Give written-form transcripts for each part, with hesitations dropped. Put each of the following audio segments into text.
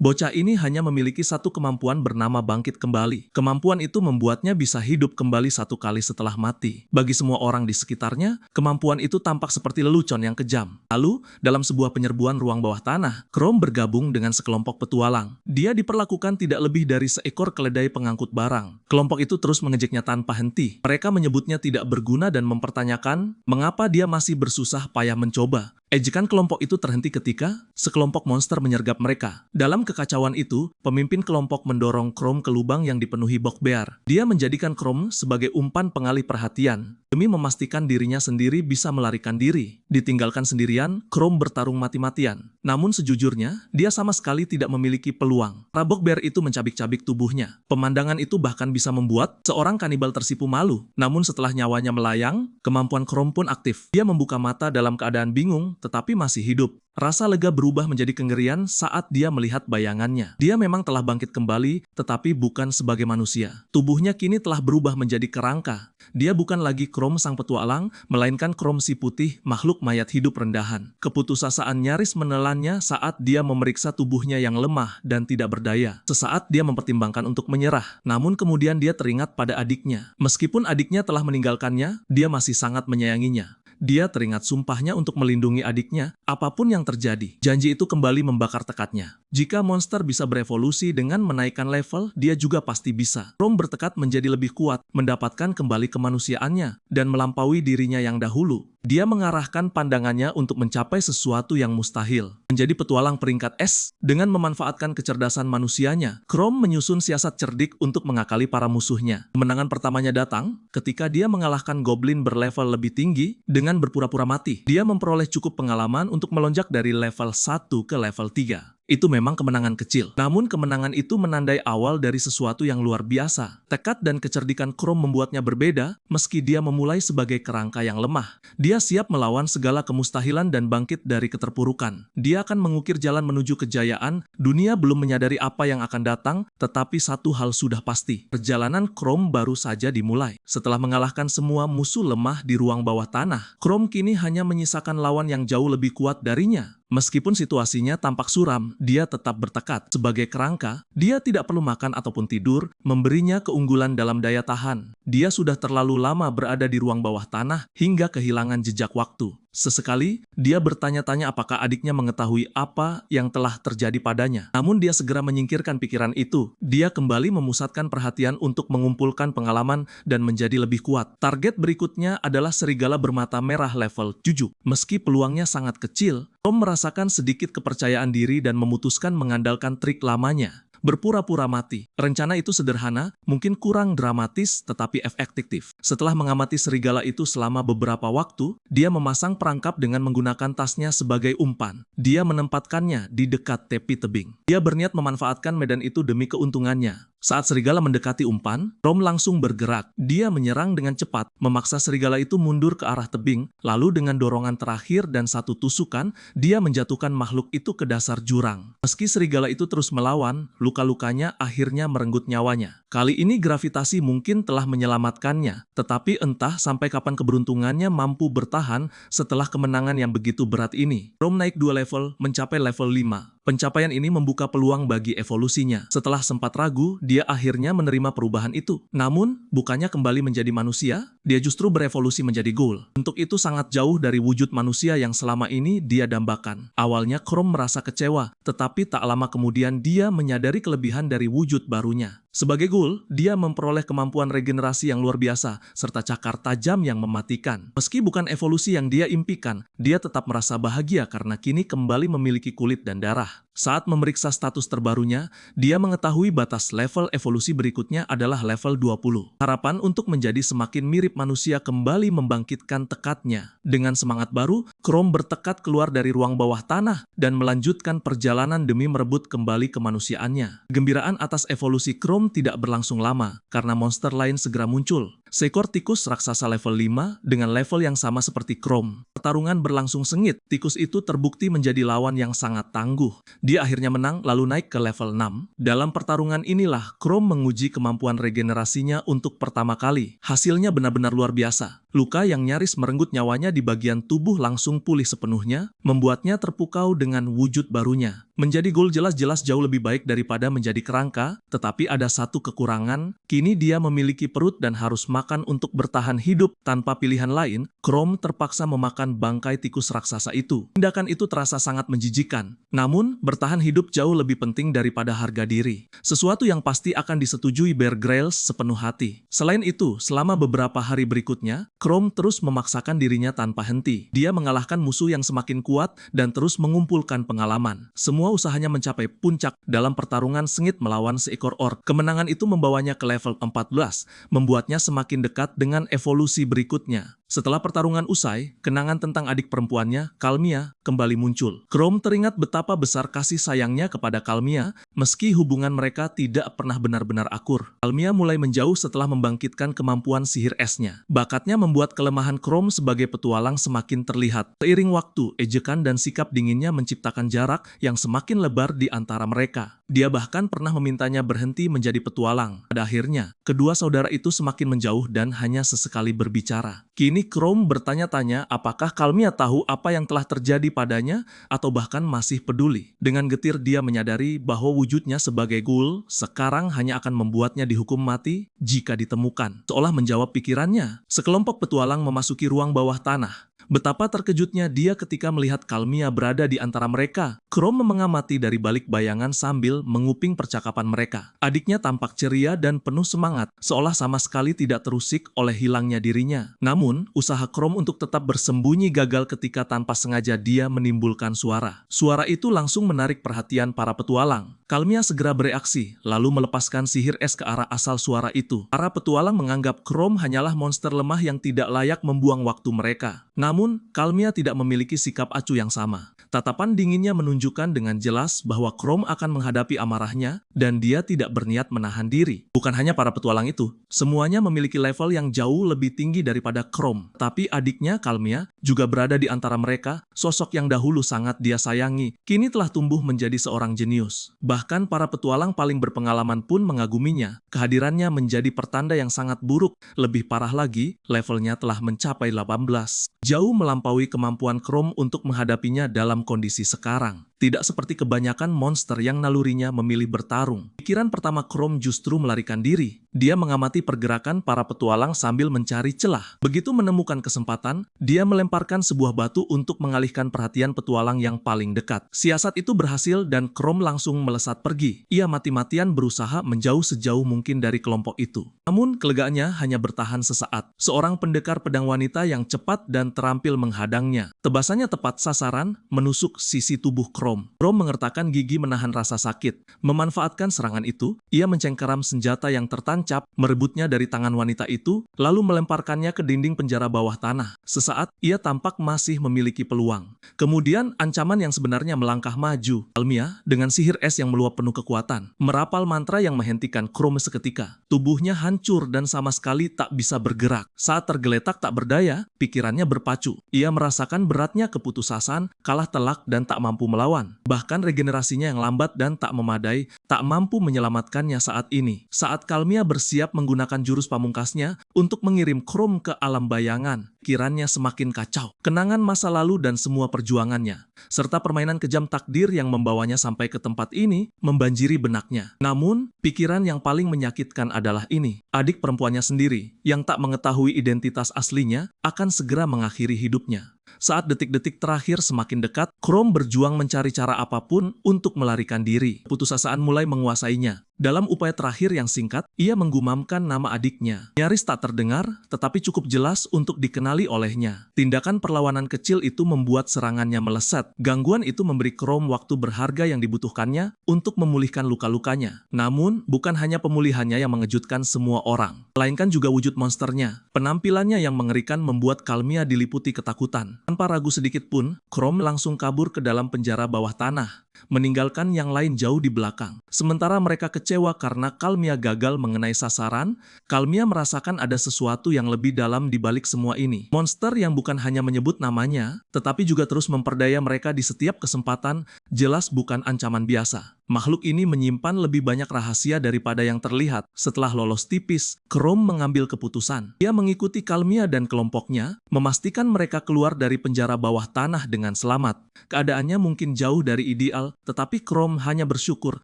Bocah ini hanya memiliki satu kemampuan bernama bangkit kembali. Kemampuan itu membuatnya bisa hidup kembali satu kali setelah mati. Bagi semua orang di sekitarnya, kemampuan itu tampak seperti lelucon yang kejam. Lalu, dalam sebuah penyerbuan ruang bawah tanah, Chrome bergabung dengan sekelompok petualang. Dia diperlakukan tidak lebih dari seekor keledai pengangkut barang. Kelompok itu terus mengejeknya tanpa henti. Mereka menyebutnya tidak berguna dan mempertanyakan mengapa dia masih bersusah payah mencoba. Ejekan kelompok itu terhenti ketika sekelompok monster menyergap mereka. Dalam kekacauan itu, pemimpin kelompok mendorong Chrome ke lubang yang dipenuhi bugbear. Dia menjadikan Chrome sebagai umpan pengalih perhatian, demi memastikan dirinya sendiri bisa melarikan diri. Ditinggalkan sendirian, Chrome bertarung mati-matian. Namun sejujurnya, dia sama sekali tidak memiliki peluang. Bugbear itu mencabik-cabik tubuhnya. Pemandangan itu bahkan bisa membuat seorang kanibal tersipu malu. Namun setelah nyawanya melayang, kemampuan Chrome pun aktif. Dia membuka mata dalam keadaan bingung, tetapi masih hidup. Rasa lega berubah menjadi kengerian saat dia melihat bayangannya. Dia memang telah bangkit kembali, tetapi bukan sebagai manusia. Tubuhnya kini telah berubah menjadi kerangka. Dia bukan lagi Chrome sang petualang, melainkan Chrome si putih, makhluk mayat hidup rendahan. Keputusasaan nyaris menelannya saat dia memeriksa tubuhnya yang lemah dan tidak berdaya. Sesaat dia mempertimbangkan untuk menyerah, namun kemudian dia teringat pada adiknya. Meskipun adiknya telah meninggalkannya, dia masih sangat menyayanginya. Dia teringat sumpahnya untuk melindungi adiknya, apapun yang terjadi. Janji itu kembali membakar tekadnya. Jika monster bisa berevolusi dengan menaikkan level, dia juga pasti bisa. Chrome bertekad menjadi lebih kuat, mendapatkan kembali kemanusiaannya, dan melampaui dirinya yang dahulu. Dia mengarahkan pandangannya untuk mencapai sesuatu yang mustahil. Menjadi petualang peringkat S, dengan memanfaatkan kecerdasan manusianya, Chrome menyusun siasat cerdik untuk mengakali para musuhnya. Kemenangan pertamanya datang ketika dia mengalahkan goblin berlevel lebih tinggi dengan berpura-pura mati. Dia memperoleh cukup pengalaman untuk melonjak dari level 1 ke level 3. Itu memang kemenangan kecil. Namun kemenangan itu menandai awal dari sesuatu yang luar biasa. Tekad dan kecerdikan Chrome membuatnya berbeda, meski dia memulai sebagai kerangka yang lemah. Dia siap melawan segala kemustahilan dan bangkit dari keterpurukan. Dia akan mengukir jalan menuju kejayaan. Dunia belum menyadari apa yang akan datang, tetapi satu hal sudah pasti. Perjalanan Chrome baru saja dimulai. Setelah mengalahkan semua musuh lemah di ruang bawah tanah, Chrome kini hanya menyisakan lawan yang jauh lebih kuat darinya. Meskipun situasinya tampak suram, dia tetap bertekad. Sebagai kerangka, dia tidak perlu makan ataupun tidur, memberinya keunggulan dalam daya tahan. Dia sudah terlalu lama berada di ruang bawah tanah hingga kehilangan jejak waktu. Sesekali, dia bertanya-tanya apakah adiknya mengetahui apa yang telah terjadi padanya. Namun dia segera menyingkirkan pikiran itu. Dia kembali memusatkan perhatian untuk mengumpulkan pengalaman dan menjadi lebih kuat. Target berikutnya adalah serigala bermata merah level 7. Meski peluangnya sangat kecil, Tom merasakan sedikit kepercayaan diri dan memutuskan mengandalkan trik lamanya. Berpura-pura mati. Rencana itu sederhana, mungkin kurang dramatis, tetapi efektif. Setelah mengamati serigala itu selama beberapa waktu, dia memasang perangkap dengan menggunakan tasnya sebagai umpan. Dia menempatkannya di dekat tepi tebing. Dia berniat memanfaatkan medan itu demi keuntungannya. Saat serigala mendekati umpan, Chrome langsung bergerak. Dia menyerang dengan cepat, memaksa serigala itu mundur ke arah tebing, lalu dengan dorongan terakhir dan satu tusukan, dia menjatuhkan makhluk itu ke dasar jurang. Meski serigala itu terus melawan, luka-lukanya akhirnya merenggut nyawanya. Kali ini gravitasi mungkin telah menyelamatkannya, tetapi entah sampai kapan keberuntungannya mampu bertahan setelah kemenangan yang begitu berat ini. Chrome naik 2 level, mencapai level 5. Pencapaian ini membuka peluang bagi evolusinya. Setelah sempat ragu, dia akhirnya menerima perubahan itu. Namun, bukannya kembali menjadi manusia, dia justru berevolusi menjadi ghoul. Bentuk itu sangat jauh dari wujud manusia yang selama ini dia dambakan. Awalnya Chrome merasa kecewa, tetapi tak lama kemudian dia menyadari kelebihan dari wujud barunya. Sebagai ghoul, dia memperoleh kemampuan regenerasi yang luar biasa, serta cakar tajam yang mematikan. Meski bukan evolusi yang dia impikan, dia tetap merasa bahagia karena kini kembali memiliki kulit dan darah. Saat memeriksa status terbarunya, dia mengetahui batas level evolusi berikutnya adalah level 20. Harapan untuk menjadi semakin mirip manusia kembali membangkitkan tekadnya. Dengan semangat baru, Chrome bertekad keluar dari ruang bawah tanah dan melanjutkan perjalanan demi merebut kembali kemanusiaannya. Kegembiraan atas evolusi Chrome tidak berlangsung lama, karena monster lain segera muncul. Seekor tikus raksasa level 5 dengan level yang sama seperti Chrome. Pertarungan berlangsung sengit, tikus itu terbukti menjadi lawan yang sangat tangguh. Dia akhirnya menang lalu naik ke level 6. Dalam pertarungan inilah, Chrome menguji kemampuan regenerasinya untuk pertama kali. Hasilnya benar-benar luar biasa. Luka yang nyaris merenggut nyawanya di bagian tubuh langsung pulih sepenuhnya, membuatnya terpukau dengan wujud barunya. Menjadi Ghoul jelas-jelas jauh lebih baik daripada menjadi kerangka, tetapi ada satu kekurangan, kini dia memiliki perut dan harus makan untuk bertahan hidup. Tanpa pilihan lain, Chrome terpaksa memakan bangkai tikus raksasa itu. Tindakan itu terasa sangat menjijikan. Namun, bertahan hidup jauh lebih penting daripada harga diri. Sesuatu yang pasti akan disetujui Bear Grylls sepenuh hati. Selain itu, selama beberapa hari berikutnya, Chrome terus memaksakan dirinya tanpa henti. Dia mengalahkan musuh yang semakin kuat dan terus mengumpulkan pengalaman. Semua usahanya mencapai puncak dalam pertarungan sengit melawan seekor orc. Kemenangan itu membawanya ke level 14, membuatnya semakin dekat dengan evolusi berikutnya. Setelah pertarungan usai, kenangan tentang adik perempuannya, Kalmia, kembali muncul. Chrome teringat betapa besar kasih sayangnya kepada Kalmia, meski hubungan mereka tidak pernah benar-benar akur. Kalmia mulai menjauh setelah membangkitkan kemampuan sihir esnya. Bakatnya membuat kelemahan Chrome sebagai petualang semakin terlihat. Seiring waktu, ejekan dan sikap dinginnya menciptakan jarak yang semakin lebar di antara mereka. Dia bahkan pernah memintanya berhenti menjadi petualang. Pada akhirnya, kedua saudara itu semakin menjauh dan hanya sesekali berbicara. Kini Chrome bertanya-tanya apakah Kalmia tahu apa yang telah terjadi padanya atau bahkan masih peduli. Dengan getir dia menyadari bahwa wujudnya sebagai ghoul sekarang hanya akan membuatnya dihukum mati jika ditemukan. Seolah menjawab pikirannya, sekelompok petualang memasuki ruang bawah tanah. Betapa terkejutnya dia ketika melihat Kalmia berada di antara mereka. Chrome mengamati dari balik bayangan sambil menguping percakapan mereka. Adiknya tampak ceria dan penuh semangat, seolah sama sekali tidak terusik oleh hilangnya dirinya. Namun, usaha Chrome untuk tetap bersembunyi gagal ketika tanpa sengaja dia menimbulkan suara. Suara itu langsung menarik perhatian para petualang. Kalmia segera bereaksi, lalu melepaskan sihir es ke arah asal suara itu. Para petualang menganggap Chrome hanyalah monster lemah yang tidak layak membuang waktu mereka. Namun, Kalmia tidak memiliki sikap acuh yang sama. Tatapan dinginnya menunjukkan dengan jelas bahwa Chrome akan menghadapi amarahnya dan dia tidak berniat menahan diri. Bukan hanya para petualang itu, semuanya memiliki level yang jauh lebih tinggi daripada Chrome. Tapi adiknya, Kalmia, juga berada di antara mereka, sosok yang dahulu sangat dia sayangi, kini telah tumbuh menjadi seorang jenius. Bahkan para petualang paling berpengalaman pun mengaguminya. Kehadirannya menjadi pertanda yang sangat buruk. Lebih parah lagi, levelnya telah mencapai 18. Jauh melampaui kemampuan Chrome untuk menghadapinya dalam kondisi sekarang. Tidak seperti kebanyakan monster yang nalurinya memilih bertarung. Pikiran pertama Chrome justru melarikan diri. Dia mengamati pergerakan para petualang sambil mencari celah. Begitu menemukan kesempatan, dia melemparkan sebuah batu untuk mengalihkan perhatian petualang yang paling dekat. Siasat itu berhasil dan Chrome langsung melesat pergi. Ia mati-matian berusaha menjauh sejauh mungkin dari kelompok itu. Namun, kelegaannya hanya bertahan sesaat. Seorang pendekar pedang wanita yang cepat dan terampil menghadangnya. Tebasannya tepat sasaran, menusuk sisi tubuh Chrome. Chrome mengertakkan gigi menahan rasa sakit. Memanfaatkan serangan itu, ia mencengkeram senjata yang tertancap, merebutnya dari tangan wanita itu, lalu melemparkannya ke dinding penjara bawah tanah. Sesaat, ia tampak masih memiliki peluang. Kemudian, ancaman yang sebenarnya melangkah maju. Kalmia, dengan sihir es yang meluap penuh kekuatan, merapal mantra yang menghentikan Chrome seketika. Tubuhnya hancur dan sama sekali tak bisa bergerak. Saat tergeletak tak berdaya, pikirannya berpacu. Ia merasakan beratnya keputusasaan, kalah telak dan tak mampu melawan. Bahkan regenerasinya yang lambat dan tak memadai, tak mampu menyelamatkannya saat ini. Saat Kalmia bersiap menggunakan jurus pamungkasnya untuk mengirim Chrome ke alam bayangan, pikirannya semakin kacau. Kenangan masa lalu dan semua perjuangannya, serta permainan kejam takdir yang membawanya sampai ke tempat ini, membanjiri benaknya. Namun, pikiran yang paling menyakitkan adalah ini. Adik perempuannya sendiri, yang tak mengetahui identitas aslinya, akan segera mengakhiri hidupnya. Saat detik-detik terakhir semakin dekat, Chrome berjuang mencari cara apapun untuk melarikan diri. Keputusasaan mulai menguasainya. Dalam upaya terakhir yang singkat, ia menggumamkan nama adiknya. Nyaris tak terdengar, tetapi cukup jelas untuk dikenali olehnya. Tindakan perlawanan kecil itu membuat serangannya meleset. Gangguan itu memberi Chrome waktu berharga yang dibutuhkannya untuk memulihkan luka-lukanya. Namun, bukan hanya pemulihannya yang mengejutkan semua orang, melainkan juga wujud monsternya. Penampilannya yang mengerikan membuat Kalmia diliputi ketakutan. Tanpa ragu sedikit pun, Chrome langsung kabur ke dalam penjara bawah tanah, meninggalkan yang lain jauh di belakang. Sementara mereka kecewa karena Kalmia gagal mengenai sasaran, Kalmia merasakan ada sesuatu yang lebih dalam di balik semua ini. Monster yang bukan hanya menyebut namanya, tetapi juga terus memperdaya mereka di setiap kesempatan jelas bukan ancaman biasa. Makhluk ini menyimpan lebih banyak rahasia daripada yang terlihat. Setelah lolos tipis, Chrome mengambil keputusan. Dia mengikuti Kalmia dan kelompoknya, memastikan mereka keluar dari penjara bawah tanah dengan selamat. Keadaannya mungkin jauh dari ideal, tetapi Chrome hanya bersyukur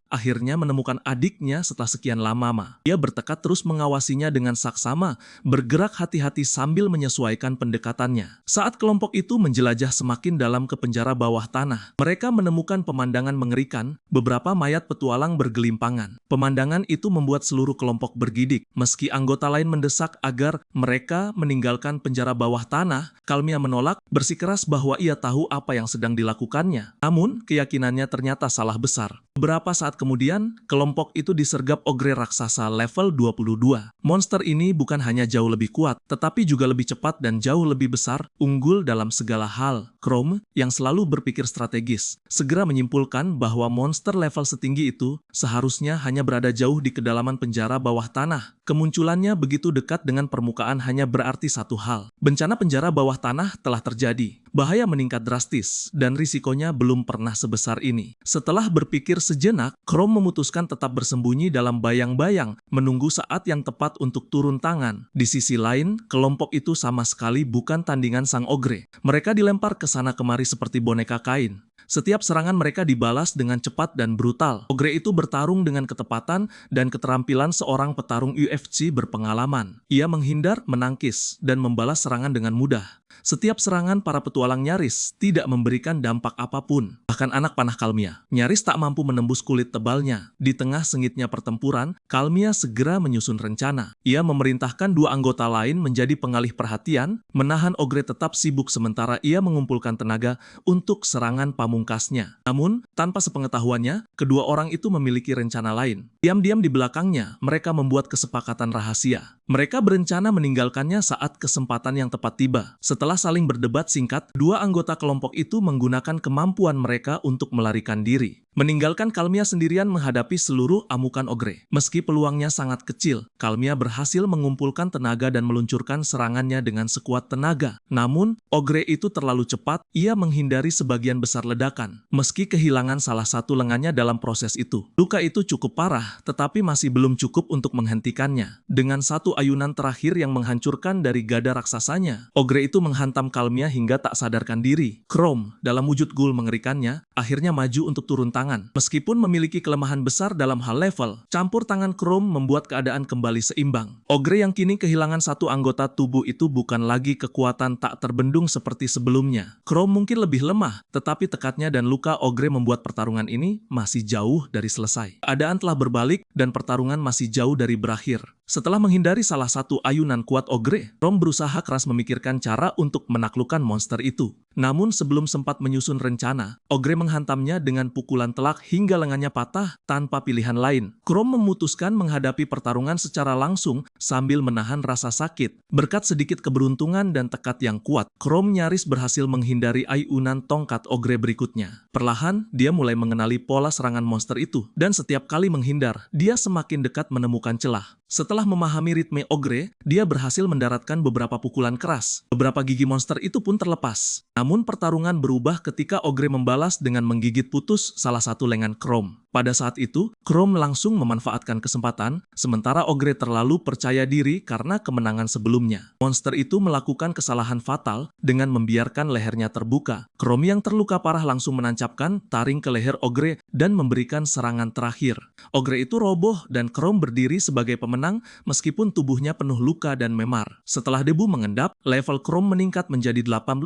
akhirnya menemukan adiknya setelah sekian lama. Dia bertekad terus mengawasinya dengan saksama, bergerak hati-hati sambil menyesuaikan pendekatannya. Saat kelompok itu menjelajah semakin dalam ke penjara bawah tanah, mereka menemukan pemandangan mengerikan, beberapa mayat petualang bergelimpangan. Pemandangan itu membuat seluruh kelompok bergidik. Meski anggota lain mendesak agar mereka meninggalkan penjara bawah tanah, Kalmia menolak, bersikeras bahwa ia tahu apa yang sedang dilakukannya. Namun, keyakinannya ternyata salah besar. Beberapa saat kemudian, kelompok itu disergap ogre raksasa level 22. Monster ini bukan hanya jauh lebih kuat, tetapi juga lebih cepat dan jauh lebih besar, unggul dalam segala hal. Chrome, yang selalu berpikir strategis, segera menyimpulkan bahwa monster level setinggi itu seharusnya hanya berada jauh di kedalaman penjara bawah tanah. Kemunculannya begitu dekat dengan permukaan hanya berarti satu hal. Bencana penjara bawah tanah telah terjadi. Bahaya meningkat drastis, dan risikonya belum pernah sebesar ini. Setelah berpikir sejenak, Chrome memutuskan tetap bersembunyi dalam bayang-bayang, menunggu saat yang tepat untuk turun tangan. Di sisi lain, kelompok itu sama sekali bukan tandingan sang ogre. Mereka dilempar ke sana kemari seperti boneka kain. Setiap serangan mereka dibalas dengan cepat dan brutal. Ogre itu bertarung dengan ketepatan dan keterampilan seorang petarung UFC berpengalaman. Ia menghindar, menangkis, dan membalas serangan dengan mudah. Setiap serangan para petualang nyaris tidak memberikan dampak apapun. Bahkan anak panah Kalmia nyaris tak mampu menembus kulit tebalnya. Di tengah sengitnya pertempuran, Kalmia segera menyusun rencana. Ia memerintahkan dua anggota lain menjadi pengalih perhatian, menahan ogre tetap sibuk sementara ia mengumpulkan tenaga untuk serangan pamungkasnya. Namun, tanpa sepengetahuannya, kedua orang itu memiliki rencana lain. Diam-diam di belakangnya, mereka membuat kesepakatan rahasia. Mereka berencana meninggalkannya saat kesempatan yang tepat tiba. Setelah saling berdebat singkat, dua anggota kelompok itu menggunakan kemampuan mereka untuk melarikan diri. Meninggalkan Kalmia sendirian menghadapi seluruh amukan ogre. Meski peluangnya sangat kecil, Kalmia berhasil mengumpulkan tenaga dan meluncurkan serangannya dengan sekuat tenaga. Namun, ogre itu terlalu cepat, ia menghindari sebagian besar ledakan. Meski kehilangan salah satu lengannya dalam proses itu. Luka itu cukup parah, tetapi masih belum cukup untuk menghentikannya. Dengan satu ayunan terakhir yang menghancurkan dari gada raksasanya, ogre itu menghantam Kalmia hingga tak sadarkan diri. Chrome, dalam wujud ghoul mengerikannya, akhirnya maju untuk turun tangan. Meskipun memiliki kelemahan besar dalam hal level, campur tangan Chrome membuat keadaan kembali seimbang. Ogre yang kini kehilangan satu anggota tubuh itu bukan lagi kekuatan tak terbendung seperti sebelumnya. Chrome mungkin lebih lemah, tetapi tekadnya dan luka ogre membuat pertarungan ini masih jauh dari selesai. Keadaan telah berbalik dan pertarungan masih jauh dari berakhir. Setelah menghindari salah satu ayunan kuat ogre, Chrome berusaha keras memikirkan cara untuk menaklukkan monster itu. Namun sebelum sempat menyusun rencana, ogre menghantamnya dengan pukulan telak hingga lengannya patah tanpa pilihan lain. Chrome memutuskan menghadapi pertarungan secara langsung sambil menahan rasa sakit. Berkat sedikit keberuntungan dan tekad yang kuat, Chrome nyaris berhasil menghindari ayunan tongkat ogre berikutnya. Perlahan, dia mulai mengenali pola serangan monster itu, dan setiap kali menghindar, dia semakin dekat menemukan celah. Setelah memahami ritme ogre, dia berhasil mendaratkan beberapa pukulan keras. Beberapa gigi monster itu pun terlepas. Namun pertarungan berubah ketika ogre membalas dengan menggigit putus salah satu lengan Chrome. Pada saat itu, Chrome langsung memanfaatkan kesempatan, sementara ogre terlalu percaya diri karena kemenangan sebelumnya. Monster itu melakukan kesalahan fatal dengan membiarkan lehernya terbuka. Chrome yang terluka parah langsung menancapkan taring ke leher ogre dan memberikan serangan terakhir. Ogre itu roboh dan Chrome berdiri sebagai pemenang meskipun tubuhnya penuh luka dan memar. Setelah debu mengendap, level Chrome meningkat menjadi 18,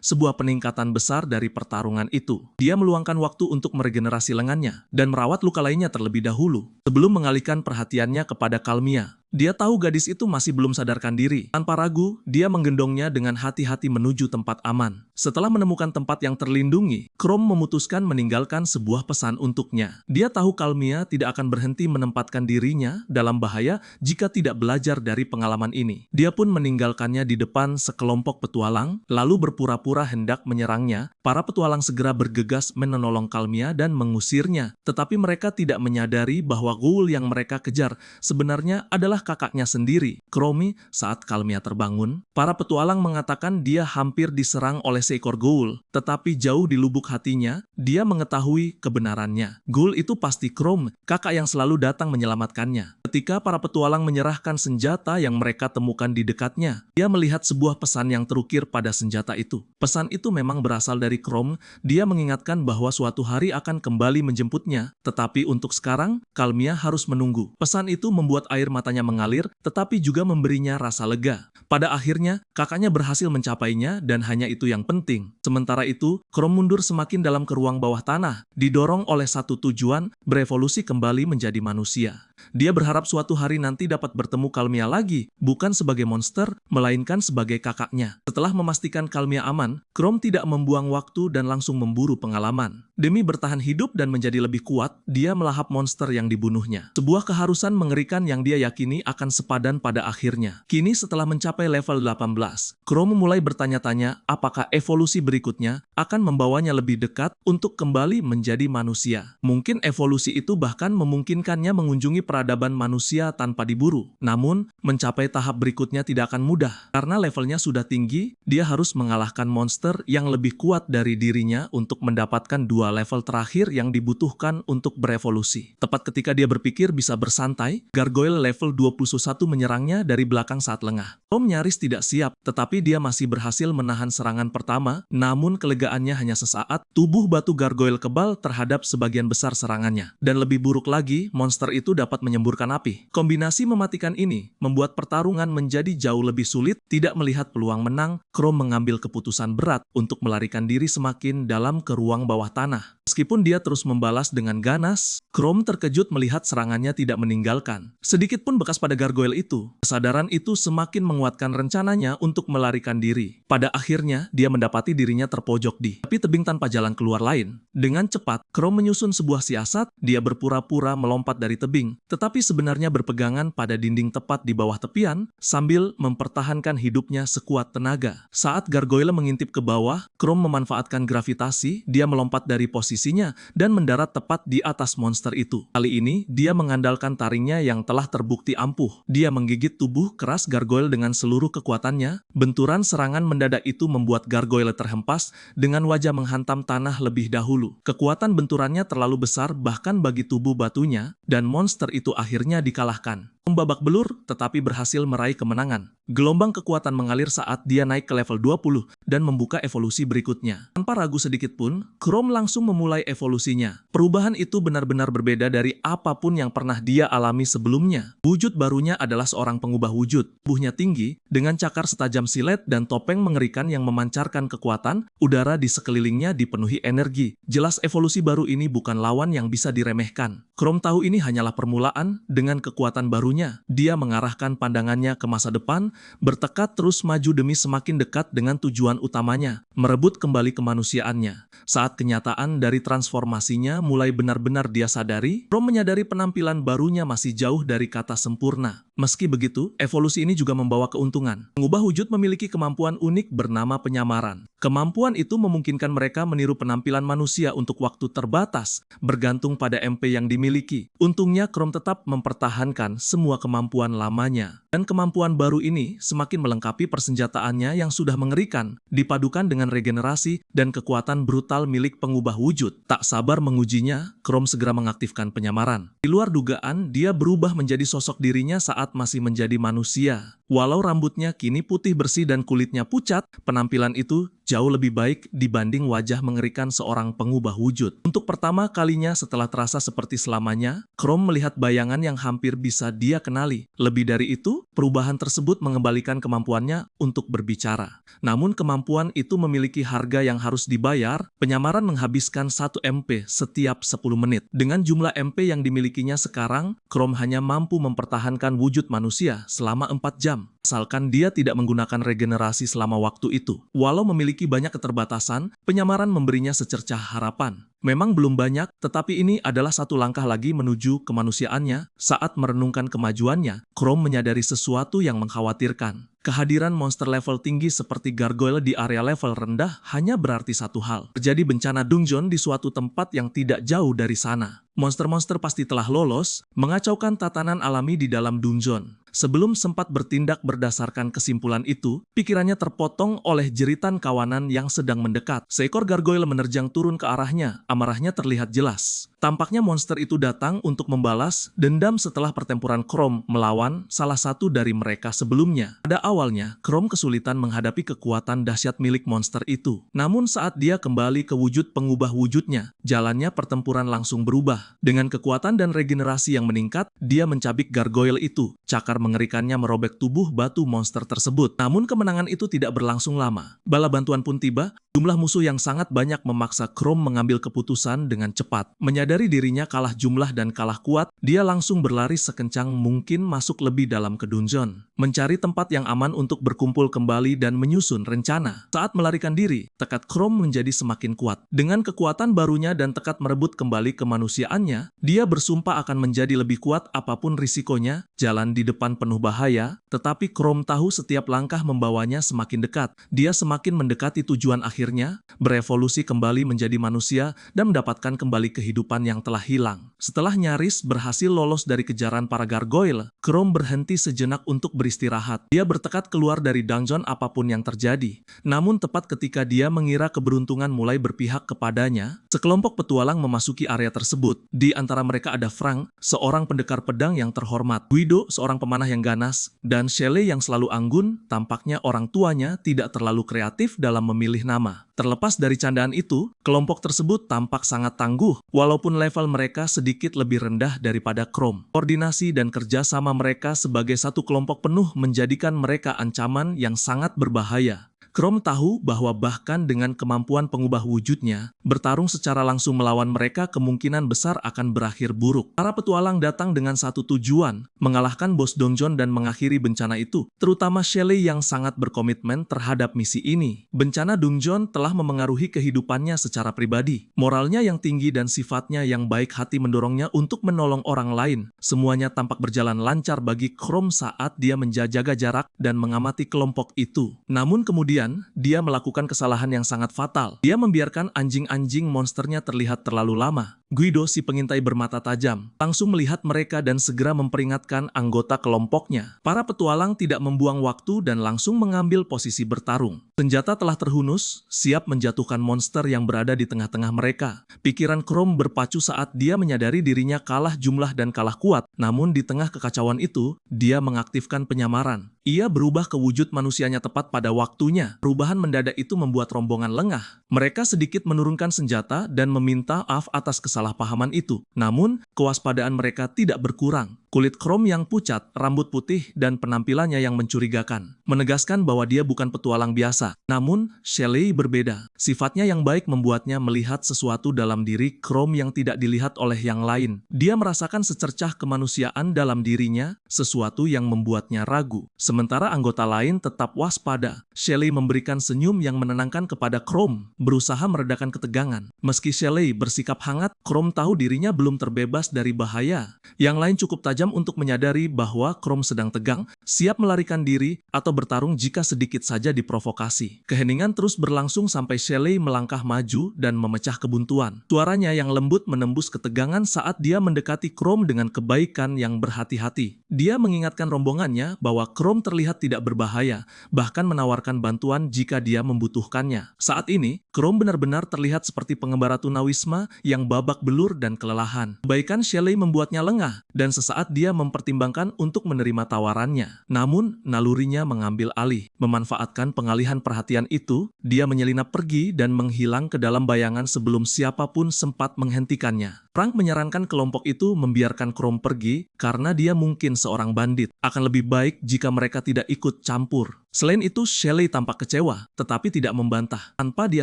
sebuah peningkatan besar dari pertarungan itu. Dia meluangkan waktu untuk meregenerasi lengannya dan merawat luka lainnya terlebih dahulu, sebelum mengalihkan perhatiannya kepada Kalmia. Dia tahu gadis itu masih belum sadarkan diri. Tanpa ragu, dia menggendongnya dengan hati-hati menuju tempat aman. Setelah menemukan tempat yang terlindungi, Chrome memutuskan meninggalkan sebuah pesan untuknya. Dia tahu Kalmia tidak akan berhenti menempatkan dirinya dalam bahaya jika tidak belajar dari pengalaman ini. Dia pun meninggalkannya di depan sekelompok petualang, lalu berpura-pura hendak menyerangnya. Para petualang segera bergegas menolong Kalmia dan mengusirnya. Tetapi mereka tidak menyadari bahwa ghoul yang mereka kejar sebenarnya adalah inilah kakaknya sendiri, Chrome. Saat Kalmia terbangun, para petualang mengatakan dia hampir diserang oleh seekor ghoul, tetapi jauh di lubuk hatinya, dia mengetahui kebenarannya. Ghoul itu pasti Chrome, kakak yang selalu datang menyelamatkannya. Ketika para petualang menyerahkan senjata yang mereka temukan di dekatnya, dia melihat sebuah pesan yang terukir pada senjata itu. Pesan itu memang berasal dari Chrome. Dia mengingatkan bahwa suatu hari akan kembali menjemputnya, tetapi untuk sekarang, Kalmia harus menunggu. Pesan itu membuat air matanya mengalir, tetapi juga memberinya rasa lega. Pada akhirnya, kakaknya berhasil mencapainya dan hanya itu yang penting. Sementara itu, Chrome mundur semakin dalam ke ruang bawah tanah, didorong oleh satu tujuan, berevolusi kembali menjadi manusia. Dia berharap suatu hari nanti dapat bertemu Kalmia lagi, bukan sebagai monster, melainkan sebagai kakaknya. Setelah memastikan Kalmia aman, Chrome tidak membuang waktu dan langsung memburu pengalaman. Demi bertahan hidup dan menjadi lebih kuat, dia melahap monster yang dibunuhnya. Sebuah keharusan mengerikan yang dia yakini akan sepadan pada akhirnya. Kini setelah mencapai level 18, Chrome mulai bertanya-tanya apakah evolusi berikutnya akan membawanya lebih dekat untuk kembali menjadi manusia. Mungkin evolusi itu bahkan memungkinkannya mengunjungi peradaban manusia tanpa diburu. Namun, mencapai tahap berikutnya tidak akan mudah. Karena levelnya sudah tinggi, dia harus mengalahkan monster yang lebih kuat dari dirinya untuk mendapatkan dua level terakhir yang dibutuhkan untuk berevolusi. Tepat ketika dia berpikir bisa bersantai, gargoyle level 21 menyerangnya dari belakang saat lengah. Tom nyaris tidak siap, tetapi dia masih berhasil menahan serangan pertama, namun kelegaannya hanya sesaat, tubuh batu gargoyle kebal terhadap sebagian besar serangannya. Dan lebih buruk lagi, monster itu dapat menyemburkan api. Kombinasi mematikan ini membuat pertarungan menjadi jauh lebih sulit. Tidak melihat peluang menang, Chrome mengambil keputusan berat untuk melarikan diri semakin dalam ke ruang bawah tanah. Meskipun dia terus membalas dengan ganas, Chrome terkejut melihat serangannya tidak meninggalkan sedikit pun bekas pada gargoyle itu. Kesadaran itu semakin menguatkan rencananya untuk melarikan diri. Pada akhirnya, dia mendapati dirinya terpojok di tepi tebing tanpa jalan keluar lain. Dengan cepat, Chrome menyusun sebuah siasat. Dia berpura-pura melompat dari tebing, tetapi sebenarnya berpegangan pada dinding tepat di bawah tepian, sambil mempertahankan hidupnya sekuat tenaga. Saat gargoyle mengintip ke bawah, Chrome memanfaatkan gravitasi. Dia melompat dari posisinya dan mendarat tepat di atas monster itu. Kali ini, dia mengandalkan taringnya yang telah terbukti ampuh. Dia menggigit tubuh keras gargoyle dengan seluruh kekuatannya. Benturan serangan mendadak itu membuat gargoyle terhempas dengan wajah menghantam tanah lebih dahulu. Kekuatan benturannya terlalu besar bahkan bagi tubuh batunya, dan monster itu akhirnya dikalahkan. Membabak belur, tetapi berhasil meraih kemenangan. Gelombang kekuatan mengalir saat dia naik ke level 20 dan membuka evolusi berikutnya. Tanpa ragu sedikit pun, Chrome langsung memulai evolusinya. Perubahan itu benar-benar berbeda dari apapun yang pernah dia alami sebelumnya. Wujud barunya adalah seorang pengubah wujud. Tubuhnya tinggi, dengan cakar setajam silet dan topeng mengerikan yang memancarkan kekuatan, udara di sekelilingnya dipenuhi energi. Jelas evolusi baru ini bukan lawan yang bisa diremehkan. Chrome tahu ini hanyalah permulaan. Dengan kekuatan barunya, dia mengarahkan pandangannya ke masa depan, bertekad terus maju demi semakin dekat dengan tujuan utamanya, merebut kembali kemanusiaannya. Saat kenyataan dari transformasinya mulai benar-benar dia sadari, Chrome menyadari penampilan barunya masih jauh dari kata sempurna. Meski begitu, evolusi ini juga membawa keuntungan. Mengubah wujud memiliki kemampuan unik bernama penyamaran. Kemampuan itu memungkinkan mereka meniru penampilan manusia untuk waktu terbatas, bergantung pada MP yang dimiliki. Untungnya, Chrome tetap mempertahankan semua kemampuan lamanya. Dan kemampuan baru ini semakin melengkapi persenjataannya yang sudah mengerikan, dipadukan dengan regenerasi dan kekuatan brutal milik pengubah wujud. Tak sabar mengujinya, Chrome segera mengaktifkan penyamaran. Di luar dugaan, dia berubah menjadi sosok dirinya saat masih menjadi manusia. Walau rambutnya kini putih bersih dan kulitnya pucat, penampilan itu jauh lebih baik dibanding wajah mengerikan seorang pengubah wujud. Untuk pertama kalinya setelah terasa seperti selamanya, Chrome melihat bayangan yang hampir bisa dia kenali. Lebih dari itu, perubahan tersebut mengembalikan kemampuannya untuk berbicara. Namun kemampuan itu memiliki harga yang harus dibayar. Penyamaran menghabiskan 1 MP setiap 10 menit. Dengan jumlah MP yang dimilikinya sekarang, Chrome hanya mampu mempertahankan wujud manusia selama 4 jam. Asalkan dia tidak menggunakan regenerasi selama waktu itu. Walau memiliki banyak keterbatasan, penyamaran memberinya secercah harapan. Memang belum banyak, tetapi ini adalah satu langkah lagi menuju kemanusiaannya. Saat merenungkan kemajuannya, Chrome menyadari sesuatu yang mengkhawatirkan. Kehadiran monster level tinggi seperti gargoyle di area level rendah hanya berarti satu hal. Terjadi bencana dungeon di suatu tempat yang tidak jauh dari sana. Monster-monster pasti telah lolos, mengacaukan tatanan alami di dalam dungeon. Sebelum sempat bertindak berdasarkan kesimpulan itu, pikirannya terpotong oleh jeritan kawanan yang sedang mendekat. Seekor gargoyle menerjang turun ke arahnya, amarahnya terlihat jelas. Tampaknya monster itu datang untuk membalas dendam setelah pertempuran Chrome melawan salah satu dari mereka sebelumnya. Pada awalnya, Chrome kesulitan menghadapi kekuatan dahsyat milik monster itu. Namun saat dia kembali ke wujud pengubah wujudnya, jalannya pertempuran langsung berubah. Dengan kekuatan dan regenerasi yang meningkat, dia mencabik gargoyle itu. Cakar mengerikannya merobek tubuh batu monster tersebut. Namun kemenangan itu tidak berlangsung lama. Bala bantuan pun tiba. Jumlah musuh yang sangat banyak memaksa Chrome mengambil keputusan dengan cepat. Menyadari dirinya kalah jumlah dan kalah kuat, dia langsung berlari sekencang mungkin masuk lebih dalam ke dungeon. Mencari tempat yang aman untuk berkumpul kembali dan menyusun rencana. Saat melarikan diri, tekad Chrome menjadi semakin kuat. Dengan kekuatan barunya dan tekad merebut kembali kemanusiaannya, dia bersumpah akan menjadi lebih kuat apapun risikonya. Jalan di depan penuh bahaya, tetapi Chrome tahu setiap langkah membawanya semakin dekat. Dia semakin mendekati tujuan akhirnya, berevolusi kembali menjadi manusia dan mendapatkan kembali kehidupan yang telah hilang. Setelah nyaris berhasil lolos dari kejaran para gargoyle, Chrome berhenti sejenak untuk beristirahat. Dia bertekad keluar dari dungeon apapun yang terjadi. Namun tepat ketika dia mengira keberuntungan mulai berpihak kepadanya, sekelompok petualang memasuki area tersebut. Di antara mereka ada Frank, seorang pendekar pedang yang terhormat, Guido, seorang pemanah yang ganas, dan Shelley yang selalu anggun. Tampaknya orang tuanya tidak terlalu kreatif dalam memilih nama. Terlepas dari candaan itu, kelompok tersebut tampak sangat tangguh, walaupun level mereka sedikit lebih rendah daripada Chrome. Koordinasi dan kerjasama mereka sebagai satu kelompok penuh menjadikan mereka ancaman yang sangat berbahaya. Chrome tahu bahwa bahkan dengan kemampuan pengubah wujudnya, bertarung secara langsung melawan mereka kemungkinan besar akan berakhir buruk. Para petualang datang dengan satu tujuan, mengalahkan bos dungeon dan mengakhiri bencana itu, terutama Shelley yang sangat berkomitmen terhadap misi ini. Bencana dungeon telah memengaruhi kehidupannya secara pribadi. Moralnya yang tinggi dan sifatnya yang baik hati mendorongnya untuk menolong orang lain. Semuanya tampak berjalan lancar bagi Chrome saat dia menjaga jarak dan mengamati kelompok itu. Namun kemudian, dia melakukan kesalahan yang sangat fatal. Dia membiarkan anjing-anjing monsternya terlihat terlalu lama. Guido, si pengintai bermata tajam, langsung melihat mereka dan segera memperingatkan anggota kelompoknya. Para petualang tidak membuang waktu dan langsung mengambil posisi bertarung. Senjata telah terhunus, siap menjatuhkan monster yang berada di tengah-tengah mereka. Pikiran Chrome berpacu saat dia menyadari dirinya kalah jumlah dan kalah kuat. Namun di tengah kekacauan itu, dia mengaktifkan penyamaran. Ia berubah ke wujud manusianya tepat pada waktunya. Perubahan mendadak itu membuat rombongan lengah. Mereka sedikit menurunkan senjata dan meminta maaf atas kesalahpahaman itu. Namun, kewaspadaan mereka tidak berkurang. Kulit Chrome yang pucat, rambut putih, dan penampilannya yang mencurigakan, menegaskan bahwa dia bukan petualang biasa. Namun, Shelley berbeda. Sifatnya yang baik membuatnya melihat sesuatu dalam diri Chrome yang tidak dilihat oleh yang lain. Dia merasakan secercah kemanusiaan dalam dirinya, sesuatu yang membuatnya ragu. Sementara anggota lain tetap waspada. Shelley memberikan senyum yang menenangkan kepada Chrome, berusaha meredakan ketegangan. Meski Shelley bersikap hangat, Chrome tahu dirinya belum terbebas dari bahaya. Yang lain cukup tajam untuk menyadari bahwa Chrome sedang tegang, siap melarikan diri atau bertarung jika sedikit saja diprovokasi. Keheningan terus berlangsung sampai Shelley melangkah maju dan memecah kebuntuan. Suaranya yang lembut menembus ketegangan saat dia mendekati Chrome dengan kebaikan yang berhati-hati. Dia mengingatkan rombongannya bahwa Chrome terlihat tidak berbahaya, bahkan menawarkan bantuan jika dia membutuhkannya. Saat ini, Chrome benar-benar terlihat seperti pengembara tunawisma yang babak belur dan kelelahan. Kebaikan Shelley membuatnya lengah, dan sesaat dia mempertimbangkan untuk menerima tawarannya. Namun, nalurinya mengambil alih. Memanfaatkan pengalihan perhatian itu, dia menyelinap pergi dan menghilang ke dalam bayangan sebelum siapapun sempat menghentikannya. Frank menyarankan kelompok itu membiarkan Chrome pergi karena dia mungkin seorang bandit. Akan lebih baik jika mereka tidak ikut campur. Selain itu, Shelley tampak kecewa, tetapi tidak membantah. Tanpa dia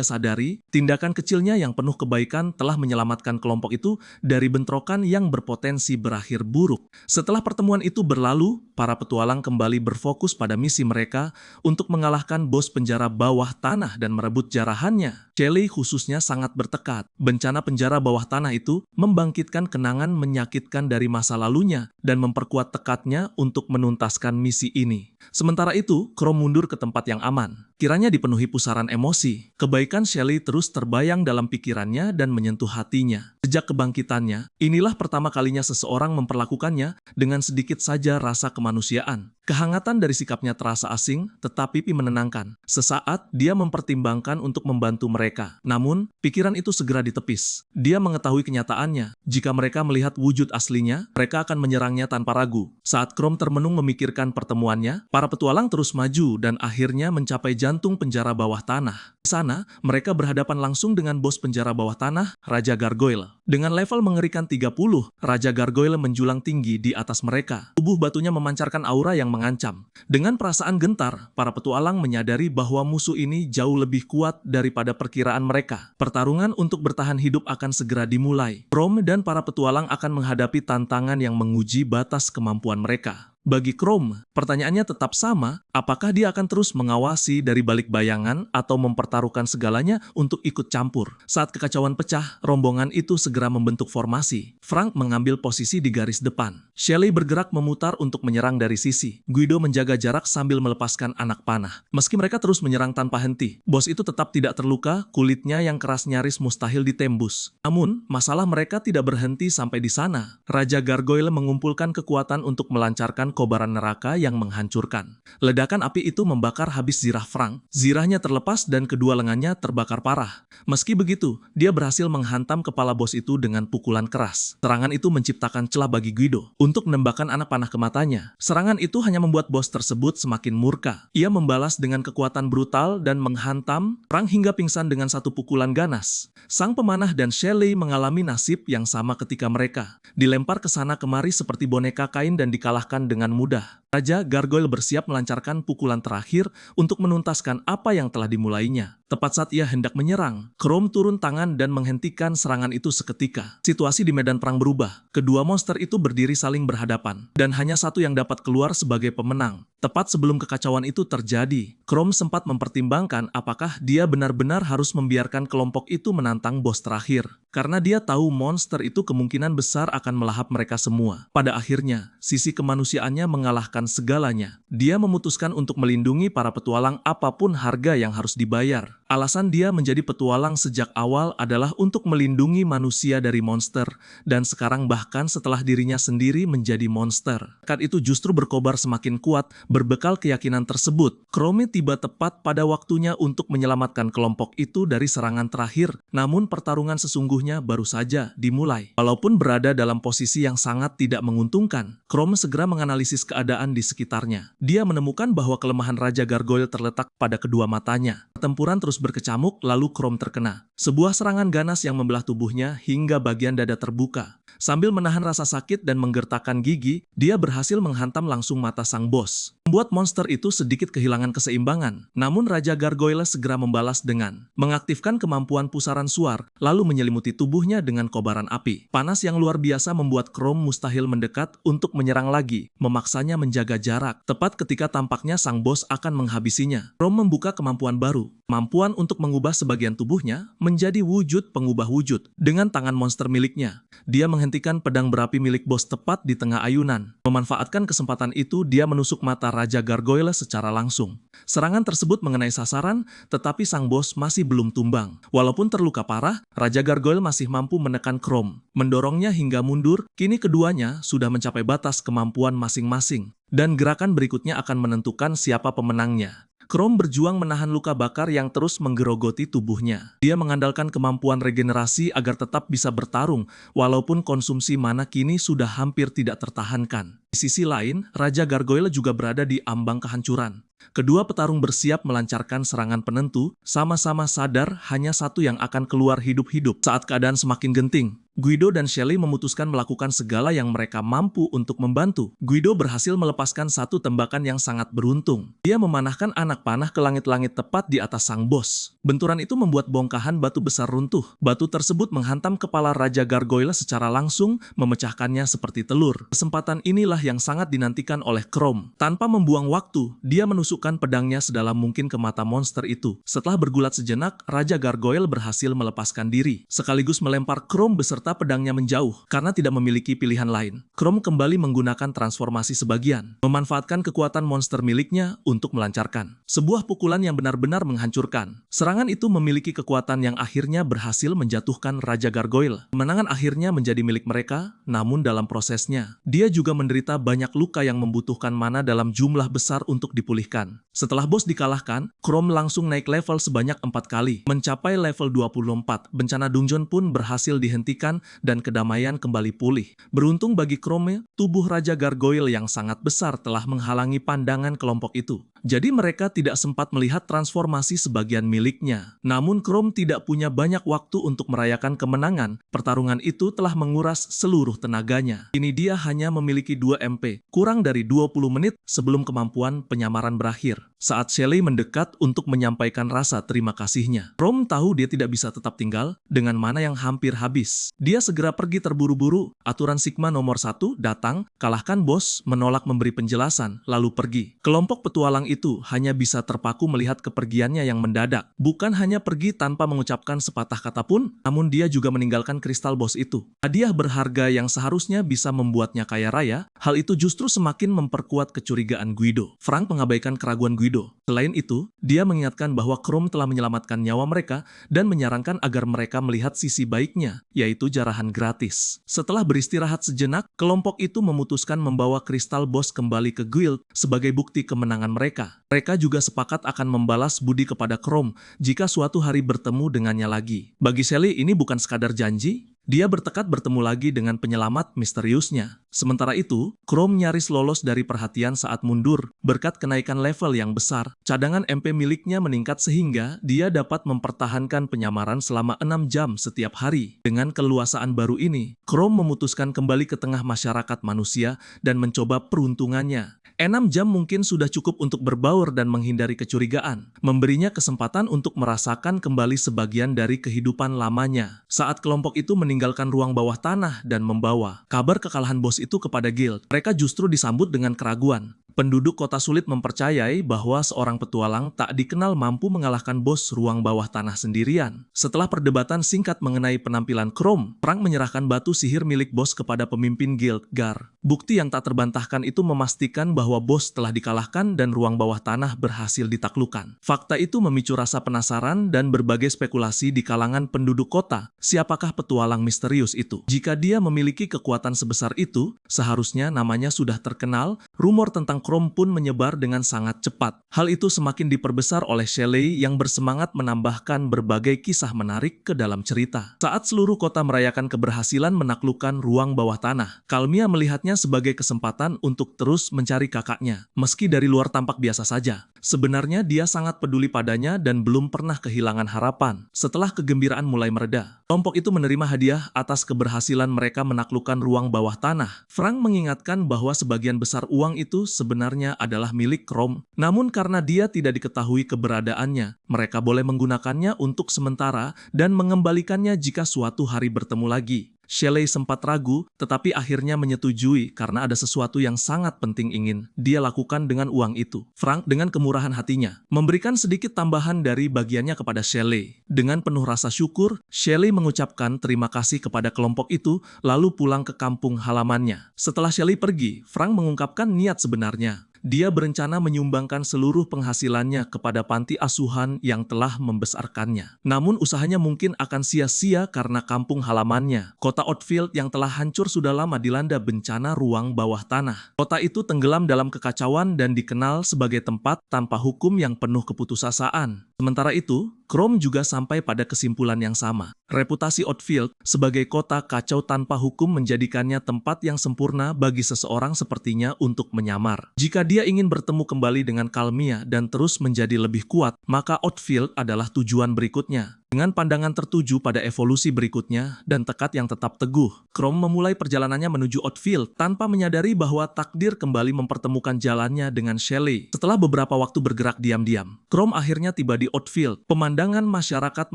sadari, tindakan kecilnya yang penuh kebaikan telah menyelamatkan kelompok itu dari bentrokan yang berpotensi berakhir buruk. Setelah pertemuan itu berlalu, para petualang kembali berfokus pada misi mereka untuk mengalahkan bos penjara bawah tanah dan merebut jarahannya. Shelley khususnya sangat bertekad. Bencana penjara bawah tanah itu membangkitkan kenangan menyakitkan dari masa lalunya dan memperkuat tekadnya untuk menuntaskan misi ini. Sementara itu, Chrome mundur ke tempat yang aman. Kiranya dipenuhi pusaran emosi. Kebaikan Shelley terus terbayang dalam pikirannya dan menyentuh hatinya. Sejak kebangkitannya, inilah pertama kalinya seseorang memperlakukannya dengan sedikit saja rasa kemanusiaan. Kehangatan dari sikapnya terasa asing, tetapi menenangkan. Sesaat, dia mempertimbangkan untuk membantu mereka. Namun, pikiran itu segera ditepis. Dia mengetahui kenyataannya. Jika mereka melihat wujud aslinya, mereka akan menyerangnya tanpa ragu. Saat Chrome termenung memikirkan pertemuannya, para petualang terus maju dan akhirnya mencapai jantung penjara bawah tanah. Di sana, mereka berhadapan langsung dengan bos penjara bawah tanah, Raja Gargoyle. Dengan level mengerikan 30, Raja Gargoyle menjulang tinggi di atas mereka. Tubuh batunya memancarkan aura yang mengancam. Dengan perasaan gentar, para petualang menyadari bahwa musuh ini jauh lebih kuat daripada perkiraan mereka. Pertarungan untuk bertahan hidup akan segera dimulai. Chrome dan para petualang akan menghadapi tantangan yang menguji batas kemampuan mereka. Bagi Chrome, pertanyaannya tetap sama, apakah dia akan terus mengawasi dari balik bayangan atau mempertaruhkan segalanya untuk ikut campur. Saat kekacauan pecah, rombongan itu segera membentuk formasi. Frank mengambil posisi di garis depan. Shelley bergerak memutar untuk menyerang dari sisi. Guido menjaga jarak sambil melepaskan anak panah. Meski mereka terus menyerang tanpa henti, bos itu tetap tidak terluka, kulitnya yang keras nyaris mustahil ditembus. Namun, masalah mereka tidak berhenti sampai di sana. Raja Gargoyle mengumpulkan kekuatan untuk melancarkan kobaran neraka yang menghancurkan. Ledakan api itu membakar habis zirah Frank. Zirahnya terlepas dan kedua lengannya terbakar parah. Meski begitu, dia berhasil menghantam kepala bos itu dengan pukulan keras. Serangan itu menciptakan celah bagi Guido untuk menembakkan anak panah ke matanya. Serangan itu hanya membuat bos tersebut semakin murka. Ia membalas dengan kekuatan brutal dan menghantam Frank hingga pingsan dengan satu pukulan ganas. Sang pemanah dan Shelley mengalami nasib yang sama ketika mereka dilempar ke sana kemari seperti boneka kain dan dikalahkan dengan mudah. Raja Gargoyle bersiap melancarkan pukulan terakhir untuk menuntaskan apa yang telah dimulainya. Tepat saat ia hendak menyerang, Chrome turun tangan dan menghentikan serangan itu seketika. Situasi di medan perang berubah. Kedua monster itu berdiri saling berhadapan, dan hanya satu yang dapat keluar sebagai pemenang. Tepat sebelum kekacauan itu terjadi, Chrome sempat mempertimbangkan apakah dia benar-benar harus membiarkan kelompok itu menantang bos terakhir. Karena dia tahu monster itu kemungkinan besar akan melahap mereka semua. Pada akhirnya, sisi kemanusiaannya mengalahkan segalanya. Dia memutuskan untuk melindungi para petualang apapun harga yang harus dibayar. Alasan dia menjadi petualang sejak awal adalah untuk melindungi manusia dari monster, dan sekarang bahkan setelah dirinya sendiri menjadi monster. Bakat itu justru berkobar semakin kuat. Berbekal keyakinan tersebut, Chrome tiba tepat pada waktunya untuk menyelamatkan kelompok itu dari serangan terakhir, namun pertarungan sesungguhnya baru saja dimulai. Walaupun berada dalam posisi yang sangat tidak menguntungkan, Chrome segera menganalisis keadaan di sekitarnya. Dia menemukan bahwa kelemahan Raja Gargoyle terletak pada kedua matanya. Pertempuran terus berkecamuk, lalu Chrome terkena sebuah serangan ganas yang membelah tubuhnya hingga bagian dada terbuka. Sambil menahan rasa sakit dan menggertakkan gigi, dia berhasil menghantam langsung mata sang bos, membuat monster itu sedikit kehilangan keseimbangan. Namun Raja Gargoyle segera membalas dengan mengaktifkan kemampuan pusaran suar, lalu menyelimuti tubuhnya dengan kobaran api. Panas yang luar biasa membuat Chrome mustahil mendekat untuk menyerang lagi, memaksanya menjaga jarak. Tepat ketika tampaknya sang bos akan menghabisinya, Chrome membuka kemampuan baru, kemampuan untuk mengubah sebagian tubuhnya menjadi wujud pengubah wujud. Dengan tangan monster miliknya, dia menghentikan pedang berapi milik bos tepat di tengah ayunan. Memanfaatkan kesempatan itu, dia menusuk mata Raja Gargoyle secara langsung. Serangan tersebut mengenai sasaran, tetapi sang bos masih belum tumbang. Walaupun terluka parah, Raja Gargoyle masih mampu menekan Chrome, mendorongnya hingga mundur. Kini keduanya sudah mencapai batas kemampuan masing-masing, dan gerakan berikutnya akan menentukan siapa pemenangnya. Chrome berjuang menahan luka bakar yang terus menggerogoti tubuhnya. Dia mengandalkan kemampuan regenerasi agar tetap bisa bertarung, walaupun konsumsi mana kini sudah hampir tidak tertahankan. Di sisi lain, Raja Gargoyle juga berada di ambang kehancuran. Kedua petarung bersiap melancarkan serangan penentu, sama-sama sadar hanya satu yang akan keluar hidup-hidup. Saat keadaan semakin genting, Guido dan Shelley memutuskan melakukan segala yang mereka mampu untuk membantu. Guido berhasil melepaskan satu tembakan yang sangat beruntung. Dia memanahkan anak panah ke langit-langit tepat di atas sang bos. Benturan itu membuat bongkahan batu besar runtuh. Batu tersebut menghantam kepala Raja Gargoyle secara langsung, memecahkannya seperti telur. Kesempatan inilah yang sangat dinantikan oleh Chrome. Tanpa membuang waktu, dia menusukkan pedangnya sedalam mungkin ke mata monster itu. Setelah bergulat sejenak, Raja Gargoyle berhasil melepaskan diri, sekaligus melempar Chrome beserta serta pedangnya menjauh karena tidak memiliki pilihan lain. Chrome kembali menggunakan transformasi sebagian, memanfaatkan kekuatan monster miliknya untuk melancarkan sebuah pukulan yang benar-benar menghancurkan. Serangan itu memiliki kekuatan yang akhirnya berhasil menjatuhkan Raja Gargoyle. Kemenangan akhirnya menjadi milik mereka, namun dalam prosesnya, dia juga menderita banyak luka yang membutuhkan mana dalam jumlah besar untuk dipulihkan. Setelah bos dikalahkan, Chrome langsung naik level sebanyak 4 kali, mencapai level 24. Bencana dungeon pun berhasil dihentikan dan kedamaian kembali pulih. Beruntung bagi Chrome, tubuh Raja Gargoyle yang sangat besar telah menghalangi pandangan kelompok itu. Jadi mereka tidak sempat melihat transformasi sebagian miliknya. Namun Chrome tidak punya banyak waktu untuk merayakan kemenangan. Pertarungan itu telah menguras seluruh tenaganya. Kini dia hanya memiliki 2 MP, kurang dari 20 menit sebelum kemampuan penyamaran berakhir. Saat Shelley mendekat untuk menyampaikan rasa terima kasihnya, Chrome tahu dia tidak bisa tetap tinggal dengan mana yang hampir habis. Dia segera pergi terburu-buru. Aturan Sigma nomor 1 datang, kalahkan bos, menolak memberi penjelasan, lalu pergi. Kelompok petualang itu hanya bisa terpaku melihat kepergiannya yang mendadak. Bukan hanya pergi tanpa mengucapkan sepatah kata pun, namun dia juga meninggalkan kristal bos itu. Hadiah berharga yang seharusnya bisa membuatnya kaya raya, hal itu justru semakin memperkuat kecurigaan Guido. Frank mengabaikan keraguan Guido. Selain itu, dia mengingatkan bahwa Chrome telah menyelamatkan nyawa mereka dan menyarankan agar mereka melihat sisi baiknya, yaitu jarahan gratis. Setelah beristirahat sejenak, kelompok itu memutuskan membawa kristal bos kembali ke guild sebagai bukti kemenangan mereka. Mereka juga sepakat akan membalas budi kepada Chrome jika suatu hari bertemu dengannya lagi. Bagi Shelley ini bukan sekadar janji, dia bertekad bertemu lagi dengan penyelamat misteriusnya. Sementara itu, Chrome nyaris lolos dari perhatian saat mundur berkat kenaikan level yang besar. Cadangan MP miliknya meningkat sehingga dia dapat mempertahankan penyamaran selama 6 jam setiap hari. Dengan keluasaan baru ini, Chrome memutuskan kembali ke tengah masyarakat manusia dan mencoba peruntungannya. 6 jam mungkin sudah cukup untuk berbaur dan menghindari kecurigaan, memberinya kesempatan untuk merasakan kembali sebagian dari kehidupan lamanya. Saat kelompok itu meninggalkan ruang bawah tanah dan membawa kabar kekalahan bos itu kepada guild, mereka justru disambut dengan keraguan. Penduduk kota sulit mempercayai bahwa seorang petualang tak dikenal mampu mengalahkan bos ruang bawah tanah sendirian. Setelah perdebatan singkat mengenai penampilan Chrome, Frank menyerahkan batu sihir milik bos kepada pemimpin guild Gar. Bukti yang tak terbantahkan itu memastikan bahwa bos telah dikalahkan dan ruang bawah tanah berhasil ditaklukkan. Fakta itu memicu rasa penasaran dan berbagai spekulasi di kalangan penduduk kota. Siapakah petualang misterius itu? Jika dia memiliki kekuatan sebesar itu, seharusnya namanya sudah terkenal. Rumor tentang Chrome pun menyebar dengan sangat cepat. Hal itu semakin diperbesar oleh Shelley yang bersemangat menambahkan berbagai kisah menarik ke dalam cerita. Saat seluruh kota merayakan keberhasilan menaklukkan ruang bawah tanah, Calmia melihatnya sebagai kesempatan untuk terus mencari kakaknya. Meski dari luar tampak biasa saja, sebenarnya dia sangat peduli padanya dan belum pernah kehilangan harapan. Setelah kegembiraan mulai mereda, kelompok itu menerima hadiah atas keberhasilan mereka menaklukkan ruang bawah tanah. Frank mengingatkan bahwa sebagian besar uang itu sebenarnya adalah milik Chrome. Namun karena dia tidak diketahui keberadaannya, mereka boleh menggunakannya untuk sementara dan mengembalikannya jika suatu hari bertemu lagi. Shelley sempat ragu, tetapi akhirnya menyetujui karena ada sesuatu yang sangat penting ingin dia lakukan dengan uang itu. Frank dengan kemurahan hatinya memberikan sedikit tambahan dari bagiannya kepada Shelley. Dengan penuh rasa syukur, Shelley mengucapkan terima kasih kepada kelompok itu lalu pulang ke kampung halamannya. Setelah Shelley pergi, Frank mengungkapkan niat sebenarnya. Dia berencana menyumbangkan seluruh penghasilannya kepada panti asuhan yang telah membesarkannya. Namun usahanya mungkin akan sia-sia karena kampung halamannya. Kota Outfield yang telah hancur sudah lama dilanda bencana ruang bawah tanah. Kota itu tenggelam dalam kekacauan dan dikenal sebagai tempat tanpa hukum yang penuh keputusasaan. Sementara itu, Chrome juga sampai pada kesimpulan yang sama. Reputasi Outfield sebagai kota kacau tanpa hukum menjadikannya tempat yang sempurna bagi seseorang sepertinya untuk menyamar. Jika dia ingin bertemu kembali dengan Calmia dan terus menjadi lebih kuat, maka Outfield adalah tujuan berikutnya. Dengan pandangan tertuju pada evolusi berikutnya dan tekad yang tetap teguh, Chrome memulai perjalanannya menuju Outfield tanpa menyadari bahwa takdir kembali mempertemukan jalannya dengan Shelley. Setelah beberapa waktu bergerak diam-diam, Chrome akhirnya tiba di Outfield. Pemandangan masyarakat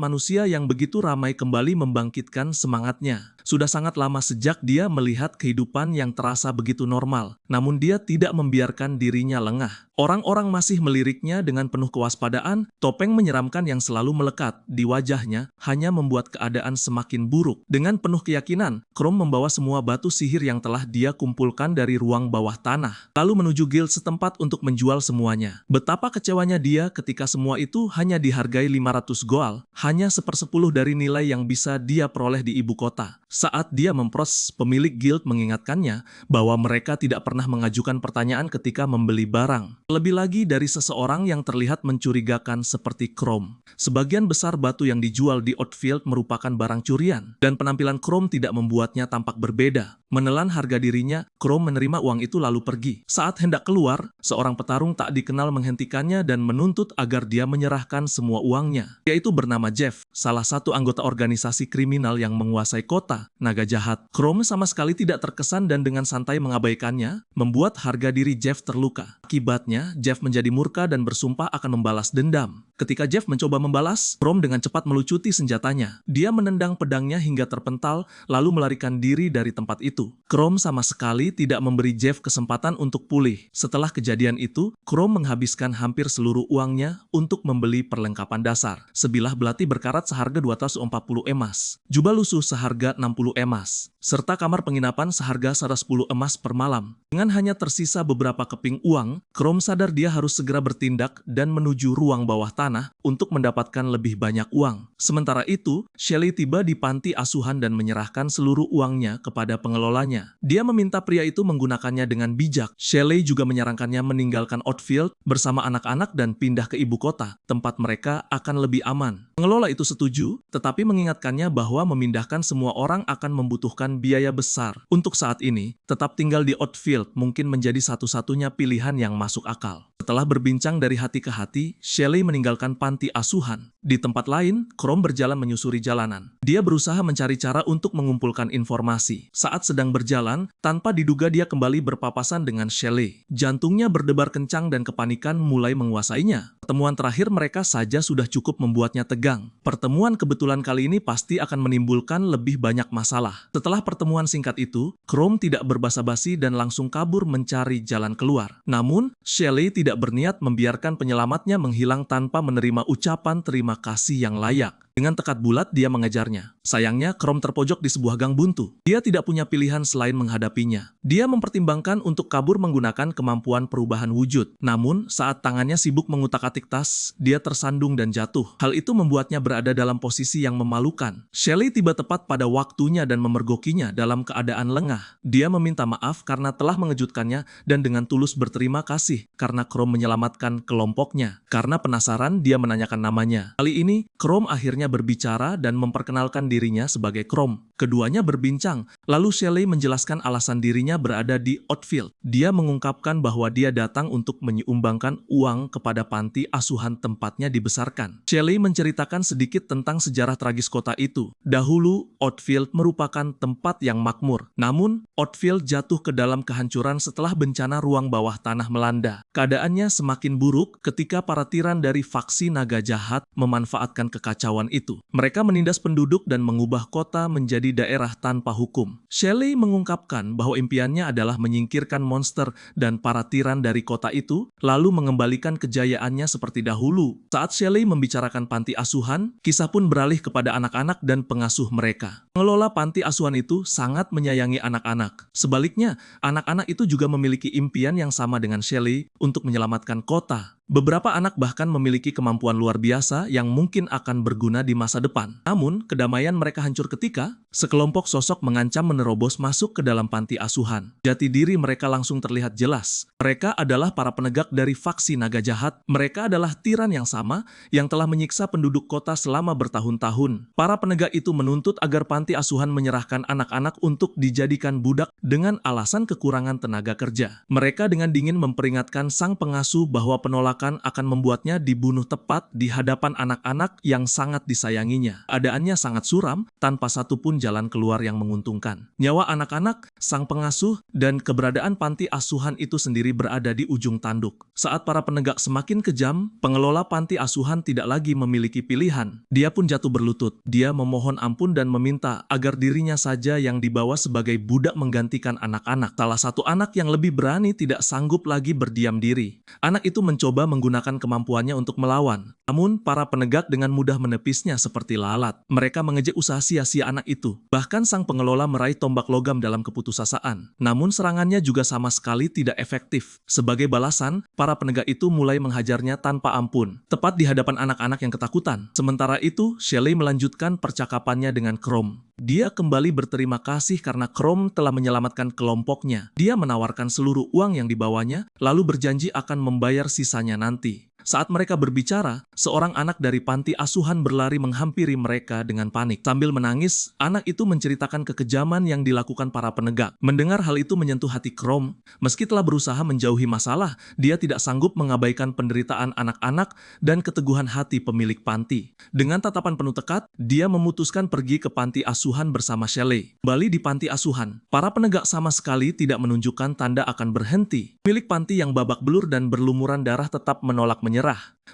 manusia yang begitu ramai kembali membangkitkan semangatnya. Sudah sangat lama sejak dia melihat kehidupan yang terasa begitu normal, namun dia tidak membiarkan dirinya lengah. Orang-orang masih meliriknya dengan penuh kewaspadaan, topeng menyeramkan yang selalu melekat di wajah wajahnya hanya membuat keadaan semakin buruk. Dengan penuh keyakinan, Chrome membawa semua batu sihir yang telah dia kumpulkan dari ruang bawah tanah, lalu menuju guild setempat untuk menjual semuanya. Betapa kecewanya dia ketika semua itu hanya dihargai 500 gold, hanya 1/10 dari nilai yang bisa dia peroleh di ibu kota. Saat dia memproses, pemilik guild mengingatkannya bahwa mereka tidak pernah mengajukan pertanyaan ketika membeli barang. Lebih lagi dari seseorang yang terlihat mencurigakan seperti Chrome. Sebagian besar batu yang dijual di Outfield merupakan barang curian, dan penampilan Chrome tidak membuatnya tampak berbeda. Menelan harga dirinya, Chrome menerima uang itu lalu pergi. Saat hendak keluar, seorang petarung tak dikenal menghentikannya dan menuntut agar dia menyerahkan semua uangnya. Dia itu bernama Jeff, salah satu anggota organisasi kriminal yang menguasai kota Naga Jahat. Chrome sama sekali tidak terkesan dan dengan santai mengabaikannya, membuat harga diri Jeff terluka. Akibatnya, Jeff menjadi murka dan bersumpah akan membalas dendam. Ketika Jeff mencoba membalas, Chrome dengan cepat melucuti senjatanya. Dia menendang pedangnya hingga terpental, lalu melarikan diri dari tempat itu. Chrome sama sekali tidak memberi Jeff kesempatan untuk pulih. Setelah kejadian itu, Chrome menghabiskan hampir seluruh uangnya untuk membeli perlengkapan dasar. Sebilah belati berkarat seharga 240 emas, jubah lusuh seharga 60 emas, serta kamar penginapan seharga 110 emas per malam. Dengan hanya tersisa beberapa keping uang, Chrome sadar dia harus segera bertindak dan menuju ruang bawah tanah untuk mendapatkan lebih banyak uang. Sementara itu, Shelley tiba di panti asuhan dan menyerahkan seluruh uangnya kepada pengelolanya. Dia meminta pria itu menggunakannya dengan bijak. Shelley juga menyarankannya meninggalkan Outfield bersama anak-anak dan pindah ke ibu kota, tempat mereka akan lebih aman. Pengelola itu setuju, tetapi mengingatkannya bahwa memindahkan semua orang akan membutuhkan biaya besar. Untuk saat ini, tetap tinggal di Outfield mungkin menjadi satu-satunya pilihan yang masuk akal. Setelah berbincang dari hati ke hati, Shelley meninggalkan panti asuhan. Di tempat lain, Chrome berjalan menyusuri jalanan. Dia berusaha mencari cara untuk mengumpulkan informasi. Saat sedang berjalan, tanpa diduga dia kembali berpapasan dengan Shelley. Jantungnya berdebar kencang dan kepanikan mulai menguasainya. Pertemuan terakhir mereka saja sudah cukup membuatnya tegang. Pertemuan kebetulan kali ini pasti akan menimbulkan lebih banyak masalah. Setelah pertemuan singkat itu, Chrome tidak berbasa-basi dan langsung kabur mencari jalan keluar. Namun, Shelley tidak berniat membiarkan penyelamatnya menghilang tanpa menerima ucapan terima kasih yang layak. Dengan tekad bulat, dia mengejarnya. Sayangnya, Chrome terpojok di sebuah gang buntu. Dia tidak punya pilihan selain menghadapinya. Dia mempertimbangkan untuk kabur menggunakan kemampuan perubahan wujud. Namun, saat tangannya sibuk mengutak-atik tas, dia tersandung dan jatuh. Hal itu membuatnya berada dalam posisi yang memalukan. Shelley tiba tepat pada waktunya dan memergokinya dalam keadaan lengah. Dia meminta maaf karena telah mengejutkannya dan dengan tulus berterima kasih karena Chrome menyelamatkan kelompoknya. Karena penasaran, dia menanyakan namanya. Kali ini, Chrome akhirnya berbicara dan memperkenalkan dirinya sebagai Chrome. Keduanya berbincang, lalu Shelley menjelaskan alasan dirinya berada di Outfield. Dia mengungkapkan bahwa dia datang untuk menyumbangkan uang kepada panti asuhan tempatnya dibesarkan. Shelley menceritakan sedikit tentang sejarah tragis kota itu. Dahulu, Outfield merupakan tempat yang makmur. Namun, Outfield jatuh ke dalam kehancuran setelah bencana ruang bawah tanah melanda. Keadaannya semakin buruk ketika para tiran dari faksi Naga Jahat memanfaatkan kekacauan itu. Mereka menindas penduduk dan mengubah kota menjadi daerah tanpa hukum. Shelley mengungkapkan bahwa impiannya adalah menyingkirkan monster dan para tiran dari kota itu, lalu mengembalikan kejayaannya seperti dahulu. Saat Shelley membicarakan panti asuhan, kisah pun beralih kepada anak-anak dan pengasuh mereka. Pengelola panti asuhan itu sangat menyayangi anak-anak. Sebaliknya, anak-anak itu juga memiliki impian yang sama dengan Shelley untuk menyelamatkan kota. Beberapa anak bahkan memiliki kemampuan luar biasa yang mungkin akan berguna di masa depan. Namun, kedamaian mereka hancur ketika sekelompok sosok mengancam menerobos masuk ke dalam panti asuhan. Jati diri mereka langsung terlihat jelas. Mereka adalah para penegak dari faksi Naga Jahat. Mereka adalah tiran yang sama yang telah menyiksa penduduk kota selama bertahun-tahun. Para penegak itu menuntut agar panti asuhan menyerahkan anak-anak untuk dijadikan budak dengan alasan kekurangan tenaga kerja. Mereka dengan dingin memperingatkan sang pengasuh bahwa penolakan akan membuatnya dibunuh tepat di hadapan anak-anak yang sangat disayanginya. Keadaannya sangat suram, tanpa satupun jalan keluar yang menguntungkan. Nyawa anak-anak, sang pengasuh, dan keberadaan panti asuhan itu sendiri berada di ujung tanduk. Saat para penegak semakin kejam, pengelola panti asuhan tidak lagi memiliki pilihan. Dia pun jatuh berlutut. Dia memohon ampun dan meminta agar dirinya saja yang dibawa sebagai budak menggantikan anak-anak. Salah satu anak yang lebih berani tidak sanggup lagi berdiam diri. Anak itu mencoba mencoba menggunakan kemampuannya untuk melawan. Namun, para penegak dengan mudah menepisnya seperti lalat. Mereka mengejek usaha sia-sia anak itu. Bahkan sang pengelola meraih tombak logam dalam keputusasaan. Namun, serangannya juga sama sekali tidak efektif. Sebagai balasan, para penegak itu mulai menghajarnya tanpa ampun, tepat di hadapan anak-anak yang ketakutan. Sementara itu, Shelley melanjutkan percakapannya dengan Chrome. Dia kembali berterima kasih karena Chrome telah menyelamatkan kelompoknya. Dia menawarkan seluruh uang yang dibawanya, lalu berjanji akan membayar sisanya nanti. Saat mereka berbicara, seorang anak dari panti asuhan berlari menghampiri mereka dengan panik. Sambil menangis, anak itu menceritakan kekejaman yang dilakukan para penegak. Mendengar hal itu menyentuh hati Chrome. Meski telah berusaha menjauhi masalah, dia tidak sanggup mengabaikan penderitaan anak-anak dan keteguhan hati pemilik panti. Dengan tatapan penuh tekad, dia memutuskan pergi ke panti asuhan bersama Shelley. Kembali di panti asuhan, para penegak sama sekali tidak menunjukkan tanda akan berhenti. Milik panti yang babak belur dan berlumuran darah tetap menolak menyerah.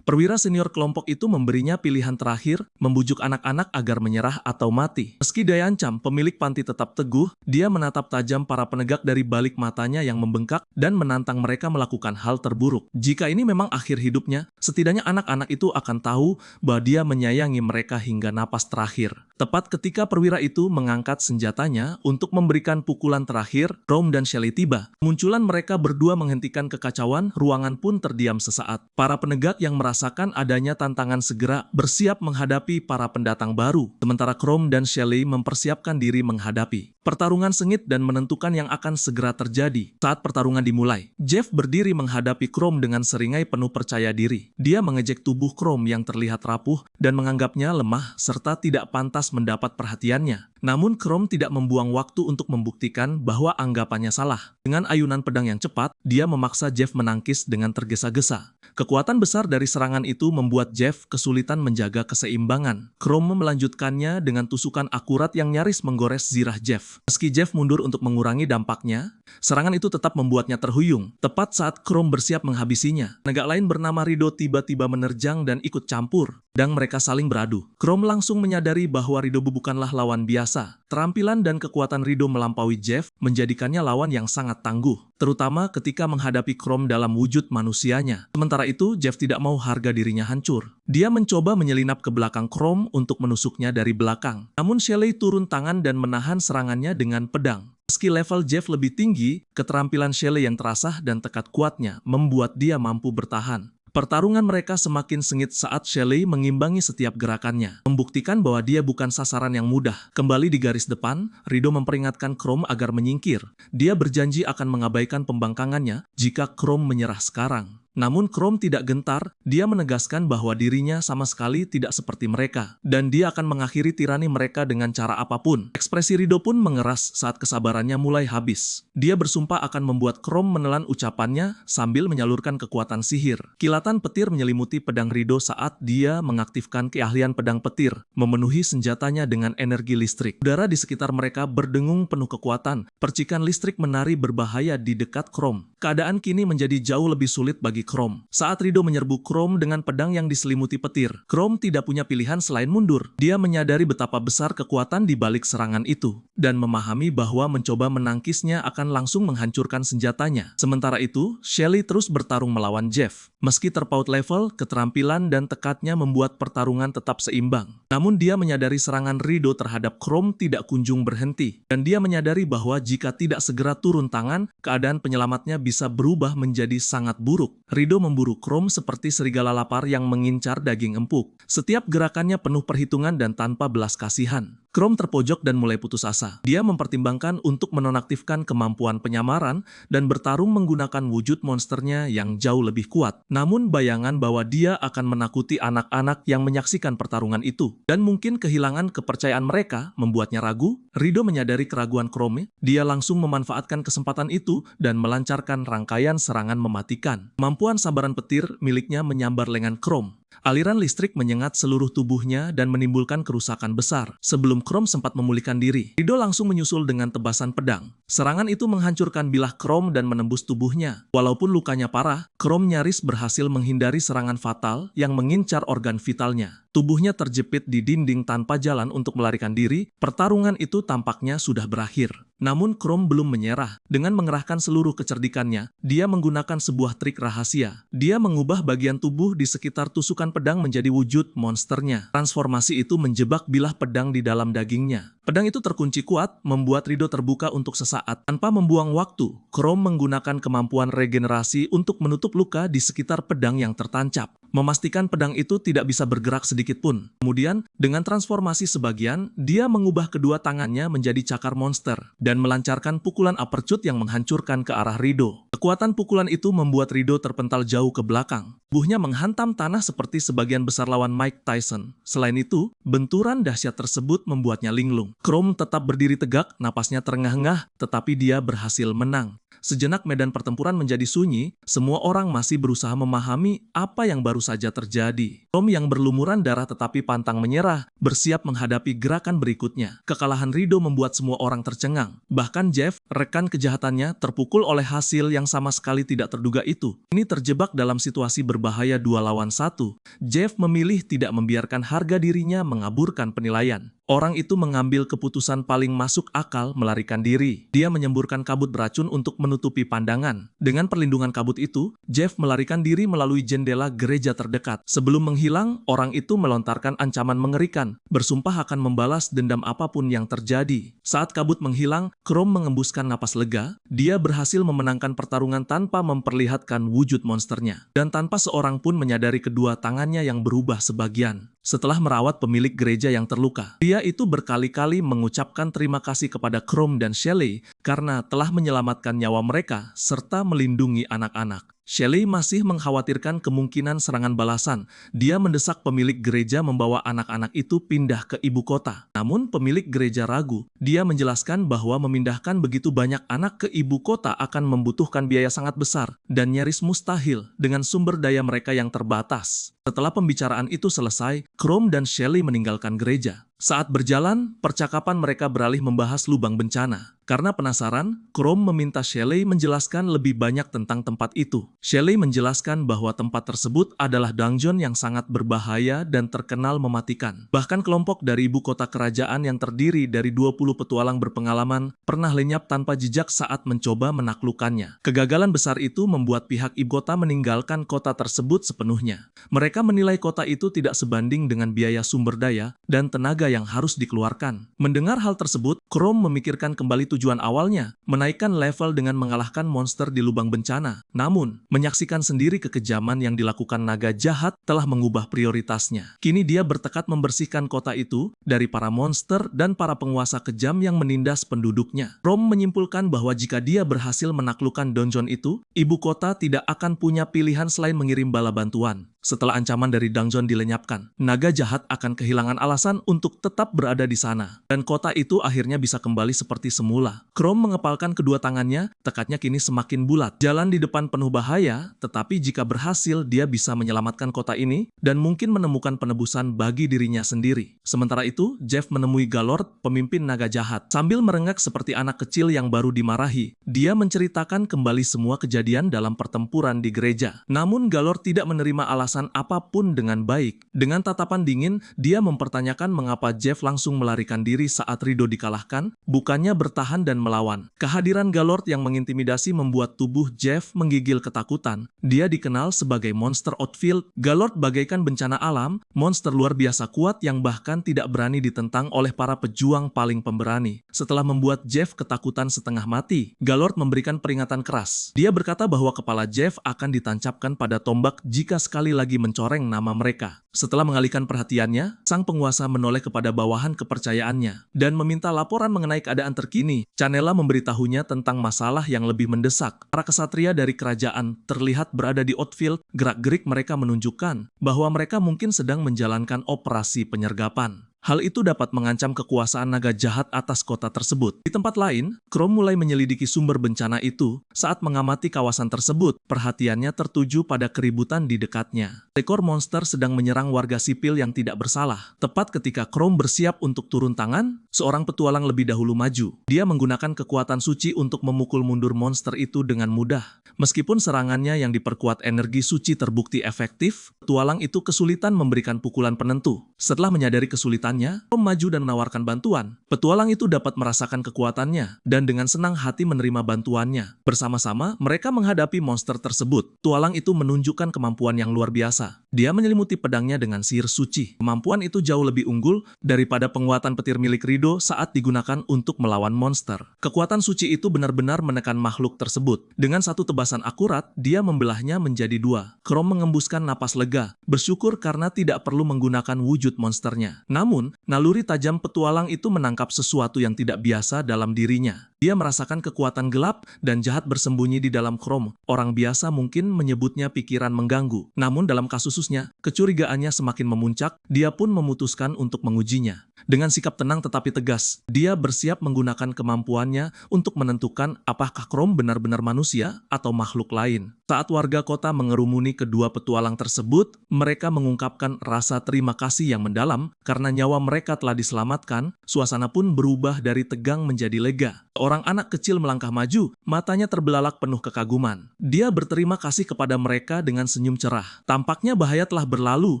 Perwira senior kelompok itu memberinya pilihan terakhir, membujuk anak-anak agar menyerah atau mati. Meski diancam, pemilik panti tetap teguh. Dia menatap tajam para penegak dari balik matanya yang membengkak dan menantang mereka melakukan hal terburuk. Jika ini memang akhir hidupnya, setidaknya anak-anak itu akan tahu bahwa dia menyayangi mereka hingga napas terakhir. Tepat ketika perwira itu mengangkat senjatanya untuk memberikan pukulan terakhir, Chrome dan Shelley tiba. Munculan mereka berdua menghentikan kekacauan, ruangan pun terdiam sesaat. Para penegak yang merasakan adanya tantangan segera bersiap menghadapi para pendatang baru, sementara Chrome dan Shelley mempersiapkan diri menghadapi. Pertarungan sengit dan menentukan yang akan segera terjadi. Saat pertarungan dimulai, Jeff berdiri menghadapi Chrome dengan seringai penuh percaya diri. Dia mengejek tubuh Chrome yang terlihat rapuh dan menganggapnya lemah serta tidak pantas mendapat perhatiannya. Namun Chrome tidak membuang waktu untuk membuktikan bahwa anggapannya salah. Dengan ayunan pedang yang cepat, dia memaksa Jeff menangkis dengan tergesa-gesa. Kekuatan besar dari serangan itu membuat Jeff kesulitan menjaga keseimbangan. Chrome melanjutkannya dengan tusukan akurat yang nyaris menggores zirah Jeff. Meski Jeff mundur untuk mengurangi dampaknya, serangan itu tetap membuatnya terhuyung. Tepat saat Chrome bersiap menghabisinya, penegak lain bernama Rido tiba-tiba menerjang dan ikut campur, dan mereka saling beradu. Chrome langsung menyadari bahwa Rido bukanlah lawan biasa. Terampilan dan kekuatan Rido melampaui Jeff menjadikannya lawan yang sangat tangguh, terutama ketika menghadapi Chrome dalam wujud manusianya. Sementara itu, Jeff tidak mau harga dirinya hancur. Dia mencoba menyelinap ke belakang Chrome untuk menusuknya dari belakang. Namun Shelley turun tangan dan menahan serangannya dengan pedang. Meski level Jeff lebih tinggi, keterampilan Shelley yang terasah dan tekad kuatnya membuat dia mampu bertahan. Pertarungan mereka semakin sengit saat Shelley mengimbangi setiap gerakannya, membuktikan bahwa dia bukan sasaran yang mudah. Kembali di garis depan, Rido memperingatkan Chrome agar menyingkir. Dia berjanji akan mengabaikan pembangkangannya jika Chrome menyerah sekarang. Namun Chrome tidak gentar, dia menegaskan bahwa dirinya sama sekali tidak seperti mereka, dan dia akan mengakhiri tirani mereka dengan cara apapun. Ekspresi Rido pun mengeras saat kesabarannya mulai habis. Dia bersumpah akan membuat Chrome menelan ucapannya sambil menyalurkan kekuatan sihir. Kilatan petir menyelimuti pedang Rido saat dia mengaktifkan keahlian pedang petir, memenuhi senjatanya dengan energi listrik. Udara di sekitar mereka berdengung penuh kekuatan, percikan listrik menari berbahaya di dekat Chrome. Keadaan kini menjadi jauh lebih sulit bagi Chrome. Saat Rido menyerbu Chrome dengan pedang yang diselimuti petir, Chrome tidak punya pilihan selain mundur. Dia menyadari betapa besar kekuatan di balik serangan itu, dan memahami bahwa mencoba menangkisnya akan langsung menghancurkan senjatanya. Sementara itu, Shelley terus bertarung melawan Jeff. Meski terpaut level, keterampilan dan tekadnya membuat pertarungan tetap seimbang. Namun dia menyadari serangan Rido terhadap Chrome tidak kunjung berhenti, dan dia menyadari bahwa jika tidak segera turun tangan, keadaan penyelamatnya bisa berubah menjadi sangat buruk. Rido memburu Chrome seperti serigala lapar yang mengincar daging empuk. Setiap gerakannya penuh perhitungan dan tanpa belas kasihan. Chrome terpojok dan mulai putus asa. Dia mempertimbangkan untuk menonaktifkan kemampuan penyamaran dan bertarung menggunakan wujud monsternya yang jauh lebih kuat. Namun bayangan bahwa dia akan menakuti anak-anak yang menyaksikan pertarungan itu, dan mungkin kehilangan kepercayaan mereka, membuatnya ragu. Rido menyadari keraguan Chrome. Dia langsung memanfaatkan kesempatan itu dan melancarkan rangkaian serangan mematikan. Kemampuan sabaran petir miliknya menyambar lengan Chrome. Aliran listrik menyengat seluruh tubuhnya dan menimbulkan kerusakan besar. Sebelum Chrome sempat memulihkan diri, Rido langsung menyusul dengan tebasan pedang. Serangan itu menghancurkan bilah Chrome dan menembus tubuhnya. Walaupun lukanya parah, Chrome nyaris berhasil menghindari serangan fatal yang mengincar organ vitalnya. Tubuhnya terjepit di dinding tanpa jalan untuk melarikan diri, pertarungan itu tampaknya sudah berakhir. Namun Chrome belum menyerah. Dengan mengerahkan seluruh kecerdikannya, dia menggunakan sebuah trik rahasia. Dia mengubah bagian tubuh di sekitar tusukan pedang menjadi wujud monsternya. Transformasi itu menjebak bilah pedang di dalam dagingnya. Pedang itu terkunci kuat, membuat Rido terbuka untuk sesaat. Tanpa membuang waktu, Chrome menggunakan kemampuan regenerasi untuk menutup luka di sekitar pedang yang tertancap, memastikan pedang itu tidak bisa bergerak sedikit pun. Kemudian, dengan transformasi sebagian, dia mengubah kedua tangannya menjadi cakar monster dan melancarkan pukulan uppercut yang menghancurkan ke arah Rido. Kekuatan pukulan itu membuat Rido terpental jauh ke belakang. Tubuhnya menghantam tanah seperti sebagian besar lawan Mike Tyson. Selain itu, benturan dahsyat tersebut membuatnya linglung. Chrome tetap berdiri tegak, napasnya terengah-engah, tetapi dia berhasil menang. Sejenak medan pertempuran menjadi sunyi, semua orang masih berusaha memahami apa yang baru saja terjadi. Chrome yang berlumuran darah tetapi pantang menyerah, bersiap menghadapi gerakan berikutnya. Kekalahan Rido membuat semua orang tercengang. Bahkan Jeff, rekan kejahatannya, terpukul oleh hasil yang sama sekali tidak terduga itu. Ini terjebak dalam situasi berbahaya 2 lawan 1. Jeff memilih tidak membiarkan harga dirinya mengaburkan penilaian. Orang itu mengambil keputusan paling masuk akal, melarikan diri. Dia menyemburkan kabut beracun untuk menutupi pandangan. Dengan perlindungan kabut itu, Jeff melarikan diri melalui jendela gereja terdekat. Sebelum menghilang, orang itu melontarkan ancaman mengerikan, bersumpah akan membalas dendam apapun yang terjadi. Saat kabut menghilang, Chrome mengembuskan napas lega. Dia berhasil memenangkan pertarungan tanpa memperlihatkan wujud monsternya. Dan tanpa seorang pun menyadari kedua tangannya yang berubah sebagian. Setelah merawat pemilik gereja yang terluka, pria itu berkali-kali mengucapkan terima kasih kepada Chrome dan Shelley karena telah menyelamatkan nyawa mereka serta melindungi anak-anak. Shelley masih mengkhawatirkan kemungkinan serangan balasan. Dia mendesak pemilik gereja membawa anak-anak itu pindah ke ibu kota. Namun pemilik gereja ragu. Dia menjelaskan bahwa memindahkan begitu banyak anak ke ibu kota akan membutuhkan biaya sangat besar dan nyaris mustahil dengan sumber daya mereka yang terbatas. Setelah pembicaraan itu selesai, Chrome dan Shelley meninggalkan gereja. Saat berjalan, percakapan mereka beralih membahas lubang bencana. Karena penasaran, Chrome meminta Shelley menjelaskan lebih banyak tentang tempat itu. Shelley menjelaskan bahwa tempat tersebut adalah dungeon yang sangat berbahaya dan terkenal mematikan. Bahkan kelompok dari ibu kota kerajaan yang terdiri dari 20 petualang berpengalaman pernah lenyap tanpa jejak saat mencoba menaklukkannya. Kegagalan besar itu membuat pihak ibu kota meninggalkan kota tersebut sepenuhnya. Mereka menilai kota itu tidak sebanding dengan biaya sumber daya dan tenaga yang harus dikeluarkan. Mendengar hal tersebut, Chrome memikirkan kembali tujuan awalnya, menaikkan level dengan mengalahkan monster di lubang bencana. Namun, menyaksikan sendiri kekejaman yang dilakukan naga jahat telah mengubah prioritasnya. Kini dia bertekad membersihkan kota itu dari para monster dan para penguasa kejam yang menindas penduduknya. Chrome menyimpulkan bahwa jika dia berhasil menaklukkan dungeon itu, ibu kota tidak akan punya pilihan selain mengirim bala bantuan. Setelah ancaman dari dungeon dilenyapkan, naga jahat akan kehilangan alasan untuk tetap berada di sana. Dan kota itu akhirnya bisa kembali seperti semula. Chrome mengepalkan kedua tangannya, tekadnya kini semakin bulat. Jalan di depan penuh bahaya, tetapi jika berhasil dia bisa menyelamatkan kota ini dan mungkin menemukan penebusan bagi dirinya sendiri. Sementara itu, Jeff menemui Galord, pemimpin naga jahat. Sambil merengek seperti anak kecil yang baru dimarahi, dia menceritakan kembali semua kejadian dalam pertempuran di gereja. Namun Galord tidak menerima alasan apapun dengan baik. Dengan tatapan dingin, dia mempertanyakan mengapa Jeff langsung melarikan diri saat Rido dikalahkan, bukannya bertahan dan melawan. Kehadiran Galord yang mengintimidasi membuat tubuh Jeff menggigil ketakutan. Dia dikenal sebagai monster outfield. Galord bagaikan bencana alam, monster luar biasa kuat yang bahkan tidak berani ditentang oleh para pejuang paling pemberani. Setelah membuat Jeff ketakutan setengah mati, Galord memberikan peringatan keras. Dia berkata bahwa kepala Jeff akan ditancapkan pada tombak jika sekali lagi mencoreng nama mereka. Setelah mengalihkan perhatiannya, sang penguasa menoleh kepada bawahan kepercayaannya dan meminta laporan mengenai keadaan terkini. Canela memberitahunya tentang masalah yang lebih mendesak. Para kesatria dari kerajaan terlihat berada di outfield. Gerak-gerik mereka menunjukkan bahwa mereka mungkin sedang menjalankan operasi penyergapan. Hal itu dapat mengancam kekuasaan naga jahat atas kota tersebut. Di tempat lain, Chrome mulai menyelidiki sumber bencana itu. Saat mengamati kawasan tersebut, perhatiannya tertuju pada keributan di dekatnya. Seekor monster sedang menyerang warga sipil yang tidak bersalah. Tepat ketika Chrome bersiap untuk turun tangan, seorang petualang lebih dahulu maju. Dia menggunakan kekuatan suci untuk memukul mundur monster itu dengan mudah. Meskipun serangannya yang diperkuat energi suci terbukti efektif, petualang itu kesulitan memberikan pukulan penentu. Setelah menyadari kesulitannya, Chrome maju dan menawarkan bantuan. Petualang itu dapat merasakan kekuatannya, dan dengan senang hati menerima bantuannya. Bersama-sama, mereka menghadapi monster tersebut. Petualang itu menunjukkan kemampuan yang luar biasa. Dia menyelimuti pedangnya dengan sihir suci. Kemampuan itu jauh lebih unggul daripada penguatan petir milik Rido saat digunakan untuk melawan monster. Kekuatan suci itu benar-benar menekan makhluk tersebut. Dengan satu tebasan akurat, dia membelahnya menjadi dua. Chrome mengembuskan napas lega, bersyukur karena tidak perlu menggunakan wujud monsternya. Namun, naluri tajam petualang itu menangkap sesuatu yang tidak biasa dalam dirinya. Dia merasakan kekuatan gelap dan jahat bersembunyi di dalam Chrome. Orang biasa mungkin menyebutnya pikiran mengganggu. Namun dalam kasusnya, kecurigaannya semakin memuncak, dia pun memutuskan untuk mengujinya. Dengan sikap tenang tetapi tegas, dia bersiap menggunakan kemampuannya untuk menentukan apakah Chrome benar-benar manusia atau makhluk lain. Saat warga kota mengerumuni kedua petualang tersebut, mereka mengungkapkan rasa terima kasih yang mendalam karena nyawa mereka telah diselamatkan. Suasana pun berubah dari tegang menjadi lega. Seorang anak kecil melangkah maju, matanya terbelalak penuh kekaguman. Dia berterima kasih kepada mereka dengan senyum cerah. Tampaknya bahaya telah berlalu,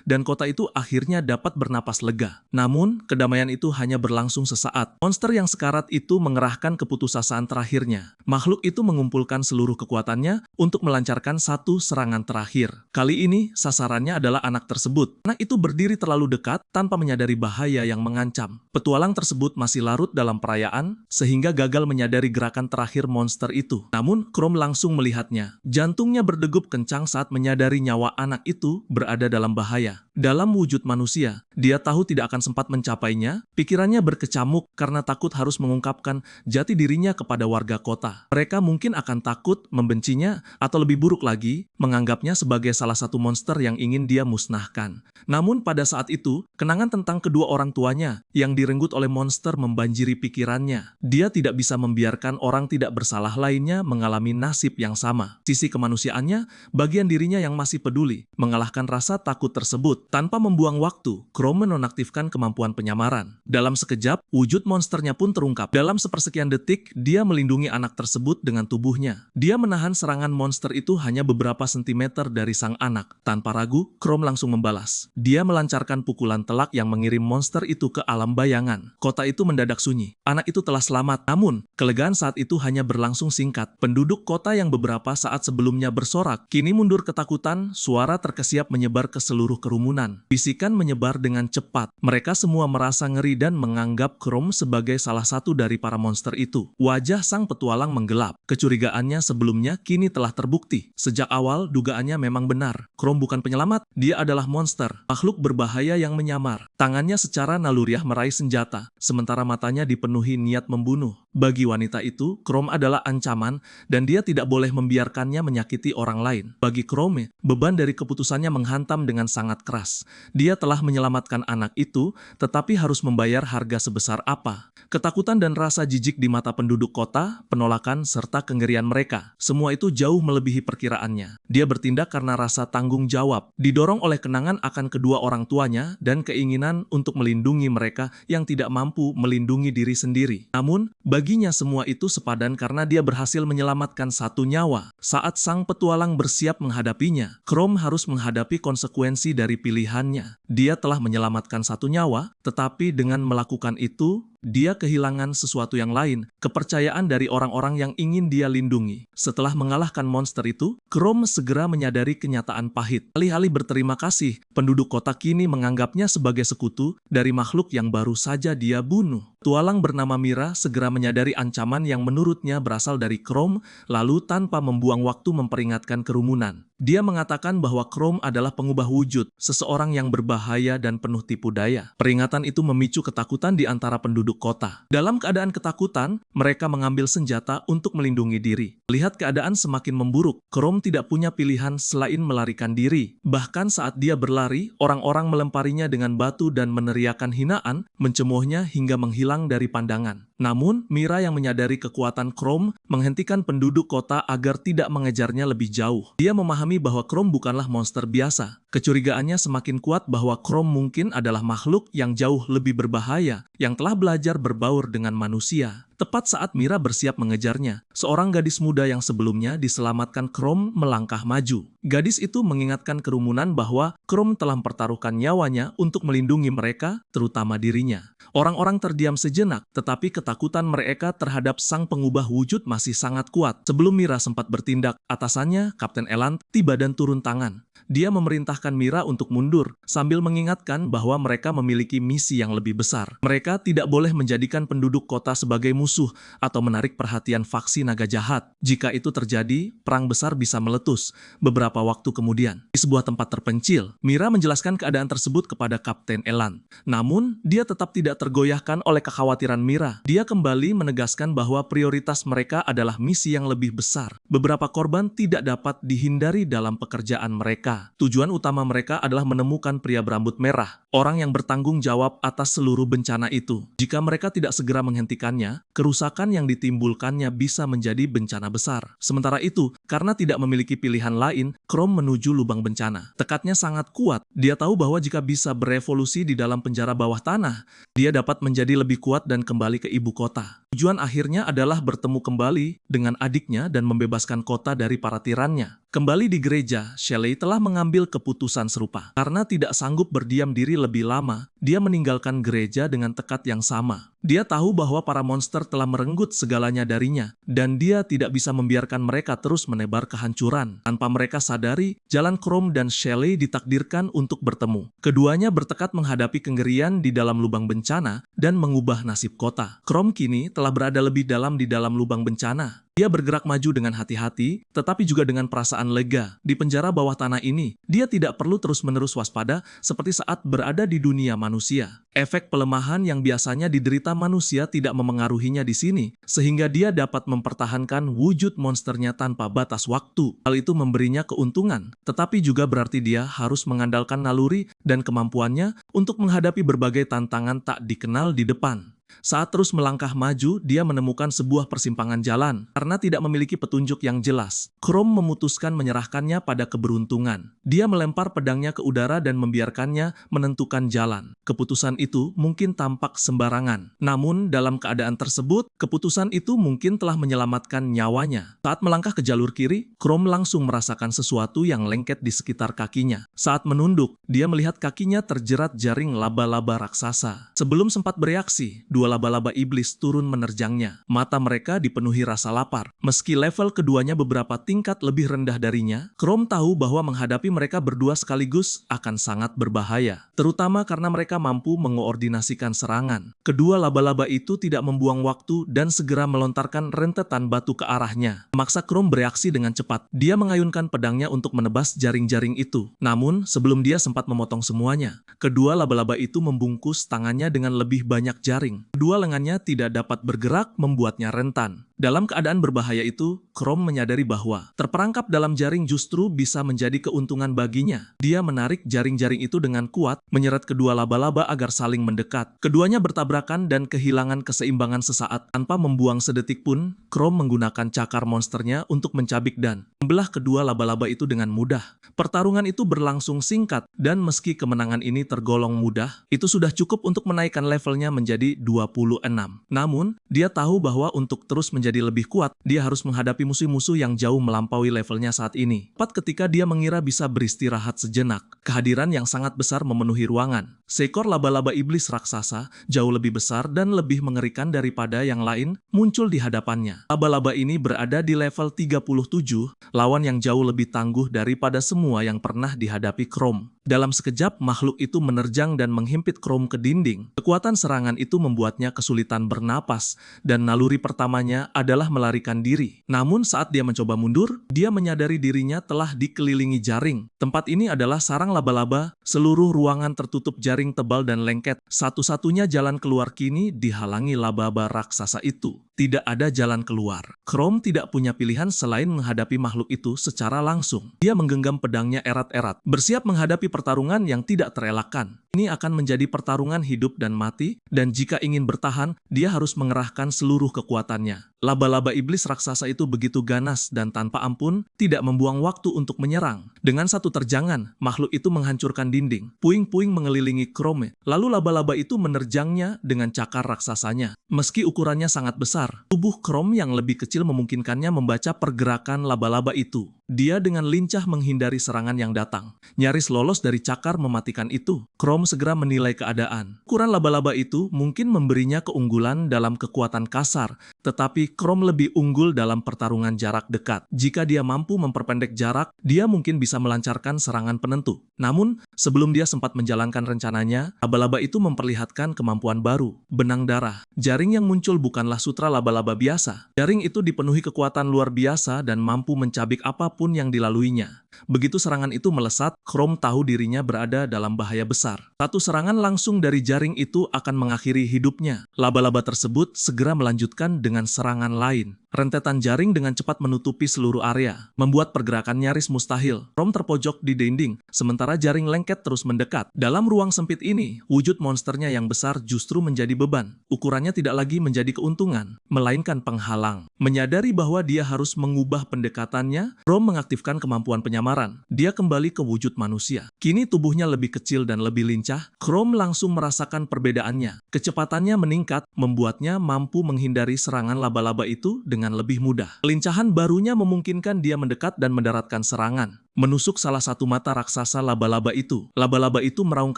dan kota itu akhirnya dapat bernapas lega. Namun, kedamaian itu hanya berlangsung sesaat. Monster yang sekarat itu mengerahkan keputusasaan terakhirnya. Makhluk itu mengumpulkan seluruh kekuatannya untuk melancarkan satu serangan terakhir. Kali ini, sasarannya adalah anak tersebut. Anak itu berdiri terlalu dekat tanpa menyadari bahaya yang mengancam. Petualang tersebut masih larut dalam perayaan, sehingga gagal menyadari gerakan terakhir monster itu. Namun, Chrome langsung melihatnya. Jantungnya berdegup kencang saat menyadari nyawa anak itu berada dalam bahaya. Dalam wujud manusia, dia tahu tidak akan sempat mencapainya. Pikirannya berkecamuk karena takut harus mengungkapkan jati dirinya kepada warga kota. Mereka mungkin akan takut, membencinya, atau lebih buruk lagi, menganggapnya sebagai salah satu monster yang ingin dia musnahkan. Namun pada saat itu, kenangan tentang kedua orang tuanya yang direnggut oleh monster membanjiri pikirannya. Dia tidak bisa membiarkan orang tidak bersalah lainnya mengalami nasib yang sama. Sisi kemanusiaannya, bagian dirinya yang masih peduli, mengalahkan rasa takut tersebut. Tanpa membuang waktu, Chrome menonaktifkan kemampuan penyamaran. Dalam sekejap, wujud monsternya pun terungkap. Dalam sepersekian detik, dia melindungi anak tersebut dengan tubuhnya. Dia menahan serangan monster itu hanya beberapa sentimeter dari sang anak. Tanpa ragu, Chrome langsung membalas. Dia melancarkan pukulan telak yang mengirim monster itu ke alam bayangan. Kota itu mendadak sunyi. Anak itu telah selamat. Namun, kelegaan saat itu hanya berlangsung singkat. Penduduk kota yang beberapa saat sebelumnya bersorak, kini mundur ketakutan, suara terkesiap menyebar ke seluruh kerumunan. Bisikan menyebar dengan cepat. Mereka semua merasa ngeri dan menganggap Chrome sebagai salah satu dari para monster itu. Wajah sang petualang menggelap. Kecurigaannya sebelumnya kini telah terbukti. Sejak awal, dugaannya memang benar. Chrome bukan penyelamat, dia adalah monster. Makhluk berbahaya yang menyamar. Tangannya secara naluriah meraih senjata, sementara matanya dipenuhi niat membunuh. Bagi wanita itu, Chrome adalah ancaman dan dia tidak boleh membiarkannya menyakiti orang lain. Bagi Chrome, beban dari keputusannya menghantam dengan sangat keras. Dia telah menyelamatkan anak itu, tetapi harus membayar harga sebesar apa. Ketakutan dan rasa jijik di mata penduduk kota, penolakan, serta kengerian mereka. Semua itu jauh melebihi perkiraannya. Dia bertindak karena rasa tanggung jawab, didorong oleh kenangan akan kedua orang tuanya dan keinginan untuk melindungi mereka yang tidak mampu melindungi diri sendiri. Namun, baginya semua itu sepadan karena dia berhasil menyelamatkan satu nyawa. Saat sang petualang bersiap menghadapinya, Chrome harus menghadapi konsekuensi dari pilihannya. Dia telah menyelamatkan satu nyawa, tetapi dengan melakukan itu, dia kehilangan sesuatu yang lain, kepercayaan dari orang-orang yang ingin dia lindungi. Setelah mengalahkan monster itu, Chrome segera menyadari kenyataan pahit. Alih-alih berterima kasih, penduduk kota kini menganggapnya sebagai sekutu dari makhluk yang baru saja dia bunuh. Tualang bernama Mira segera menyadari ancaman yang menurutnya berasal dari Chrome, lalu tanpa membuang waktu memperingatkan kerumunan. Dia mengatakan bahwa Chrome adalah pengubah wujud, seseorang yang berbahaya dan penuh tipu daya. Peringatan itu memicu ketakutan di antara penduduk penduduk kota. Dalam keadaan ketakutan, mereka mengambil senjata untuk melindungi diri. Lihat keadaan semakin memburuk, Chrome tidak punya pilihan selain melarikan diri. Bahkan saat dia berlari, orang-orang melemparinya dengan batu dan meneriakan hinaan, mencemoohnya hingga menghilang dari pandangan. Namun, Mira yang menyadari kekuatan Chrome menghentikan penduduk kota agar tidak mengejarnya lebih jauh. Dia memahami bahwa Chrome bukanlah monster biasa. Kecurigaannya semakin kuat bahwa Chrome mungkin adalah makhluk yang jauh lebih berbahaya, yang telah belajar berbaur dengan manusia. Tepat saat Mira bersiap mengejarnya, seorang gadis muda yang sebelumnya diselamatkan Chrome melangkah maju. Gadis itu mengingatkan kerumunan bahwa Chrome telah mempertaruhkan nyawanya untuk melindungi mereka, terutama dirinya. Orang-orang terdiam sejenak, tetapi ketakutan mereka terhadap sang pengubah wujud masih sangat kuat. Sebelum Mira sempat bertindak, atasannya, Kapten Elan, tiba dan turun tangan. Dia memerintahkan Mira untuk mundur, sambil mengingatkan bahwa mereka memiliki misi yang lebih besar. Mereka tidak boleh menjadikan penduduk kota sebagai musuh atau menarik perhatian faksi naga jahat. Jika itu terjadi, perang besar bisa meletus. Beberapa waktu kemudian, di sebuah tempat terpencil, Mira menjelaskan keadaan tersebut kepada Kapten Elan. Namun, dia tetap tidak tergoyahkan oleh kekhawatiran Mira. Dia kembali menegaskan bahwa prioritas mereka adalah misi yang lebih besar. Beberapa korban tidak dapat dihindari dalam pekerjaan mereka. Tujuan utama mereka adalah menemukan pria berambut merah, orang yang bertanggung jawab atas seluruh bencana itu. Jika mereka tidak segera menghentikannya, kerusakan yang ditimbulkannya bisa menjadi bencana besar. Sementara itu, karena tidak memiliki pilihan lain, Chrome menuju lubang bencana. Tekadnya sangat kuat. Dia tahu bahwa jika bisa berevolusi di dalam penjara bawah tanah, dia dapat menjadi lebih kuat dan kembali ke ibu kota. Tujuan akhirnya adalah bertemu kembali dengan adiknya dan membebaskan kota dari para tirannya. Kembali di gereja, Shelley telah mengambil keputusan serupa. Karena tidak sanggup berdiam diri lebih lama, dia meninggalkan gereja dengan tekad yang sama. Dia tahu bahwa para monster telah merenggut segalanya darinya, dan dia tidak bisa membiarkan mereka terus menebar kehancuran. Tanpa mereka sadari, jalan Chrome dan Shelley ditakdirkan untuk bertemu. Keduanya bertekad menghadapi kengerian di dalam lubang bencana dan mengubah nasib kota. Chrome kini telah berada lebih dalam di dalam lubang bencana. Dia bergerak maju dengan hati-hati, tetapi juga dengan perasaan lega. Di penjara bawah tanah ini, dia tidak perlu terus-menerus waspada seperti saat berada di dunia manusia. Efek pelemahan yang biasanya diderita manusia tidak memengaruhinya di sini, sehingga dia dapat mempertahankan wujud monsternya tanpa batas waktu. Hal itu memberinya keuntungan, tetapi juga berarti dia harus mengandalkan naluri dan kemampuannya untuk menghadapi berbagai tantangan tak dikenal di depan. Saat terus melangkah maju, dia menemukan sebuah persimpangan jalan. Karena tidak memiliki petunjuk yang jelas, Chrome memutuskan menyerahkannya pada keberuntungan. Dia melempar pedangnya ke udara dan membiarkannya menentukan jalan. Keputusan itu mungkin tampak sembarangan. Namun, dalam keadaan tersebut, keputusan itu mungkin telah menyelamatkan nyawanya. Saat melangkah ke jalur kiri, Chrome langsung merasakan sesuatu yang lengket di sekitar kakinya. Saat menunduk, dia melihat kakinya terjerat jaring laba-laba raksasa. Sebelum sempat bereaksi, dua laba-laba iblis turun menerjangnya. Mata mereka dipenuhi rasa lapar. Meski level keduanya beberapa tingkat lebih rendah darinya, Chrome tahu bahwa menghadapi mereka berdua sekaligus akan sangat berbahaya. Terutama karena mereka mampu mengoordinasikan serangan. Kedua laba-laba itu tidak membuang waktu dan segera melontarkan rentetan batu ke arahnya. Memaksa Chrome bereaksi dengan cepat. Dia mengayunkan pedangnya untuk menebas jaring-jaring itu. Namun, sebelum dia sempat memotong semuanya, kedua laba-laba itu membungkus tangannya dengan lebih banyak jaring. Kedua lengannya tidak dapat bergerak, membuatnya rentan. Dalam keadaan berbahaya itu, Chrome menyadari bahwa terperangkap dalam jaring justru bisa menjadi keuntungan baginya. Dia menarik jaring-jaring itu dengan kuat, menyeret kedua laba-laba agar saling mendekat. Keduanya bertabrakan dan kehilangan keseimbangan sesaat. Tanpa membuang sedetik pun, Chrome menggunakan cakar monsternya untuk mencabik dan membelah kedua laba-laba itu dengan mudah. Pertarungan itu berlangsung singkat, dan meski kemenangan ini tergolong mudah, itu sudah cukup untuk menaikkan levelnya menjadi 26. Namun, dia tahu bahwa untuk terus menjadi lebih kuat, dia harus menghadapi musuh-musuh yang jauh melampaui levelnya saat ini. Tepat ketika dia mengira bisa beristirahat sejenak, kehadiran yang sangat besar memenuhi ruangan. Seekor laba-laba iblis raksasa, jauh lebih besar dan lebih mengerikan daripada yang lain, muncul di hadapannya. Laba-laba ini berada di level 37, lawan yang jauh lebih tangguh daripada semua yang pernah dihadapi Chrome. Dalam sekejap, makhluk itu menerjang dan menghimpit Chrome ke dinding. Kekuatan serangan itu membuatnya kesulitan bernapas, dan naluri pertamanya adalah melarikan diri. Namun saat dia mencoba mundur, dia menyadari dirinya telah dikelilingi jaring. Tempat ini adalah sarang laba-laba, seluruh ruangan tertutup jaring tebal dan lengket. Satu-satunya jalan keluar kini dihalangi laba-laba raksasa itu. Tidak ada jalan keluar. Chrome tidak punya pilihan selain menghadapi makhluk itu secara langsung. Dia menggenggam pedangnya erat-erat, bersiap menghadapi pertarungan yang tidak terelakkan. Ini akan menjadi pertarungan hidup dan mati, dan jika ingin bertahan, dia harus mengerahkan seluruh kekuatannya. Laba-laba iblis raksasa itu begitu ganas dan tanpa ampun, tidak membuang waktu untuk menyerang. Dengan satu terjangan, makhluk itu menghancurkan dinding. Puing-puing mengelilingi Chrome, lalu laba-laba itu menerjangnya dengan cakar raksasanya. Meski ukurannya sangat besar, tubuh Chrome yang lebih kecil memungkinkannya membaca pergerakan laba-laba itu. Dia dengan lincah menghindari serangan yang datang. Nyaris lolos dari cakar mematikan itu. Chrome segera menilai keadaan. Ukuran laba-laba itu mungkin memberinya keunggulan dalam kekuatan kasar, tetapi Chrome lebih unggul dalam pertarungan jarak dekat. Jika dia mampu memperpendek jarak, dia mungkin bisa melancarkan serangan penentu. Namun, sebelum dia sempat menjalankan rencananya, laba-laba itu memperlihatkan kemampuan baru, benang darah. Jaring yang muncul bukanlah sutra laba-laba biasa. Jaring itu dipenuhi kekuatan luar biasa dan mampu mencabik apapun yang dilaluinya. Begitu serangan itu melesat, Chrome tahu dirinya berada dalam bahaya besar. Satu serangan langsung dari jaring itu akan mengakhiri hidupnya. Laba-laba tersebut segera melanjutkan dengan serangan lain. Rentetan jaring dengan cepat menutupi seluruh area, membuat pergerakan nyaris mustahil. Chrome terpojok di dinding, sementara jaring lengket terus mendekat. Dalam ruang sempit ini, wujud monsternya yang besar justru menjadi beban. Ukurannya tidak lagi menjadi keuntungan, melainkan penghalang. Menyadari bahwa dia harus mengubah pendekatannya, Chrome mengaktifkan kemampuan penyamaran. Dia kembali ke wujud manusia. Kini tubuhnya lebih kecil dan lebih lincah. Chrome langsung merasakan perbedaannya. Kecepatannya meningkat, membuatnya mampu menghindari serangan laba-laba itu dengan lebih mudah. Kelincahan barunya memungkinkan dia mendekat dan mendaratkan serangan, menusuk salah satu mata raksasa laba-laba itu. Laba-laba itu meraung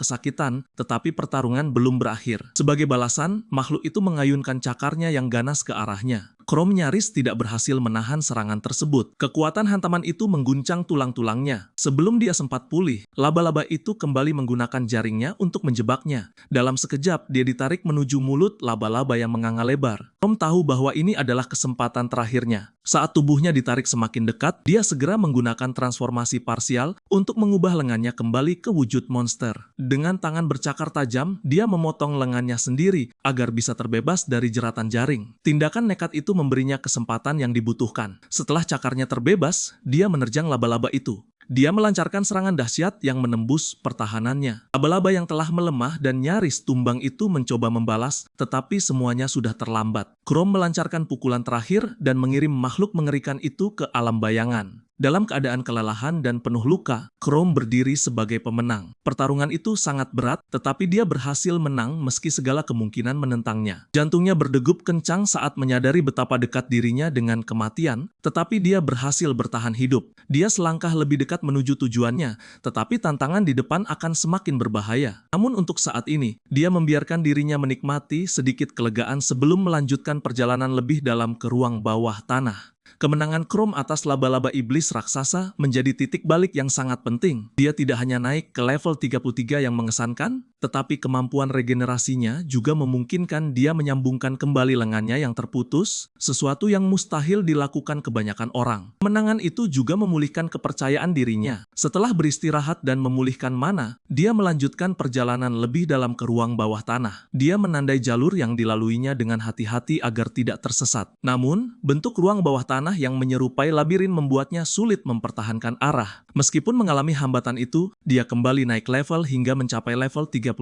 kesakitan, tetapi pertarungan belum berakhir. Sebagai balasan, makhluk itu mengayunkan cakarnya yang ganas ke arahnya. Chrome nyaris tidak berhasil menahan serangan tersebut. Kekuatan hantaman itu mengguncang tulang-tulangnya. Sebelum dia sempat pulih, laba-laba itu kembali menggunakan jaringnya untuk menjebaknya. Dalam sekejap, dia ditarik menuju mulut laba-laba yang menganga lebar. Chrome tahu bahwa ini adalah kesempatan terakhirnya. Saat tubuhnya ditarik semakin dekat, dia segera menggunakan transformasi parsial untuk mengubah lengannya kembali ke wujud monster. Dengan tangan bercakar tajam, dia memotong lengannya sendiri agar bisa terbebas dari jeratan jaring. Tindakan nekat itu memberinya kesempatan yang dibutuhkan. Setelah cakarnya terbebas, dia menerjang laba-laba itu. Dia melancarkan serangan dahsyat yang menembus pertahanannya. Laba-laba yang telah melemah dan nyaris tumbang itu mencoba membalas, tetapi semuanya sudah terlambat. Chrome melancarkan pukulan terakhir dan mengirim makhluk mengerikan itu ke alam bayangan. Dalam keadaan kelelahan dan penuh luka, Chrome berdiri sebagai pemenang. Pertarungan itu sangat berat, tetapi dia berhasil menang meski segala kemungkinan menentangnya. Jantungnya berdegup kencang saat menyadari betapa dekat dirinya dengan kematian, tetapi dia berhasil bertahan hidup. Dia selangkah lebih dekat menuju tujuannya, tetapi tantangan di depan akan semakin berbahaya. Namun untuk saat ini, dia membiarkan dirinya menikmati sedikit kelegaan sebelum melanjutkan perjalanan lebih dalam ke ruang bawah tanah. Kemenangan Chrome atas laba-laba iblis raksasa menjadi titik balik yang sangat penting. Dia tidak hanya naik ke level 33 yang mengesankan, tetapi kemampuan regenerasinya juga memungkinkan dia menyambungkan kembali lengannya yang terputus, sesuatu yang mustahil dilakukan kebanyakan orang. Kemenangan itu juga memulihkan kepercayaan dirinya. Setelah beristirahat dan memulihkan mana, dia melanjutkan perjalanan lebih dalam ke ruang bawah tanah. Dia menandai jalur yang dilaluinya dengan hati-hati agar tidak tersesat. Namun, bentuk ruang bawah tanah yang menyerupai labirin membuatnya sulit mempertahankan arah. Meskipun mengalami hambatan itu, dia kembali naik level hingga mencapai level 37.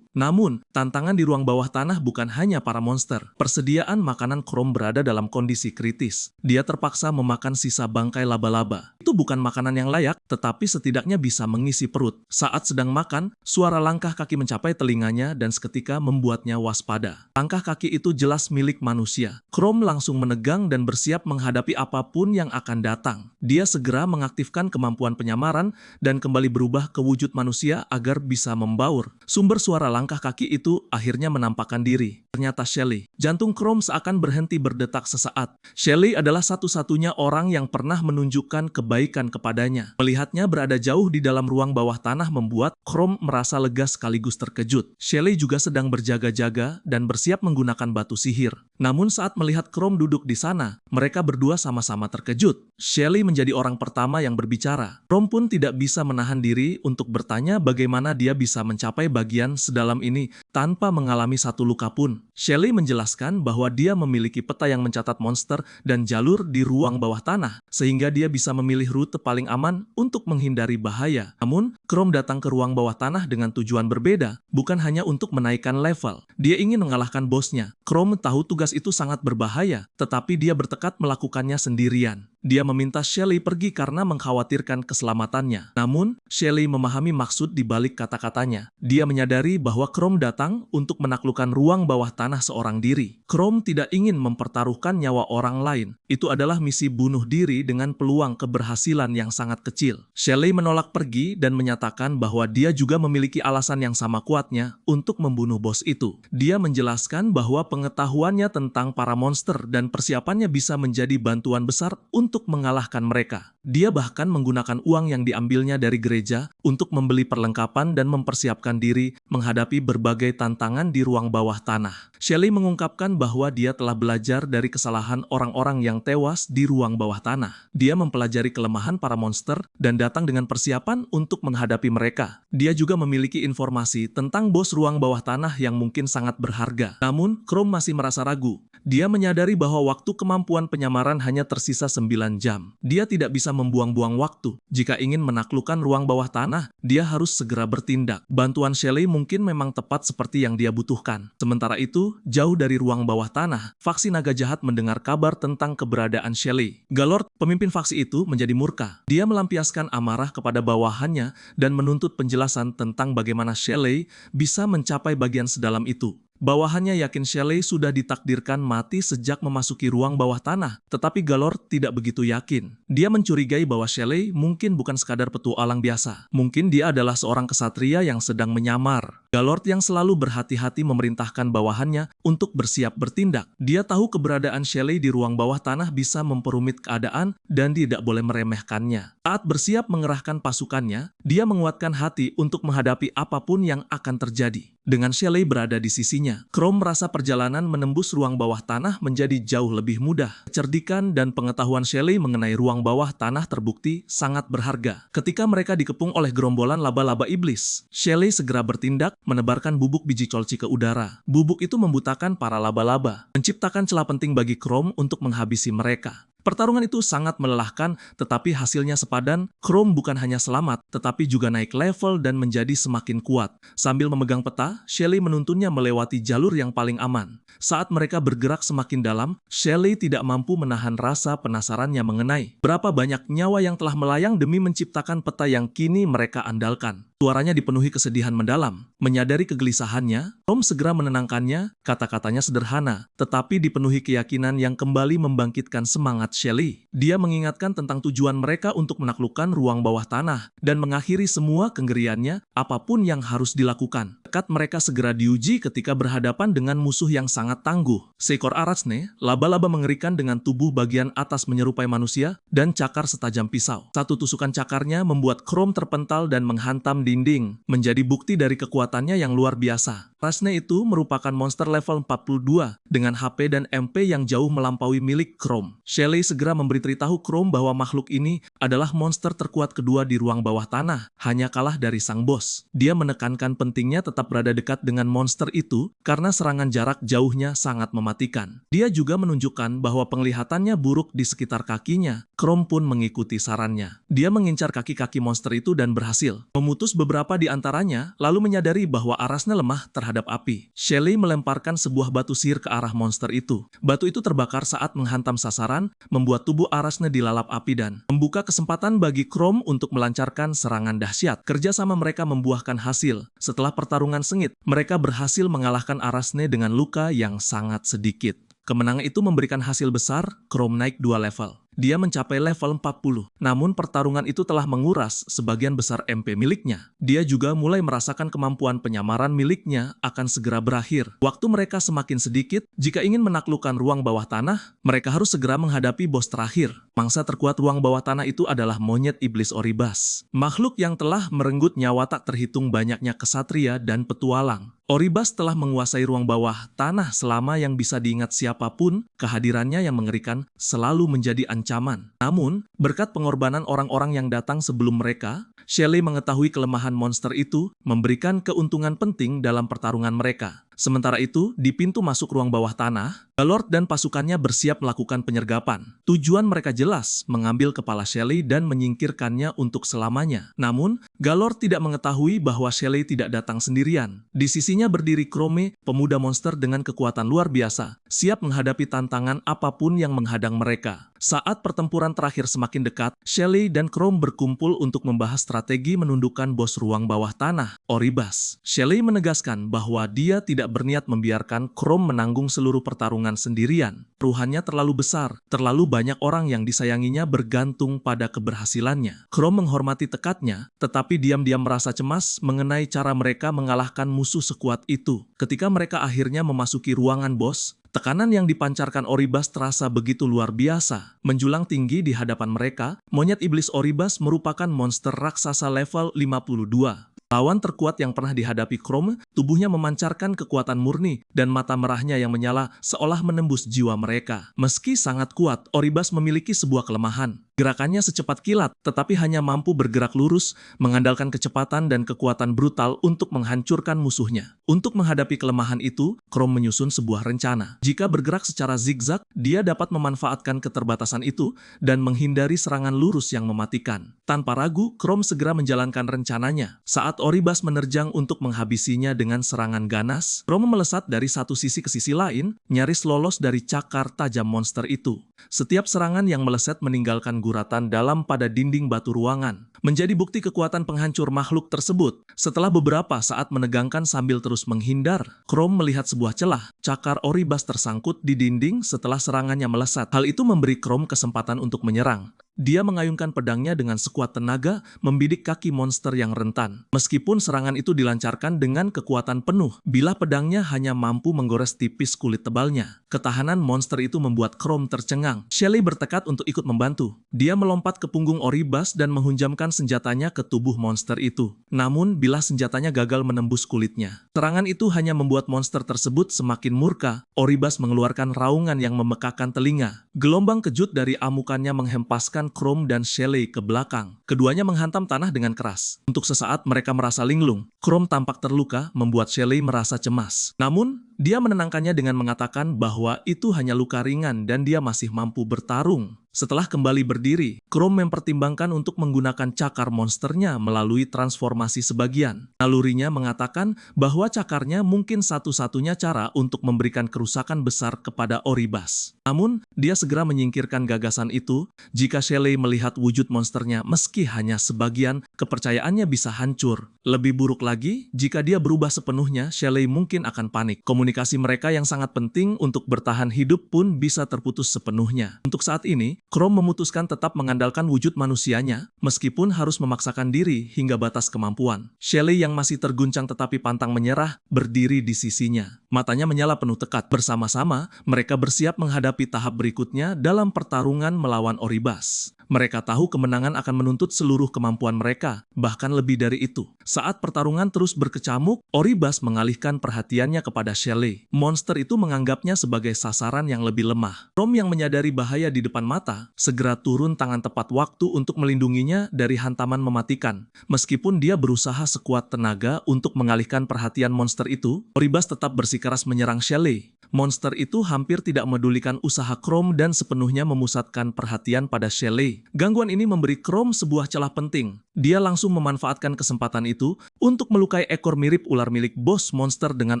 Namun, tantangan di ruang bawah tanah bukan hanya para monster. Persediaan makanan Chrome berada dalam kondisi kritis. Dia terpaksa memakan sisa bangkai laba-laba. Itu bukan makanan yang layak, tetapi setidaknya bisa mengisi perut. Saat sedang makan, suara langkah kaki mencapai telinganya dan seketika membuatnya waspada. Langkah kaki itu jelas milik manusia. Chrome langsung menegang dan bersiap menghadapi apapun yang akan datang. Dia segera mengaktifkan kemampuan penyamaran dan kembali berubah ke wujud manusia agar bisa membaur. Sumber suara langkah kaki itu akhirnya menampakkan diri. Ternyata Shelly. Jantung Chrome seakan berhenti berdetak sesaat. Shelly adalah satu-satunya orang yang pernah menunjukkan kebaikan kepadanya. Melihatnya berada jauh di dalam ruang bawah tanah membuat Chrome merasa lega sekaligus terkejut. Shelly juga sedang berjaga-jaga dan bersiap menggunakan batu sihir. Namun saat melihat Chrome duduk di sana, mereka berdua sama-sama terkejut. Shelly menjadi orang pertama yang berbicara. Chrome pun tidak bisa menahan diri untuk bertanya bagaimana dia bisa mencapai bagian sedalam ini tanpa mengalami satu luka pun. Shelly menjelaskan bahwa dia memiliki peta yang mencatat monster dan jalur di ruang bawah tanah, sehingga dia bisa memilih rute paling aman untuk menghindari bahaya. Namun, Chrome datang ke ruang bawah tanah dengan tujuan berbeda, bukan hanya untuk menaikkan level. Dia ingin mengalahkan bosnya. Chrome tahu tugas itu sangat berbahaya, tetapi dia bertekad melakukannya sendirian. Dia meminta Shelly pergi karena mengkhawatirkan keselamatannya. Namun, Shelly memahami maksud di balik kata-katanya. Dia menyadari bahwa Chrome datang untuk menaklukkan ruang bawah tanah seorang diri. Chrome tidak ingin mempertaruhkan nyawa orang lain. Itu adalah misi bunuh diri dengan peluang keberhasilan yang sangat kecil. Shelly menolak pergi dan menyatakan bahwa dia juga memiliki alasan yang sama kuatnya untuk membunuh bos itu. Dia menjelaskan bahwa pengetahuannya tentang para monster dan persiapannya bisa menjadi bantuan besar untuk mengalahkan mereka. Dia bahkan menggunakan uang yang diambilnya dari gereja untuk membeli perlengkapan dan mempersiapkan diri menghadapi berbagai tantangan di ruang bawah tanah. Shelly mengungkapkan bahwa dia telah belajar dari kesalahan orang-orang yang tewas di ruang bawah tanah. Dia mempelajari kelemahan para monster dan datang dengan persiapan untuk menghadapi mereka. Dia juga memiliki informasi tentang bos ruang bawah tanah yang mungkin sangat berharga. Namun, Chrome masih merasa ragu. Dia menyadari bahwa waktu kemampuan penyamaran hanya tersisa 9 jam. Dia tidak bisa membuang-buang waktu. Jika ingin menaklukkan ruang bawah tanah, dia harus segera bertindak. Bantuan Shelly mungkin memang tepat seperti yang dia butuhkan. Sementara itu, jauh dari ruang bawah tanah, faksi naga jahat mendengar kabar tentang keberadaan Shelly. Galord, pemimpin faksi itu, menjadi murka. Dia melampiaskan amarah kepada bawahannya dan menuntut penjelasan tentang bagaimana Shelly bisa mencapai bagian sedalam itu. Bawahannya yakin Shelly sudah ditakdirkan mati sejak memasuki ruang bawah tanah, tetapi Galord tidak begitu yakin. Dia mencurigai bahwa Shelly mungkin bukan sekadar petualang biasa. Mungkin dia adalah seorang kesatria yang sedang menyamar. Galord yang selalu berhati-hati memerintahkan bawahannya untuk bersiap bertindak. Dia tahu keberadaan Shelly di ruang bawah tanah bisa memperumit keadaan dan tidak boleh meremehkannya. Saat bersiap mengerahkan pasukannya, dia menguatkan hati untuk menghadapi apapun yang akan terjadi. Dengan Shelly berada di sisinya, Chrome merasa perjalanan menembus ruang bawah tanah menjadi jauh lebih mudah. Kecerdikan dan pengetahuan Shelly mengenai ruang bawah tanah terbukti sangat berharga. Ketika mereka dikepung oleh gerombolan laba-laba iblis, Shelly segera bertindak menebarkan bubuk biji colci ke udara. Bubuk itu membutakan para laba-laba, menciptakan celah penting bagi Chrome untuk menghabisi mereka. Pertarungan itu sangat melelahkan, tetapi hasilnya sepadan. Chrome bukan hanya selamat, tetapi juga naik level dan menjadi semakin kuat. Sambil memegang peta, Shelly menuntunnya melewati jalur yang paling aman. Saat mereka bergerak semakin dalam, Shelly tidak mampu menahan rasa penasarannya mengenai berapa banyak nyawa yang telah melayang demi menciptakan peta yang kini mereka andalkan. Suaranya dipenuhi kesedihan mendalam. Menyadari kegelisahannya, Tom segera menenangkannya. Kata-katanya sederhana, tetapi dipenuhi keyakinan yang kembali membangkitkan semangat Shelly. Dia mengingatkan tentang tujuan mereka untuk menaklukkan ruang bawah tanah dan mengakhiri semua kengeriannya, apapun yang harus dilakukan. Tekad mereka segera diuji ketika berhadapan dengan musuh yang sangat tangguh. Seekor Arachne, laba-laba mengerikan dengan tubuh bagian atas menyerupai manusia, dan cakar setajam pisau. Satu tusukan cakarnya membuat Chrome terpental dan menghantam dinding, menjadi bukti dari kekuatannya yang luar biasa. Arachne itu merupakan monster level 42, dengan HP dan MP yang jauh melampaui milik Chrome. Shelly segera memberitahu Chrome bahwa makhluk ini adalah monster terkuat kedua di ruang bawah tanah, hanya kalah dari sang bos. Dia menekankan pentingnya tetap berada dekat dengan monster itu, karena serangan jarak jauhnya sangat mematikan. Dia juga menunjukkan bahwa penglihatannya buruk di sekitar kakinya. Chrome pun mengikuti sarannya. Dia mengincar kaki-kaki monster itu dan berhasil memutus beberapa di antaranya, lalu menyadari bahwa Arachne lemah terhadap api. Shelly melemparkan sebuah batu sihir ke arah monster itu. Batu itu terbakar saat menghantam sasaran, membuat tubuh Arachne dilalap api dan membuka kesempatan bagi Chrome untuk melancarkan serangan dahsyat. Kerjasama mereka membuahkan hasil. Setelah pertarungan sengit, mereka berhasil mengalahkan Arachne dengan luka yang sangat sedikit. Kemenangan itu memberikan hasil besar. Chrome naik 2 level. dia mencapai level 40. Namun pertarungan itu telah menguras sebagian besar MP miliknya. Dia juga mulai merasakan kemampuan penyamaran miliknya akan segera berakhir. Waktu mereka semakin sedikit, jika ingin menaklukkan ruang bawah tanah, mereka harus segera menghadapi bos terakhir. Mangsa terkuat ruang bawah tanah itu adalah monyet iblis Oribas. Makhluk yang telah merenggut nyawa tak terhitung banyaknya kesatria dan petualang. Oribas telah menguasai ruang bawah tanah selama yang bisa diingat siapapun, kehadirannya yang mengerikan selalu menjadi ancaman. Namun, berkat pengorbanan orang-orang yang datang sebelum mereka, Shelley mengetahui kelemahan monster itu, memberikan keuntungan penting dalam pertarungan mereka. Sementara itu, di pintu masuk ruang bawah tanah, Galord dan pasukannya bersiap melakukan penyergapan. Tujuan mereka jelas, mengambil kepala Shelley dan menyingkirkannya untuk selamanya. Namun, Galord tidak mengetahui bahwa Shelley tidak datang sendirian. Di sisinya berdiri Chrome, pemuda monster dengan kekuatan luar biasa, siap menghadapi tantangan apapun yang menghadang mereka. Saat pertempuran terakhir semakin dekat, Shelley dan Chrome berkumpul untuk membahas strategi menundukkan bos ruang bawah tanah, Oribas. Shelley menegaskan bahwa dia tidak berniat membiarkan Chrome menanggung seluruh pertarungan sendirian. Taruhannya terlalu besar, terlalu banyak orang yang disayanginya bergantung pada keberhasilannya. Chrome menghormati tekadnya, tetapi diam-diam merasa cemas mengenai cara mereka mengalahkan musuh sekuat itu. Ketika mereka akhirnya memasuki ruangan bos, tekanan yang dipancarkan Oribas terasa begitu luar biasa. Menjulang tinggi di hadapan mereka, monyet iblis Oribas merupakan monster raksasa level 52. Lawan terkuat yang pernah dihadapi Chrome, tubuhnya memancarkan kekuatan murni dan mata merahnya yang menyala seolah menembus jiwa mereka. Meski sangat kuat, Oribas memiliki sebuah kelemahan. Gerakannya secepat kilat, tetapi hanya mampu bergerak lurus, mengandalkan kecepatan dan kekuatan brutal untuk menghancurkan musuhnya. Untuk menghadapi kelemahan itu, Chrome menyusun sebuah rencana. Jika bergerak secara zigzag, dia dapat memanfaatkan keterbatasan itu dan menghindari serangan lurus yang mematikan. Tanpa ragu, Chrome segera menjalankan rencananya. Saat Oribas menerjang untuk menghabisinya dengan serangan ganas, Chrome melesat dari satu sisi ke sisi lain, nyaris lolos dari cakar tajam monster itu. Setiap serangan yang meleset meninggalkan guratan dalam pada dinding batu ruangan, menjadi bukti kekuatan penghancur makhluk tersebut. Setelah beberapa saat menegangkan sambil terus menghindar, Chrome melihat sebuah celah. Cakar Oribas tersangkut di dinding setelah serangannya melesat. Hal itu memberi Chrome kesempatan untuk menyerang. Dia mengayunkan pedangnya dengan sekuat tenaga, membidik kaki monster yang rentan. Meskipun serangan itu dilancarkan dengan kekuatan penuh, bilah pedangnya hanya mampu menggores tipis kulit tebalnya. Ketahanan monster itu membuat Chrome tercengang. Shelley bertekad untuk ikut membantu. Dia melompat ke punggung Oribas dan menghunjamkan senjatanya ke tubuh monster itu. Namun, bilah senjatanya gagal menembus kulitnya. Serangan itu hanya membuat monster tersebut semakin murka. Oribas mengeluarkan raungan yang memekakan telinga. Gelombang kejut dari amukannya menghempaskan Chrome dan Shelley ke belakang. Keduanya menghantam tanah dengan keras. Untuk sesaat mereka merasa linglung. Chrome tampak terluka, membuat Shelley merasa cemas. Namun, dia menenangkannya dengan mengatakan bahwa itu hanya luka ringan dan dia masih mampu bertarung. Setelah kembali berdiri, Chrome mempertimbangkan untuk menggunakan cakar monsternya melalui transformasi sebagian. Nalurinya mengatakan bahwa cakarnya mungkin satu-satunya cara untuk memberikan kerusakan besar kepada Oribas. Namun, dia segera menyingkirkan gagasan itu. Jika Shelley melihat wujud monsternya meski hanya sebagian, kepercayaannya bisa hancur. Lebih buruk lagi, jika dia berubah sepenuhnya, Shelley mungkin akan panik. Komunikasi mereka yang sangat penting untuk bertahan hidup pun bisa terputus sepenuhnya. Untuk saat ini, Chrome memutuskan tetap mengandalkan wujud manusianya, meskipun harus memaksakan diri hingga batas kemampuan. Shelley yang masih terguncang tetapi pantang menyerah, berdiri di sisinya. Matanya menyala penuh tekad. Bersama-sama, mereka bersiap menghadapi tahap berikutnya dalam pertarungan melawan Oribas. Mereka tahu kemenangan akan menuntut seluruh kemampuan mereka, bahkan lebih dari itu. Saat pertarungan terus berkecamuk, Oribas mengalihkan perhatiannya kepada Shelley. Monster itu menganggapnya sebagai sasaran yang lebih lemah. Chrome yang menyadari bahaya di depan mata, segera turun tangan tepat waktu untuk melindunginya dari hantaman mematikan. Meskipun dia berusaha sekuat tenaga untuk mengalihkan perhatian monster itu, Oribas tetap bersikeras menyerang Shelley. Monster itu hampir tidak medulikan usaha Chrome dan sepenuhnya memusatkan perhatian pada Shelley. Gangguan ini memberi Chrome sebuah celah penting. Dia langsung memanfaatkan kesempatan itu untuk melukai ekor mirip ular milik bos monster dengan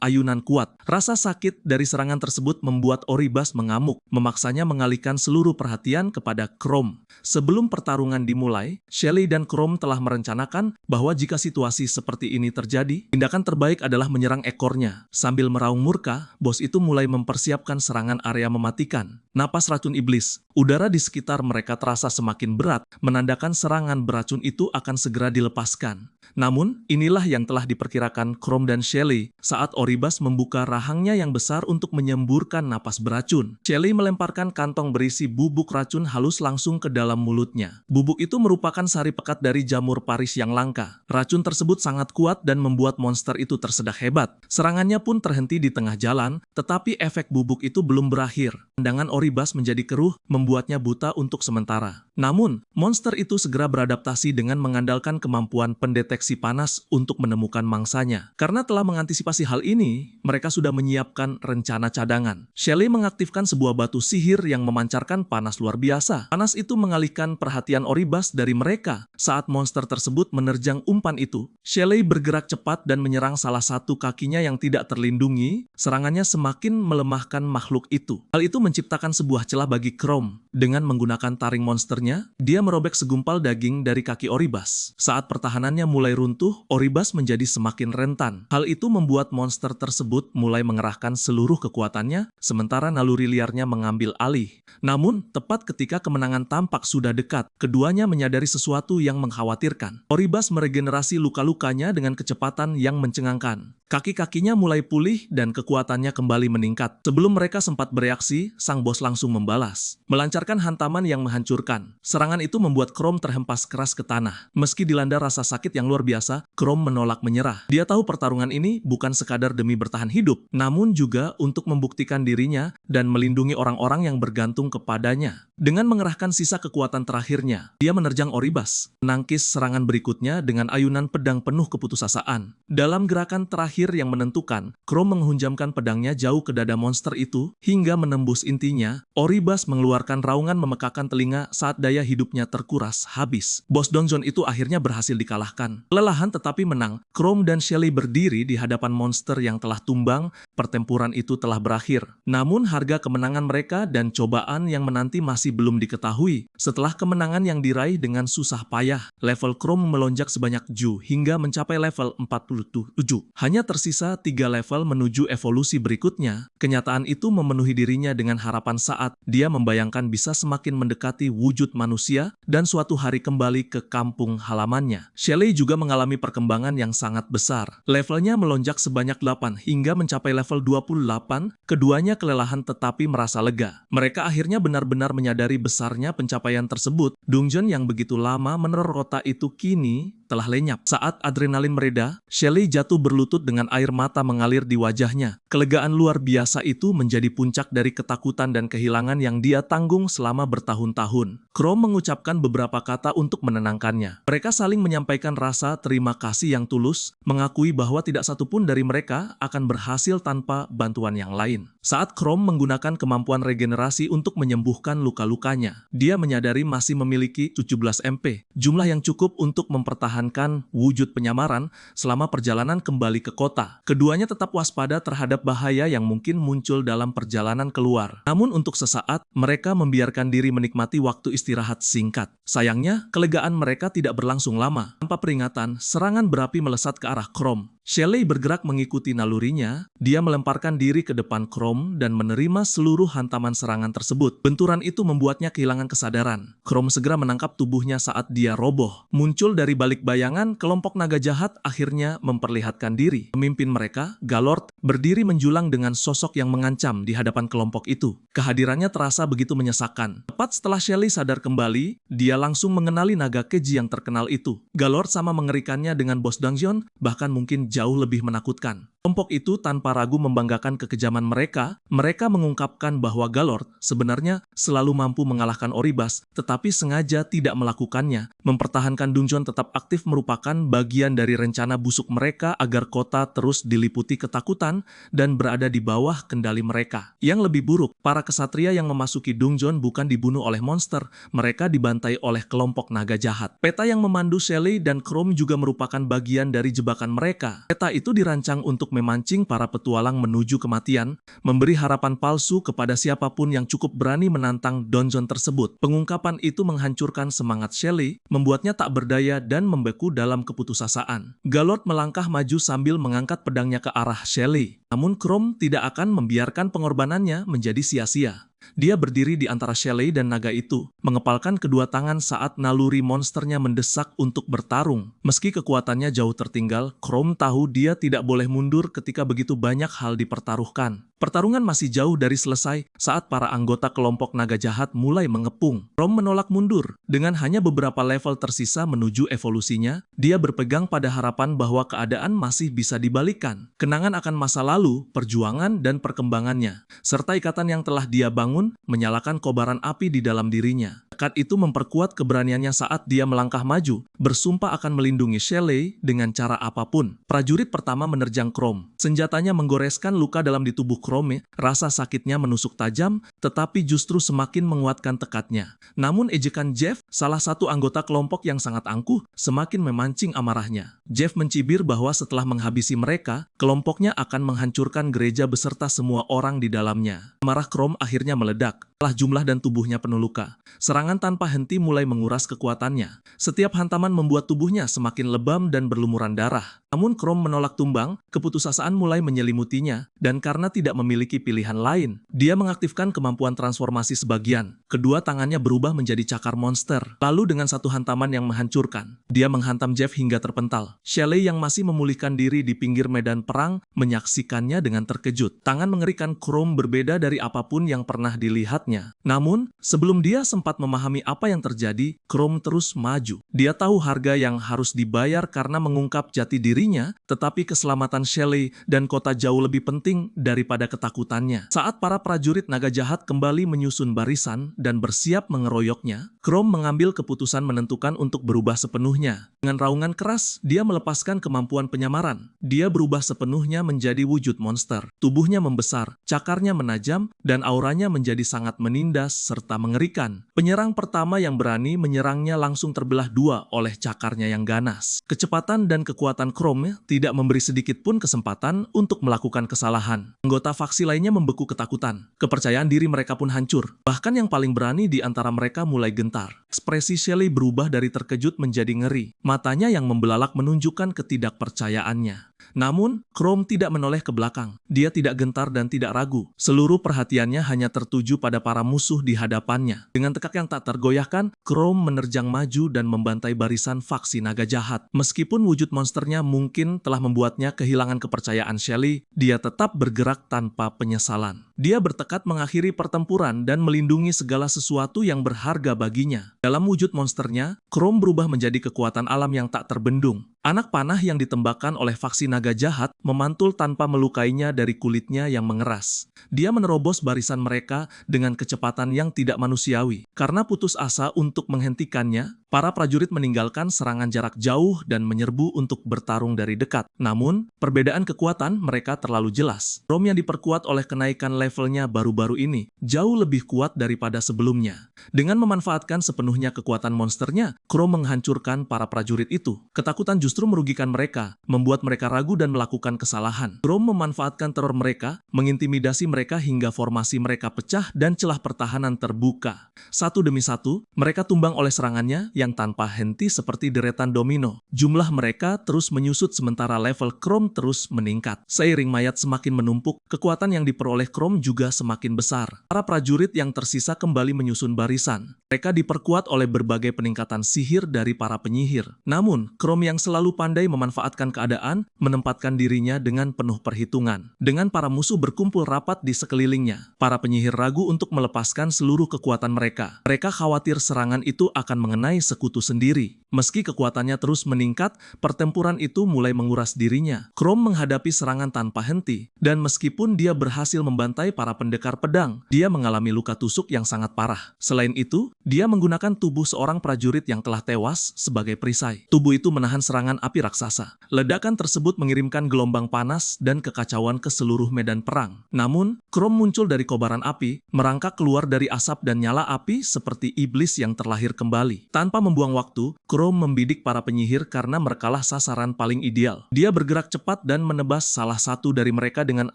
ayunan kuat. Rasa sakit dari serangan tersebut membuat Oribas mengamuk, memaksanya mengalihkan seluruh perhatian kepada Chrome. Sebelum pertarungan dimulai, Shelly dan Chrome telah merencanakan bahwa jika situasi seperti ini terjadi, tindakan terbaik adalah menyerang ekornya. Sambil meraung murka, bos itu mulai mempersiapkan serangan area mematikan. Napas racun iblis. Udara di sekitar mereka terasa semakin berat, menandakan serangan beracun itu akan segera dilepaskan. Namun, inilah yang telah diperkirakan Chrome dan Shelly saat Oribas membuka rahangnya yang besar untuk menyemburkan napas beracun. Shelly melemparkan kantong berisi bubuk racun halus langsung ke dalam mulutnya. Bubuk itu merupakan sari pekat dari jamur Paris yang langka. Racun tersebut sangat kuat dan membuat monster itu tersedak hebat. Serangannya pun terhenti di tengah jalan, tetapi efek bubuk itu belum berakhir. Pandangan Oribas menjadi keruh, membuatnya buta untuk sementara. Namun, monster itu segera beradaptasi dengan mengandalkan kemampuan pendeteksi panas untuk menemukan mangsanya. Karena telah mengantisipasi hal ini, mereka sudah menyiapkan rencana cadangan. Shelly mengaktifkan sebuah batu sihir yang memancarkan panas luar biasa. Panas itu mengalihkan perhatian Oribas dari mereka. Saat monster tersebut menerjang umpan itu, Shelly bergerak cepat dan menyerang salah satu kakinya yang tidak terlindungi. Serangannya semakin melemahkan makhluk itu. Hal itu menciptakan sebuah celah bagi Chrome. Dengan menggunakan taring monsternya, dia merobek segumpal daging dari kaki Oribas. Saat pertahanannya mulai runtuh, Oribas menjadi semakin rentan. Hal itu membuat monster tersebut mulai mengerahkan seluruh kekuatannya, sementara naluri liarnya mengambil alih. Namun, tepat ketika kemenangan tampak sudah dekat, keduanya menyadari sesuatu yang mengkhawatirkan. Oribas meregenerasi luka-lukanya dengan kecepatan yang mencengangkan. Kaki-kakinya mulai pulih dan kekuatannya kembali meningkat. Sebelum mereka sempat bereaksi, sang bos langsung membalas. Melancarkan hantaman yang menghancurkan. Serangan itu membuat Chrome terhempas keras ke tanah. Meski dilanda rasa sakit yang luar biasa, Chrome menolak menyerah. Dia tahu pertarungan ini bukan sekadar demi bertahan hidup, namun juga untuk membuktikan dirinya dan melindungi orang-orang yang bergantung kepadanya. Dengan mengerahkan sisa kekuatan terakhirnya, dia menerjang Oribas, menangkis serangan berikutnya dengan ayunan pedang penuh keputusasaan. Dalam gerakan terakhir yang menentukan, Chrome menghunjamkan pedangnya jauh ke dada monster itu, hingga menembus intinya. Oribas mengeluarkan raungan memekakan telinga saat daya hidupnya terkuras habis. Bos donjon itu akhirnya berhasil dikalahkan. Kelelahan tetapi menang, Chrome dan Shelly berdiri di hadapan monster yang telah tumbang. Pertempuran itu telah berakhir. Namun harga kemenangan mereka dan cobaan yang menanti masih belum diketahui. Setelah kemenangan yang diraih dengan susah payah, level Chrome melonjak sebanyak 7 hingga mencapai level 47. Hanya tersisa 3 level menuju evolusi berikutnya. Kenyataan itu memenuhi dirinya dengan harapan saat dia membayangkan bisa semakin mendekati wujud manusia dan suatu hari kembali ke kampung halamannya. Shelly juga mengalami perkembangan yang sangat besar. Levelnya melonjak sebanyak 8 hingga mencapai level 28. Keduanya kelelahan tetapi merasa lega. Mereka akhirnya benar-benar menyadari besarnya pencapaian tersebut. Dungeon yang begitu lama meneror kota itu kini telah lenyap. Saat adrenalin mereda, Shelly jatuh berlutut dengan air mata mengalir di wajahnya. Kelegaan luar biasa itu menjadi puncak dari ketakutan dan kehilangan yang dia tanggung selama bertahun-tahun. Chrome mengucapkan beberapa kata untuk menenangkannya. Mereka saling menyampaikan rasa terima kasih yang tulus, mengakui bahwa tidak satupun dari mereka akan berhasil tanpa bantuan yang lain. Saat Chrome menggunakan kemampuan regenerasi untuk menyembuhkan luka-lukanya, dia menyadari masih memiliki 17 MP, jumlah yang cukup untuk mempertahankan wujud penyamaran selama perjalanan kembali ke kota. Keduanya tetap waspada terhadap bahaya yang mungkin muncul dalam perjalanan keluar. Namun untuk sesaat, mereka membiarkan diri menikmati waktu istirahat singkat. Sayangnya, kelegaan mereka tidak berlangsung lama. Tanpa peringatan, serangan berapi melesat ke arah Chrome. Shelly bergerak mengikuti nalurinya. Dia melemparkan diri ke depan Chrome dan menerima seluruh hantaman serangan tersebut. Benturan itu membuatnya kehilangan kesadaran. Chrome segera menangkap tubuhnya saat dia roboh. Muncul dari balik bayangan, kelompok naga jahat akhirnya memperlihatkan diri. Pemimpin mereka, Galord, berdiri menjulang dengan sosok yang mengancam di hadapan kelompok itu. Kehadirannya terasa begitu menyesakan. Tepat setelah Shelly sadar kembali, dia langsung mengenali naga keji yang terkenal itu. Galord sama mengerikannya dengan bos dungeon, bahkan mungkin jauh lebih menakutkan. Kelompok itu tanpa ragu membanggakan kekejaman mereka. Mereka mengungkapkan bahwa Galord sebenarnya selalu mampu mengalahkan Oribas, tetapi sengaja tidak melakukannya. Mempertahankan Dungeon tetap aktif merupakan bagian dari rencana busuk mereka agar kota terus diliputi ketakutan dan berada di bawah kendali mereka. Yang lebih buruk, para kesatria yang memasuki Dungeon bukan dibunuh oleh monster, mereka dibantai oleh kelompok naga jahat. Peta yang memandu Shelley dan Chrome juga merupakan bagian dari jebakan mereka. Peta itu dirancang untuk memancing para petualang menuju kematian, memberi harapan palsu kepada siapapun yang cukup berani menantang donjon tersebut. Pengungkapan itu menghancurkan semangat Shelley, membuatnya tak berdaya dan membeku dalam keputusasaan. Galord melangkah maju sambil mengangkat pedangnya ke arah Shelley. Namun Chrome tidak akan membiarkan pengorbanannya menjadi sia-sia. Dia berdiri di antara Shelley dan naga itu, mengepalkan kedua tangan saat naluri monsternya mendesak untuk bertarung. Meski kekuatannya jauh tertinggal, Chrome tahu dia tidak boleh mundur ketika begitu banyak hal dipertaruhkan. Pertarungan masih jauh dari selesai saat para anggota kelompok naga jahat mulai mengepung. Chrome menolak mundur. Dengan hanya beberapa level tersisa menuju evolusinya, dia berpegang pada harapan bahwa keadaan masih bisa dibalikan. Kenangan akan masa lalu, perjuangan, dan perkembangannya, serta ikatan yang telah dia bangun, menyalakan kobaran api di dalam dirinya. Tekad itu memperkuat keberaniannya saat dia melangkah maju, bersumpah akan melindungi Shelley dengan cara apapun. Prajurit pertama menerjang Chrome. Senjatanya menggoreskan luka dalam di tubuh Chrome, rasa sakitnya menusuk tajam, tetapi justru semakin menguatkan tekadnya. Namun ejekan Jeff, salah satu anggota kelompok yang sangat angkuh, semakin memancing amarahnya. Jeff mencibir bahwa setelah menghabisi mereka, kelompoknya akan menghancurkan gereja beserta semua orang di dalamnya. Amarah Chrome akhirnya meledak. Setelah jumlah dan tubuhnya penuh luka, serangan tanpa henti mulai menguras kekuatannya. Setiap hantaman membuat tubuhnya semakin lebam dan berlumuran darah. Namun Chrome menolak tumbang, keputusasaan mulai menyelimutinya, dan karena tidak memiliki pilihan lain, dia mengaktifkan kemampuan transformasi sebagian. Kedua tangannya berubah menjadi cakar monster, lalu dengan satu hantaman yang menghancurkan, dia menghantam Jeff hingga terpental. Shelley yang masih memulihkan diri di pinggir medan perang, menyaksikannya dengan terkejut. Tangan mengerikan Chrome berbeda dari apapun yang pernah dilihatnya. Namun, sebelum dia sempat memahami apa yang terjadi, Chrome terus maju. Dia tahu harga yang harus dibayar karena mengungkap jati dirinya, tetapi keselamatan Shelley dan kota jauh lebih penting daripada ketakutannya. Saat para prajurit naga jahat kembali menyusun barisan dan bersiap mengeroyoknya, Chrome mengambil keputusan menentukan untuk berubah sepenuhnya. Dengan raungan keras, dia melepaskan kemampuan penyamaran. Dia berubah sepenuhnya menjadi wujud monster. Tubuhnya membesar, cakarnya menajam, dan auranya menjadi sangat menindas serta mengerikan. Penyerang pertama yang berani menyerangnya langsung terbelah dua oleh cakarnya yang ganas. Kecepatan dan kekuatan Chrome tidak memberi sedikit pun kesempatan untuk melakukan kesalahan. Anggota faksi lainnya membeku ketakutan. Kepercayaan diri mereka pun hancur. Bahkan yang paling berani di antara mereka mulai gentar. Ekspresi Shelley berubah dari terkejut menjadi ngeri. Matanya yang membelalak menunjukkan ketidakpercayaannya. Namun, Chrome tidak menoleh ke belakang. Dia tidak gentar dan tidak ragu. Seluruh perhatiannya hanya tertuju pada para musuh di hadapannya. Dengan tekad yang tak tergoyahkan, Chrome menerjang maju dan membantai barisan faksi naga jahat. Meskipun wujud monsternya mungkin telah membuatnya kehilangan kepercayaan Shelley, dia tetap bergerak tanpa penyesalan. Dia bertekad mengakhiri pertempuran dan melindungi segala sesuatu yang berharga baginya. Dalam wujud monsternya, Chrome berubah menjadi kekuatan alam yang tak terbendung. Anak panah yang ditembakkan oleh faksi naga jahat memantul tanpa melukainya dari kulitnya yang mengeras. Dia menerobos barisan mereka dengan kecepatan yang tidak manusiawi. Karena putus asa untuk menghentikannya, para prajurit meninggalkan serangan jarak jauh dan menyerbu untuk bertarung dari dekat. Namun, perbedaan kekuatan mereka terlalu jelas. Chrome yang diperkuat oleh kenaikan levelnya baru-baru ini jauh lebih kuat daripada sebelumnya. Dengan memanfaatkan sepenuhnya kekuatan monsternya, Chrome menghancurkan para prajurit itu. Ketakutan justru merugikan mereka, membuat mereka ragu dan melakukan kesalahan. Chrome memanfaatkan teror mereka, mengintimidasi mereka hingga formasi mereka pecah dan celah pertahanan terbuka. Satu demi satu, mereka tumbang oleh serangannya yang tanpa henti seperti deretan domino. Jumlah mereka terus menyusut sementara level Chrome terus meningkat. Seiring mayat semakin menumpuk, kekuatan yang diperoleh Chrome juga semakin besar. Para prajurit yang tersisa kembali menyusun barisan. Mereka diperkuat oleh berbagai peningkatan sihir dari para penyihir. Namun, Chrome yang selalu pandai memanfaatkan keadaan, menempatkan dirinya dengan penuh perhitungan. Dengan para musuh berkumpul rapat di sekelilingnya, para penyihir ragu untuk melepaskan seluruh kekuatan mereka. Mereka khawatir serangan itu akan mengenai sekutu sendiri. Meski kekuatannya terus meningkat, pertempuran itu mulai menguras dirinya. Chrome menghadapi serangan tanpa henti, dan meskipun dia berhasil membantai para pendekar pedang, dia mengalami luka tusuk yang sangat parah. Selain itu, dia menggunakan tubuh seorang prajurit yang telah tewas sebagai perisai. Tubuh itu menahan serangan api raksasa. Ledakan tersebut mengirimkan gelombang panas dan kekacauan ke seluruh medan perang. Namun, Chrome muncul dari kobaran api, merangkak keluar dari asap dan nyala api seperti iblis yang terlahir kembali. Tanpa membuang waktu, Chrome membidik para penyihir karena merekalah sasaran paling ideal. Dia bergerak cepat dan menebas salah satu dari mereka dengan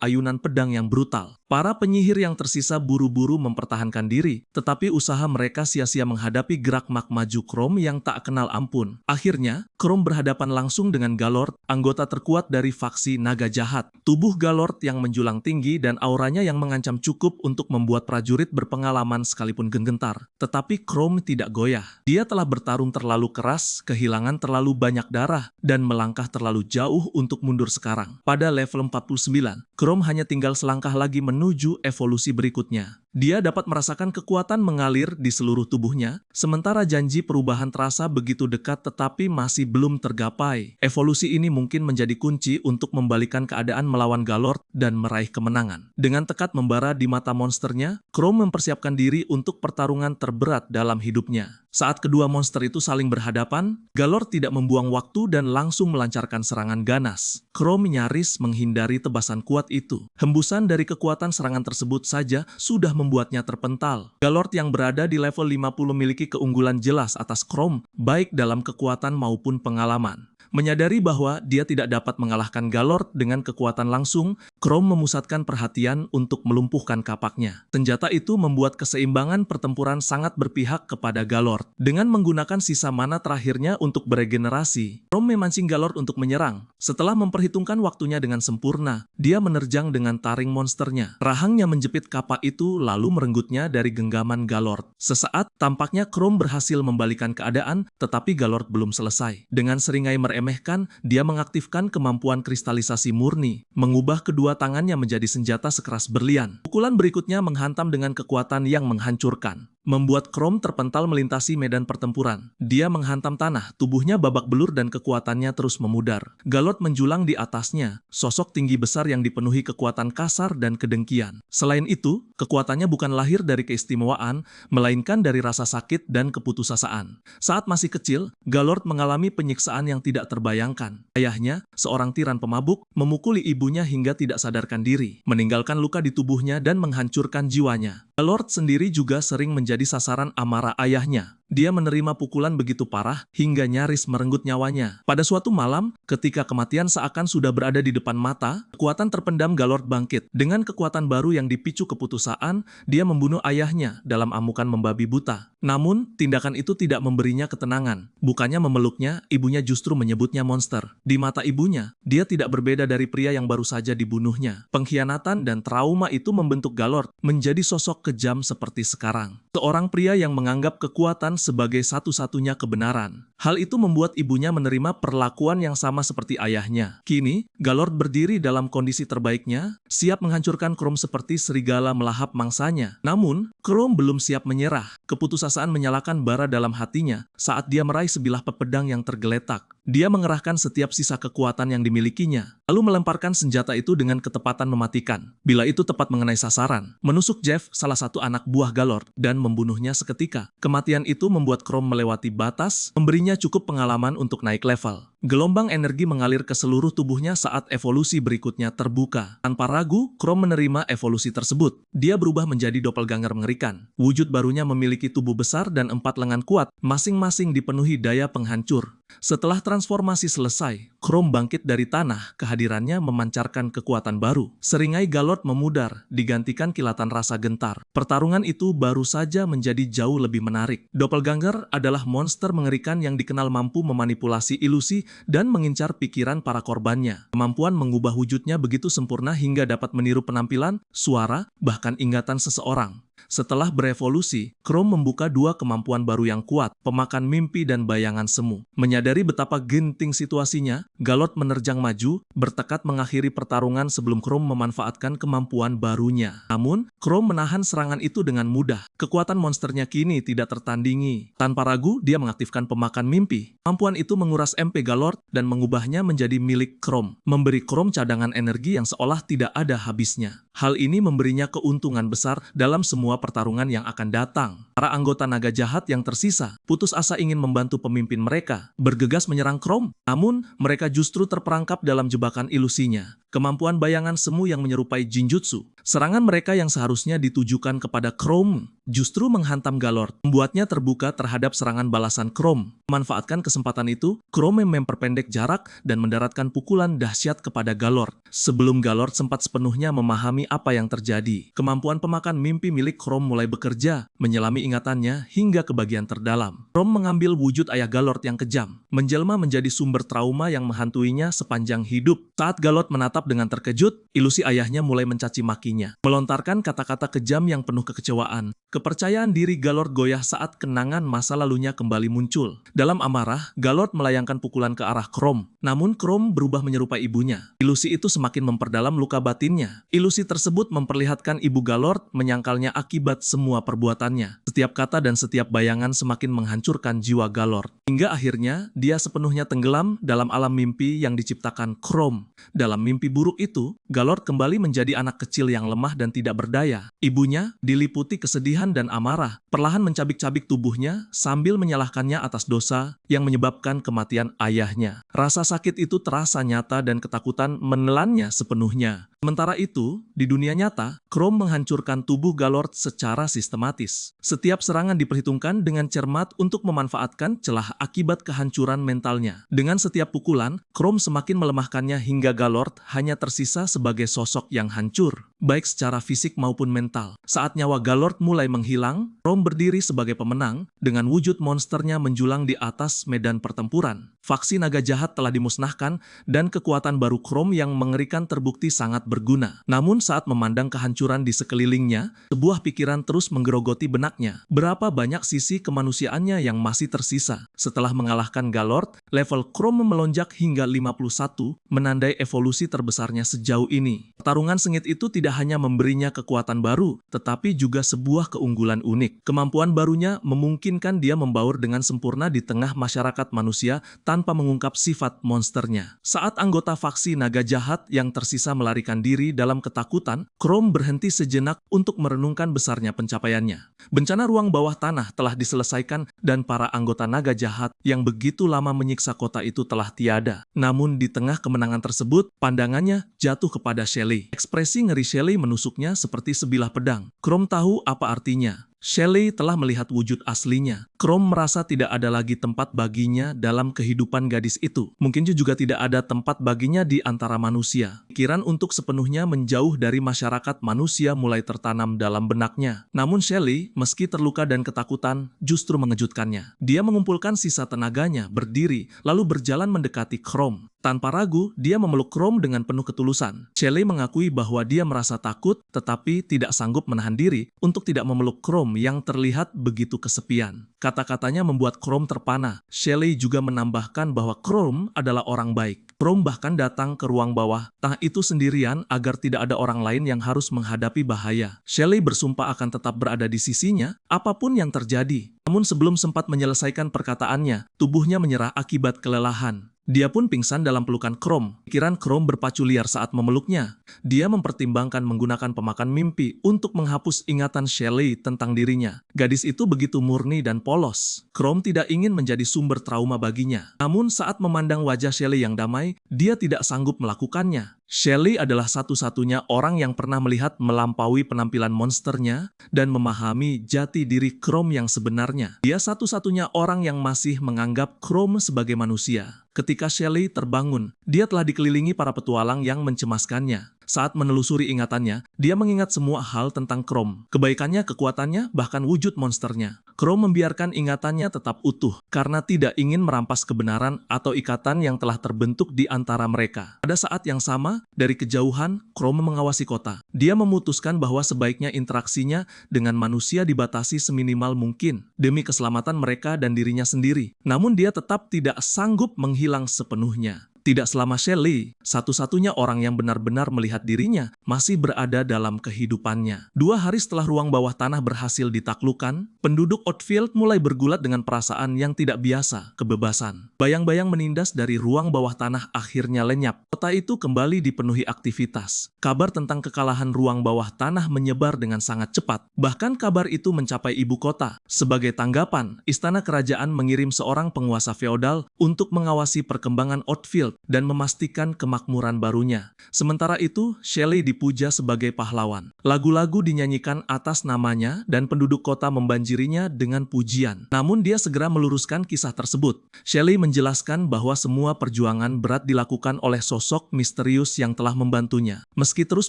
ayunan pedang yang brutal. Para penyihir yang tersisa buru-buru mempertahankan diri, tetapi usaha mereka sia-sia menghadapi gerak mak maju Chrome yang tak kenal ampun. Akhirnya, Chrome berhadapan langsung dengan Galord, anggota terkuat dari faksi Naga Jahat. Tubuh Galord yang menjulang tinggi dan auranya yang mengancam cukup untuk membuat prajurit berpengalaman sekalipun gentar. Tetapi Chrome tidak goyah. Dia telah bertarung terlalu keras, kehilangan terlalu banyak darah, dan melangkah terlalu jauh untuk mundur sekarang. Pada level 49, Chrome hanya tinggal selangkah lagi menuju evolusi berikutnya. Dia dapat merasakan kekuatan mengalir di seluruh tubuhnya, sementara janji perubahan terasa begitu dekat tetapi masih belum tergapai. Evolusi ini mungkin menjadi kunci untuk membalikan keadaan melawan Galord dan meraih kemenangan. Dengan tekad membara di mata monsternya, Chrome mempersiapkan diri untuk pertarungan terberat dalam hidupnya. Saat kedua monster itu saling berhadapan, Galord tidak membuang waktu dan langsung melancarkan serangan ganas. Chrome nyaris menghindari tebasan kuat itu. Hembusan dari kekuatan serangan tersebut saja sudah membuatnya terpental. Galord yang berada di level 50 memiliki keunggulan jelas atas Chrome, baik dalam kekuatan maupun pengalaman. Menyadari bahwa dia tidak dapat mengalahkan Galord dengan kekuatan langsung, Chrome memusatkan perhatian untuk melumpuhkan kapaknya. Senjata itu membuat keseimbangan pertempuran sangat berpihak kepada Galord. Dengan menggunakan sisa mana terakhirnya untuk beregenerasi, Chrome memancing Galord untuk menyerang. Setelah memperhitungkan waktunya dengan sempurna, dia menerjang dengan taring monsternya. Rahangnya menjepit kapak itu lalu merenggutnya dari genggaman Galord. Sesaat, tampaknya Chrome berhasil membalikan keadaan, tetapi Galord belum selesai. Dengan seringai meremehkan, dia mengaktifkan kemampuan kristalisasi murni, mengubah kedua tangannya menjadi senjata sekeras berlian. Pukulan berikutnya menghantam dengan kekuatan yang menghancurkan, membuat Chrome terpental melintasi medan pertempuran. Dia menghantam tanah, tubuhnya babak belur dan kekuatannya terus memudar. Galord menjulang di atasnya, sosok tinggi besar yang dipenuhi kekuatan kasar dan kedengkian. Selain itu, kekuatannya bukan lahir dari keistimewaan, melainkan dari rasa sakit dan keputusasaan. Saat masih kecil, Galord mengalami penyiksaan yang tidak terbayangkan. Ayahnya, seorang tiran pemabuk, memukuli ibunya hingga tidak sadarkan diri, meninggalkan luka di tubuhnya dan menghancurkan jiwanya. Galord sendiri juga sering menjadi sasaran amarah ayahnya. Dia menerima pukulan begitu parah hingga nyaris merenggut nyawanya. Pada suatu malam, ketika kematian seakan sudah berada di depan mata, kekuatan terpendam Galord bangkit. Dengan kekuatan baru yang dipicu keputusaan, dia membunuh ayahnya dalam amukan membabi buta. Namun, tindakan itu tidak memberinya ketenangan. Bukannya memeluknya, ibunya justru menyebutnya monster. Di mata ibunya, dia tidak berbeda dari pria yang baru saja dibunuhnya. Pengkhianatan dan trauma itu membentuk Galord menjadi sosok kejam seperti sekarang. Seorang pria yang menganggap kekuatan sebagai satu-satunya kebenaran. Hal itu membuat ibunya menerima perlakuan yang sama seperti ayahnya. Kini, Galord berdiri dalam kondisi terbaiknya, siap menghancurkan Chrome seperti serigala melahap mangsanya. Namun, Chrome belum siap menyerah. Keputusasaan menyalakan bara dalam hatinya saat dia meraih sebilah pedang yang tergeletak. Dia mengerahkan setiap sisa kekuatan yang dimilikinya, lalu melemparkan senjata itu dengan ketepatan mematikan. Bila itu tepat mengenai sasaran, menusuk Jeff, salah satu anak buah Galord, dan membunuhnya seketika. Kematian itu membuat Chrome melewati batas, memberinya cukup pengalaman untuk naik level. Gelombang energi mengalir ke seluruh tubuhnya saat evolusi berikutnya terbuka. Tanpa ragu, Chrome menerima evolusi tersebut. Dia berubah menjadi doppelganger mengerikan. Wujud barunya memiliki tubuh besar dan 4 lengan kuat, masing-masing dipenuhi daya penghancur. Setelah transformasi selesai, Chrome bangkit dari tanah, kehadirannya memancarkan kekuatan baru. Seringai Galord memudar, digantikan kilatan rasa gentar. Pertarungan itu baru saja menjadi jauh lebih menarik. Doppelganger adalah monster mengerikan yang dikenal mampu memanipulasi ilusi dan mengincar pikiran para korbannya. Kemampuan mengubah wujudnya begitu sempurna hingga dapat meniru penampilan, suara, bahkan ingatan seseorang. Setelah berevolusi, Chrome membuka dua kemampuan baru yang kuat, pemakan mimpi dan bayangan semu. Menyadari betapa genting situasinya, Galord menerjang maju, bertekad mengakhiri pertarungan sebelum Chrome memanfaatkan kemampuan barunya. Namun, Chrome menahan serangan itu dengan mudah. Kekuatan monsternya kini tidak tertandingi. Tanpa ragu, dia mengaktifkan pemakan mimpi. Kemampuan itu menguras MP Galord dan mengubahnya menjadi milik Chrome, memberi Chrome cadangan energi yang seolah tidak ada habisnya. Hal ini memberinya keuntungan besar dalam semua pertarungan yang akan datang. Para anggota naga jahat yang tersisa putus asa ingin membantu pemimpin mereka, bergegas menyerang Chrome. Namun, mereka justru terperangkap dalam jebakan ilusinya. Kemampuan bayangan semu yang menyerupai Jinjutsu. Serangan mereka yang seharusnya ditujukan kepada Chrome justru menghantam Galord, membuatnya terbuka terhadap serangan balasan Chrome. Memanfaatkan kesempatan itu, Chrome memperpendek jarak dan mendaratkan pukulan dahsyat kepada Galord. Sebelum Galord sempat sepenuhnya memahami apa yang terjadi, kemampuan pemakan mimpi milik Chrome mulai bekerja, menyelami ingatannya hingga ke bagian terdalam. Chrome mengambil wujud ayah Galord yang kejam, menjelma menjadi sumber trauma yang menghantuinya sepanjang hidup. Saat Galord menatap dengan terkejut, ilusi ayahnya mulai mencaci makinya, melontarkan kata-kata kejam yang penuh kekecewaan. Kepercayaan diri Galord goyah saat kenangan masa lalunya kembali muncul. Dalam amarah, Galord melayangkan pukulan ke arah Chrome. Namun Chrome berubah menyerupai ibunya. Ilusi itu semakin memperdalam luka batinnya. Ilusi tersebut memperlihatkan ibu Galord menyangkalnya akibat semua perbuatannya. Setiap kata dan setiap bayangan semakin menghancurkan jiwa Galord. Hingga akhirnya, dia sepenuhnya tenggelam dalam alam mimpi yang diciptakan Chrome. Dalam mimpi buruk itu, Galord kembali menjadi anak kecil yang lemah dan tidak berdaya. Ibunya diliputi kesedihan dan amarah, perlahan mencabik-cabik tubuhnya sambil menyalahkannya atas dosa yang menyebabkan kematian ayahnya. Rasa sakit itu terasa nyata dan ketakutan menelannya sepenuhnya. Sementara itu, di dunia nyata, Chrome menghancurkan tubuh Galord secara sistematis. Setiap serangan diperhitungkan dengan cermat untuk memanfaatkan celah akibat kehancuran mentalnya. Dengan setiap pukulan, Chrome semakin melemahkannya hingga Galord hanya tersisa sebagai sosok yang hancur, baik secara fisik maupun mental. Saat nyawa Galord mulai menghilang, Chrome berdiri sebagai pemenang dengan wujud monsternya menjulang di atas medan pertempuran. Faksi naga jahat telah dimusnahkan dan kekuatan baru Chrome yang mengerikan terbukti sangat berguna. Namun saat memandang kehancuran di sekelilingnya, sebuah pikiran terus menggerogoti benaknya. Berapa banyak sisi kemanusiaannya yang masih tersisa? Setelah mengalahkan Galord, level Chrome melonjak hingga 51, menandai evolusi terbesarnya sejauh ini. Pertarungan sengit itu tidak hanya memberinya kekuatan baru, tetapi juga sebuah keunggulan unik. Kemampuan barunya memungkinkan dia membaur dengan sempurna di tengah masyarakat manusia tanpa mengungkap sifat monsternya. Saat anggota faksi naga jahat yang tersisa melarikan diri dalam ketakutan, Chrome berhenti sejenak untuk merenungkan besarnya pencapaiannya. Bencana ruang bawah tanah telah diselesaikan dan para anggota naga jahat yang begitu lama menyiksa kota itu telah tiada. Namun di tengah kemenangan tersebut, pandangannya jatuh kepada Shelly. Ekspresi ngeri Shelly menusuknya seperti sebilah pedang. Chrome tahu apa artinya. Shelly telah melihat wujud aslinya. Chrome merasa tidak ada lagi tempat baginya dalam kehidupan gadis itu. Mungkin juga tidak ada tempat baginya di antara manusia. Pikiran untuk sepenuhnya menjauh dari masyarakat manusia mulai tertanam dalam benaknya. Namun Shelly, meski terluka dan ketakutan, justru mengejutkannya. Dia mengumpulkan sisa tenaganya, berdiri, lalu berjalan mendekati Chrome. Tanpa ragu, dia memeluk Chrome dengan penuh ketulusan. Shelly mengakui bahwa dia merasa takut, tetapi tidak sanggup menahan diri untuk tidak memeluk Chrome yang terlihat begitu kesepian. Kata-katanya membuat Chrome terpana. Shelly juga menambahkan bahwa Chrome adalah orang baik. Chrome bahkan datang ke ruang bawah tanah itu sendirian agar tidak ada orang lain yang harus menghadapi bahaya. Shelly bersumpah akan tetap berada di sisinya, apapun yang terjadi. Namun sebelum sempat menyelesaikan perkataannya, tubuhnya menyerah akibat kelelahan. Dia pun pingsan dalam pelukan Chrome. Pikiran Chrome berpacu liar saat memeluknya. Dia mempertimbangkan menggunakan pemakan mimpi untuk menghapus ingatan Shelly tentang dirinya. Gadis itu begitu murni dan polos. Chrome tidak ingin menjadi sumber trauma baginya. Namun saat memandang wajah Shelly yang damai, dia tidak sanggup melakukannya. Shelly adalah satu-satunya orang yang pernah melihat melampaui penampilan monsternya dan memahami jati diri Chrome yang sebenarnya. Dia satu-satunya orang yang masih menganggap Chrome sebagai manusia. Ketika Shelly terbangun, dia telah dikelilingi para petualang yang mencemaskannya. Saat menelusuri ingatannya, dia mengingat semua hal tentang Chrome. Kebaikannya, kekuatannya, bahkan wujud monsternya. Chrome membiarkan ingatannya tetap utuh karena tidak ingin merampas kebenaran atau ikatan yang telah terbentuk di antara mereka. Pada saat yang sama, dari kejauhan, Chrome mengawasi kota. Dia memutuskan bahwa sebaiknya interaksinya dengan manusia dibatasi seminimal mungkin demi keselamatan mereka dan dirinya sendiri. Namun dia tetap tidak sanggup menghilang sepenuhnya. Tidak selama Shelley, satu-satunya orang yang benar-benar melihat dirinya, masih berada dalam kehidupannya. 2 hari setelah ruang bawah tanah berhasil ditaklukkan, penduduk Outfield mulai bergulat dengan perasaan yang tidak biasa, kebebasan. Bayang-bayang menindas dari ruang bawah tanah akhirnya lenyap. Kota itu kembali dipenuhi aktivitas. Kabar tentang kekalahan ruang bawah tanah menyebar dengan sangat cepat. Bahkan kabar itu mencapai ibu kota. Sebagai tanggapan, istana kerajaan mengirim seorang penguasa feodal untuk mengawasi perkembangan Outfield dan memastikan kemakmuran barunya. Sementara itu, Shelley dipuja sebagai pahlawan. Lagu-lagu dinyanyikan atas namanya dan penduduk kota membanjirinya dengan pujian. Namun dia segera meluruskan kisah tersebut. Shelley menjelaskan bahwa semua perjuangan berat dilakukan oleh sosok misterius yang telah membantunya. Meski terus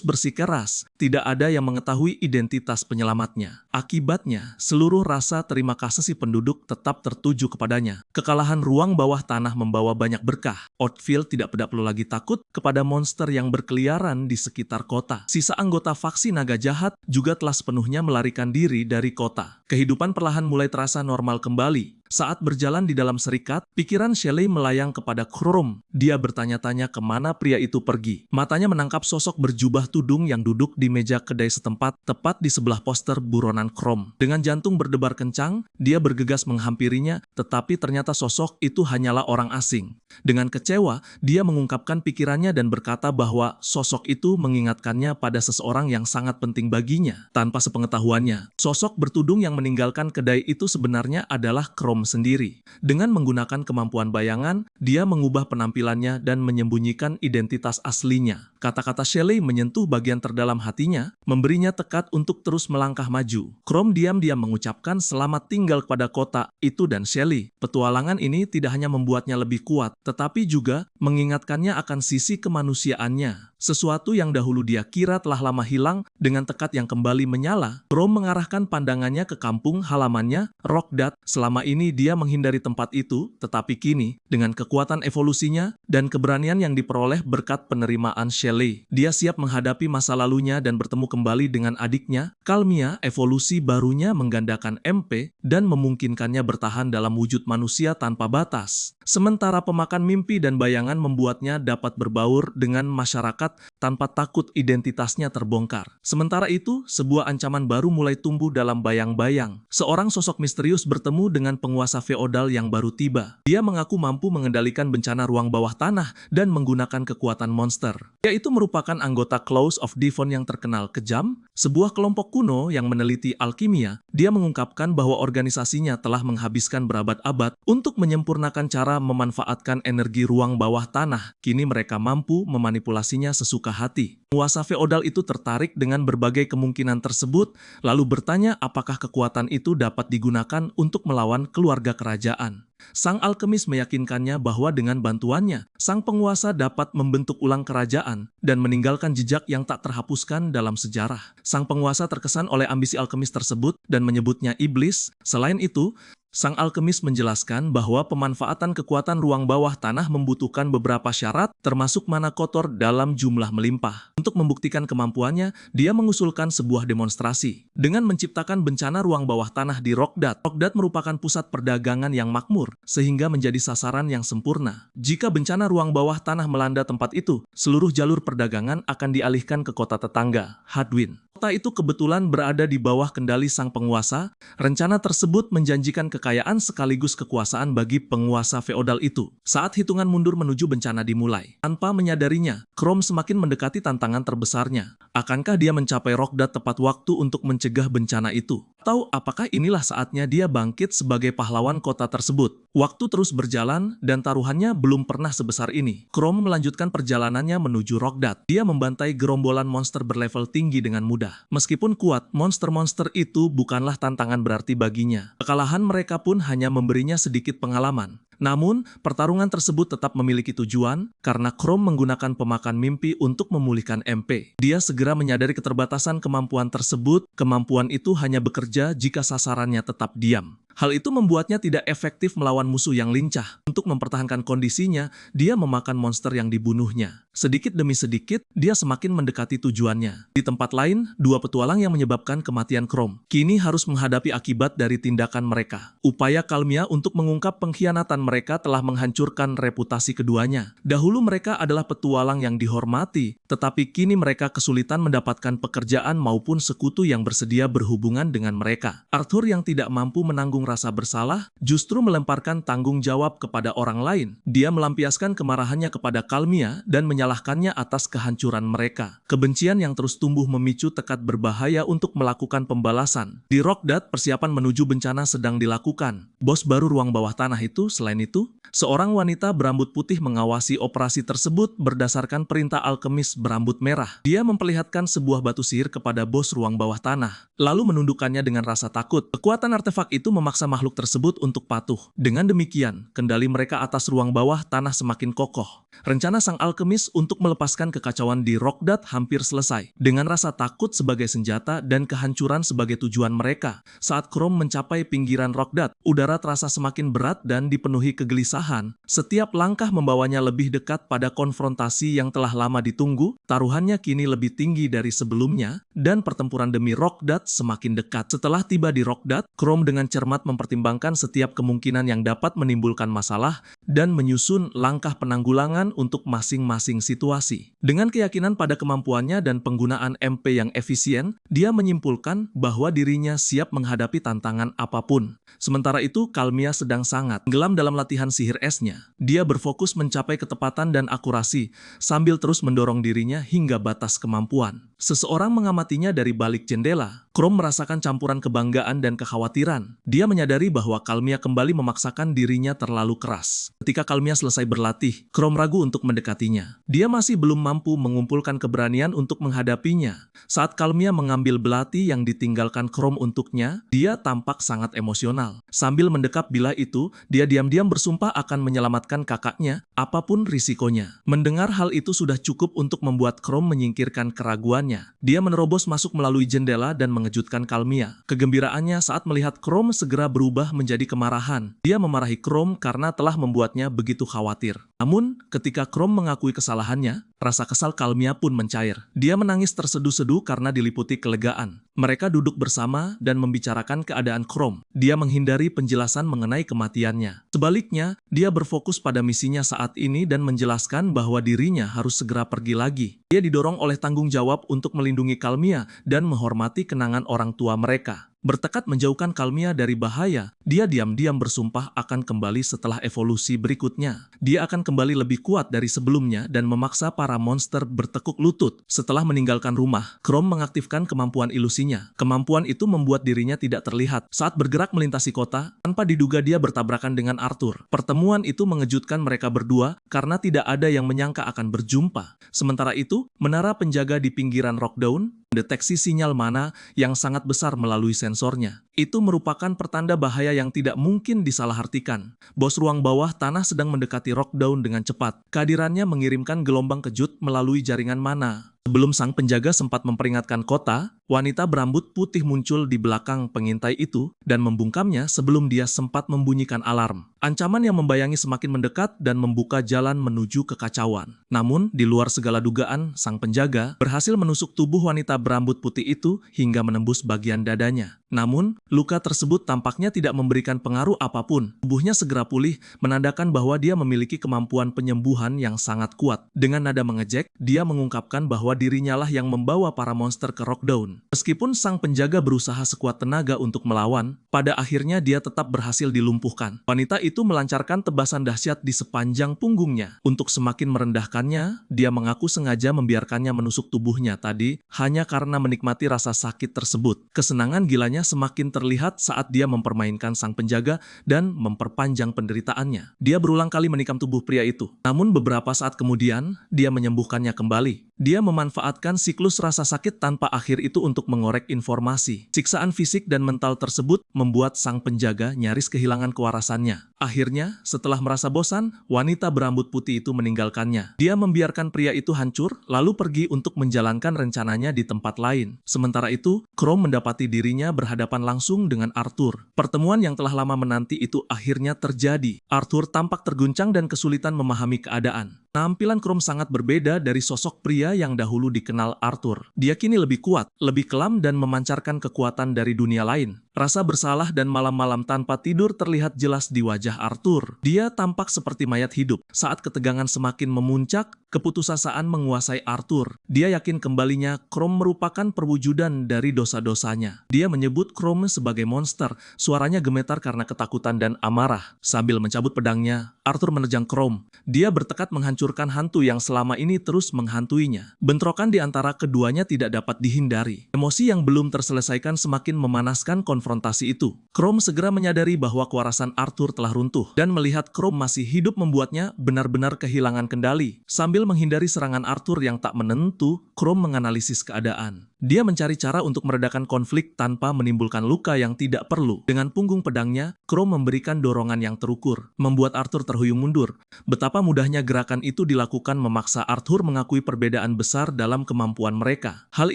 bersikeras, tidak ada yang mengetahui identitas penyelamatnya. Akibatnya, seluruh rasa terima kasih si penduduk tetap tertuju kepadanya. Kekalahan ruang bawah tanah membawa banyak berkah. Outfield tidak perlu lagi takut kepada monster yang berkeliaran di sekitar kota. Sisa anggota faksi naga jahat juga telah sepenuhnya melarikan diri dari kota. Kehidupan perlahan mulai terasa normal kembali. Saat berjalan di dalam serikat, pikiran Shelley melayang kepada Chrome. Dia bertanya-tanya kemana pria itu pergi. Matanya menangkap sosok berjubah tudung yang duduk di meja kedai setempat, tepat di sebelah poster buronan Chrome. Dengan jantung berdebar kencang, dia bergegas menghampirinya, tetapi ternyata sosok itu hanyalah orang asing. Dengan kecewa, dia mengungkapkan pikirannya dan berkata bahwa sosok itu mengingatkannya pada seseorang yang sangat penting baginya. Tanpa sepengetahuannya, sosok bertudung yang meninggalkan kedai itu sebenarnya adalah Chrome sendiri. Dengan menggunakan kemampuan bayangan, dia mengubah penampilannya dan menyembunyikan identitas aslinya. Kata-kata Shelley menyentuh bagian terdalam hatinya, memberinya tekad untuk terus melangkah maju. Chrome diam-diam mengucapkan selamat tinggal kepada kota itu dan Shelley. Petualangan ini tidak hanya membuatnya lebih kuat, tetapi juga mengingatkannya akan sisi kemanusiaannya. Sesuatu yang dahulu dia kira telah lama hilang, dengan tekad yang kembali menyala, Chrome mengarahkan pandangannya ke kampung halamannya, Rockdat. Selama ini dia menghindari tempat itu, tetapi kini, dengan kekuatan evolusinya dan keberanian yang diperoleh berkat penerimaan Shelley, dia siap menghadapi masa lalunya dan bertemu kembali dengan adiknya, Kalmia. Evolusi barunya menggandakan MP dan memungkinkannya bertahan dalam wujud manusia tanpa batas. Sementara pemakan mimpi dan bayangan membuatnya dapat berbaur dengan masyarakat tanpa takut identitasnya terbongkar. Sementara itu, sebuah ancaman baru mulai tumbuh dalam bayang-bayang. Seorang sosok misterius bertemu dengan penguasa feodal yang baru tiba. Dia mengaku mampu mengendalikan bencana ruang bawah tanah dan menggunakan kekuatan monster. Dia itu merupakan anggota Claws of Devon yang terkenal kejam, sebuah kelompok kuno yang meneliti alkimia. Dia mengungkapkan bahwa organisasinya telah menghabiskan berabad-abad untuk menyempurnakan cara memanfaatkan energi ruang bawah tanah. Kini mereka mampu memanipulasinya sesuka hati. Penguasa feodal itu tertarik dengan berbagai kemungkinan tersebut, lalu bertanya apakah kekuatan itu dapat digunakan untuk melawan keluarga kerajaan. Sang alkemis meyakinkannya bahwa dengan bantuannya, sang penguasa dapat membentuk ulang kerajaan dan meninggalkan jejak yang tak terhapuskan dalam sejarah. Sang penguasa terkesan oleh ambisi alkemis tersebut dan menyebutnya iblis. Selain itu, sang alkemis menjelaskan bahwa pemanfaatan kekuatan ruang bawah tanah membutuhkan beberapa syarat, termasuk mana kotor dalam jumlah melimpah. Untuk membuktikan kemampuannya, dia mengusulkan sebuah demonstrasi. Dengan menciptakan bencana ruang bawah tanah di Rockdat. Rockdat merupakan pusat perdagangan yang makmur, sehingga menjadi sasaran yang sempurna. Jika bencana ruang bawah tanah melanda tempat itu, seluruh jalur perdagangan akan dialihkan ke kota tetangga, Hadwin. Kota itu kebetulan berada di bawah kendali sang penguasa. Rencana tersebut menjanjikan kekayaan sekaligus kekuasaan bagi penguasa feodal itu. Saat hitungan mundur menuju bencana dimulai, tanpa menyadarinya, Chrome semakin mendekati tantangan terbesarnya. Akankah dia mencapai Rockdat tepat waktu untuk mencegah bencana itu? Atau apakah inilah saatnya dia bangkit sebagai pahlawan kota tersebut? Waktu terus berjalan dan taruhannya belum pernah sebesar ini. Chrome melanjutkan perjalanannya menuju Rockdat. Dia membantai gerombolan monster berlevel tinggi dengan mudah. rendah. Meskipun kuat, monster-monster itu bukanlah tantangan berarti baginya. Kekalahan mereka pun hanya memberinya sedikit pengalaman. Namun, pertarungan tersebut tetap memiliki tujuan karena Chrome menggunakan pemakan mimpi untuk memulihkan MP. Dia segera menyadari keterbatasan kemampuan tersebut. Kemampuan itu hanya bekerja jika sasarannya tetap diam. Hal itu membuatnya tidak efektif melawan musuh yang lincah. Untuk mempertahankan kondisinya, dia memakan monster yang dibunuhnya. Sedikit demi sedikit, dia semakin mendekati tujuannya. Di tempat lain, dua petualang yang menyebabkan kematian Chrome kini harus menghadapi akibat dari tindakan mereka. Upaya Calmia untuk mengungkap pengkhianatan mereka telah menghancurkan reputasi keduanya. Dahulu mereka adalah petualang yang dihormati, tetapi kini mereka kesulitan mendapatkan pekerjaan maupun sekutu yang bersedia berhubungan dengan mereka. Arthur yang tidak mampu menanggung rasa bersalah, justru melemparkan tanggung jawab kepada orang lain. Dia melampiaskan kemarahannya kepada Calmia dan menyalahkannya atas kehancuran mereka. Kebencian yang terus tumbuh memicu tekad berbahaya untuk melakukan pembalasan. Di Rockdad, persiapan menuju bencana sedang dilakukan. Bos baru ruang bawah tanah itu, selain itu, seorang wanita berambut putih mengawasi operasi tersebut berdasarkan perintah alkemis berambut merah. Dia memperlihatkan sebuah batu sihir kepada bos ruang bawah tanah, lalu menundukkannya dengan rasa takut. Kekuatan artefak itu memaksa makhluk tersebut untuk patuh. Dengan demikian, kendali mereka atas ruang bawah tanah semakin kokoh. Rencana sang alkemis untuk melepaskan kekacauan di Rockdad hampir selesai. Dengan rasa takut sebagai senjata dan kehancuran sebagai tujuan mereka, saat Chrome mencapai pinggiran Rockdad, udara terasa semakin berat dan dipenuhi kegelisahan. Setiap langkah membawanya lebih dekat pada konfrontasi yang telah lama ditunggu. Taruhannya kini lebih tinggi dari sebelumnya, dan pertempuran demi Rockdad semakin dekat. Setelah tiba di Rockdad, Chrome dengan cermat mempertimbangkan setiap kemungkinan yang dapat menimbulkan masalah dan menyusun langkah penanggulangan untuk masing-masing situasi. Dengan keyakinan pada kemampuannya dan penggunaan MP yang efisien, dia menyimpulkan bahwa dirinya siap menghadapi tantangan apapun. Sementara itu, Calmia sedang sangat tenggelam dalam latihan sihir esnya. Dia berfokus mencapai ketepatan dan akurasi, sambil terus mendorong dirinya hingga batas kemampuan. Seseorang mengamatinya dari balik jendela. Chrome merasakan campuran kebanggaan dan kekhawatiran. Dia menyadari bahwa Calmia kembali memaksakan dirinya terlalu keras. Ketika Calmia selesai berlatih, Chrome ragu untuk mendekatinya. Dia masih belum mampu mengumpulkan keberanian untuk menghadapinya. Saat Calmia mengambil belati yang ditinggalkan Chrome untuknya, dia tampak sangat emosional. Sambil mendekap bila itu, dia diam-diam bersumpah akan menyelamatkan kakaknya, apapun risikonya. Mendengar hal itu sudah cukup untuk membuat Chrome menyingkirkan keraguannya. Dia menerobos masuk melalui jendela dan mengejutkan Calmia. Kegembiraannya saat melihat Chrome segera berubah menjadi kemarahan. Dia memarahi Chrome karena telah membuatnya begitu khawatir. Namun, ketika Chrome mengakui kesalahannya, rasa kesal Calmia pun mencair. Dia menangis terseduh-seduh karena diliputi kelegaan. Mereka duduk bersama dan membicarakan keadaan Chrome. Dia menghindari penjelasan mengenai kematiannya. Sebaliknya, dia berfokus pada misinya saat ini dan menjelaskan bahwa dirinya harus segera pergi lagi. Dia didorong oleh tanggung jawab untuk melindungi Calmia dan menghormati kenangan orang tua mereka. Bertekad menjauhkan Calmia dari bahaya, dia diam-diam bersumpah akan kembali setelah evolusi berikutnya. Dia akan kembali lebih kuat dari sebelumnya dan memaksa para monster bertekuk lutut. Setelah meninggalkan rumah, Chrome mengaktifkan kemampuan ilusinya. Kemampuan itu membuat dirinya tidak terlihat. Saat bergerak melintasi kota, tanpa diduga dia bertabrakan dengan Arthur. Pertemuan itu mengejutkan mereka berdua karena tidak ada yang menyangka akan berjumpa. Sementara itu, menara penjaga di pinggiran Rockdown mendeteksi sinyal mana yang sangat besar melalui sensornya. Itu merupakan pertanda bahaya yang tidak mungkin disalahartikan. Bos ruang bawah tanah sedang mendekati Rockdown dengan cepat. Kehadirannya mengirimkan gelombang kejut melalui jaringan mana. Sebelum sang penjaga sempat memperingatkan kota, wanita berambut putih muncul di belakang pengintai itu dan membungkamnya sebelum dia sempat membunyikan alarm. Ancaman yang membayangi semakin mendekat dan membuka jalan menuju kekacauan. Namun, di luar segala dugaan, sang penjaga berhasil menusuk tubuh wanita berambut putih itu hingga menembus bagian dadanya. Namun, luka tersebut tampaknya tidak memberikan pengaruh apapun. Tubuhnya segera pulih, menandakan bahwa dia memiliki kemampuan penyembuhan yang sangat kuat. Dengan nada mengejek, dia mengungkapkan bahwa dirinya lah yang membawa para monster ke Rockdown. Meskipun sang penjaga berusaha sekuat tenaga untuk melawan, pada akhirnya dia tetap berhasil dilumpuhkan. Wanita itu melancarkan tebasan dahsyat di sepanjang punggungnya. Untuk semakin merendahkannya, dia mengaku sengaja membiarkannya menusuk tubuhnya tadi hanya karena menikmati rasa sakit tersebut. Kesenangan gilanya semakin terlihat saat dia mempermainkan sang penjaga dan memperpanjang penderitaannya. Dia berulang kali menikam tubuh pria itu. Namun beberapa saat kemudian, dia menyembuhkannya kembali. Dia memanfaatkan siklus rasa sakit tanpa akhir itu untuk mengorek informasi. Siksaan fisik dan mental tersebut membuat sang penjaga nyaris kehilangan kewarasannya. Akhirnya, setelah merasa bosan, wanita berambut putih itu meninggalkannya. Dia membiarkan pria itu hancur, lalu pergi untuk menjalankan rencananya di tempat lain. Sementara itu, Chrome mendapati dirinya berhadapan langsung dengan Arthur. Pertemuan yang telah lama menanti itu akhirnya terjadi. Arthur tampak terguncang dan kesulitan memahami keadaan. Tampilan Chrome sangat berbeda dari sosok pria yang dahulu dikenal Arthur. Dia kini lebih kuat, lebih kelam dan memancarkan kekuatan dari dunia lain. Rasa bersalah dan malam-malam tanpa tidur terlihat jelas di wajah Arthur. Dia tampak seperti mayat hidup. Saat ketegangan semakin memuncak, keputusasaan menguasai Arthur. Dia yakin kembalinya Chrome merupakan perwujudan dari dosa-dosanya. Dia menyebut Chrome sebagai monster. Suaranya gemetar karena ketakutan dan amarah. Sambil mencabut pedangnya, Arthur menerjang Chrome. Dia bertekad menghancurkan hantu yang selama ini terus menghantuinya. Bentrokan di antara keduanya tidak dapat dihindari. Emosi yang belum terselesaikan semakin memanaskan konfrontasi itu. Chrome segera menyadari bahwa kewarasan Arthur telah runtuh, dan melihat Chrome masih hidup membuatnya benar-benar kehilangan kendali. Sambil menghindari serangan Arthur yang tak menentu, Chrome menganalisis keadaan. Dia mencari cara untuk meredakan konflik tanpa menimbulkan luka yang tidak perlu. Dengan punggung pedangnya, Chrome memberikan dorongan yang terukur, membuat Arthur terhuyung mundur. Betapa mudahnya gerakan itu dilakukan memaksa Arthur mengakui perbedaan besar dalam kemampuan mereka. Hal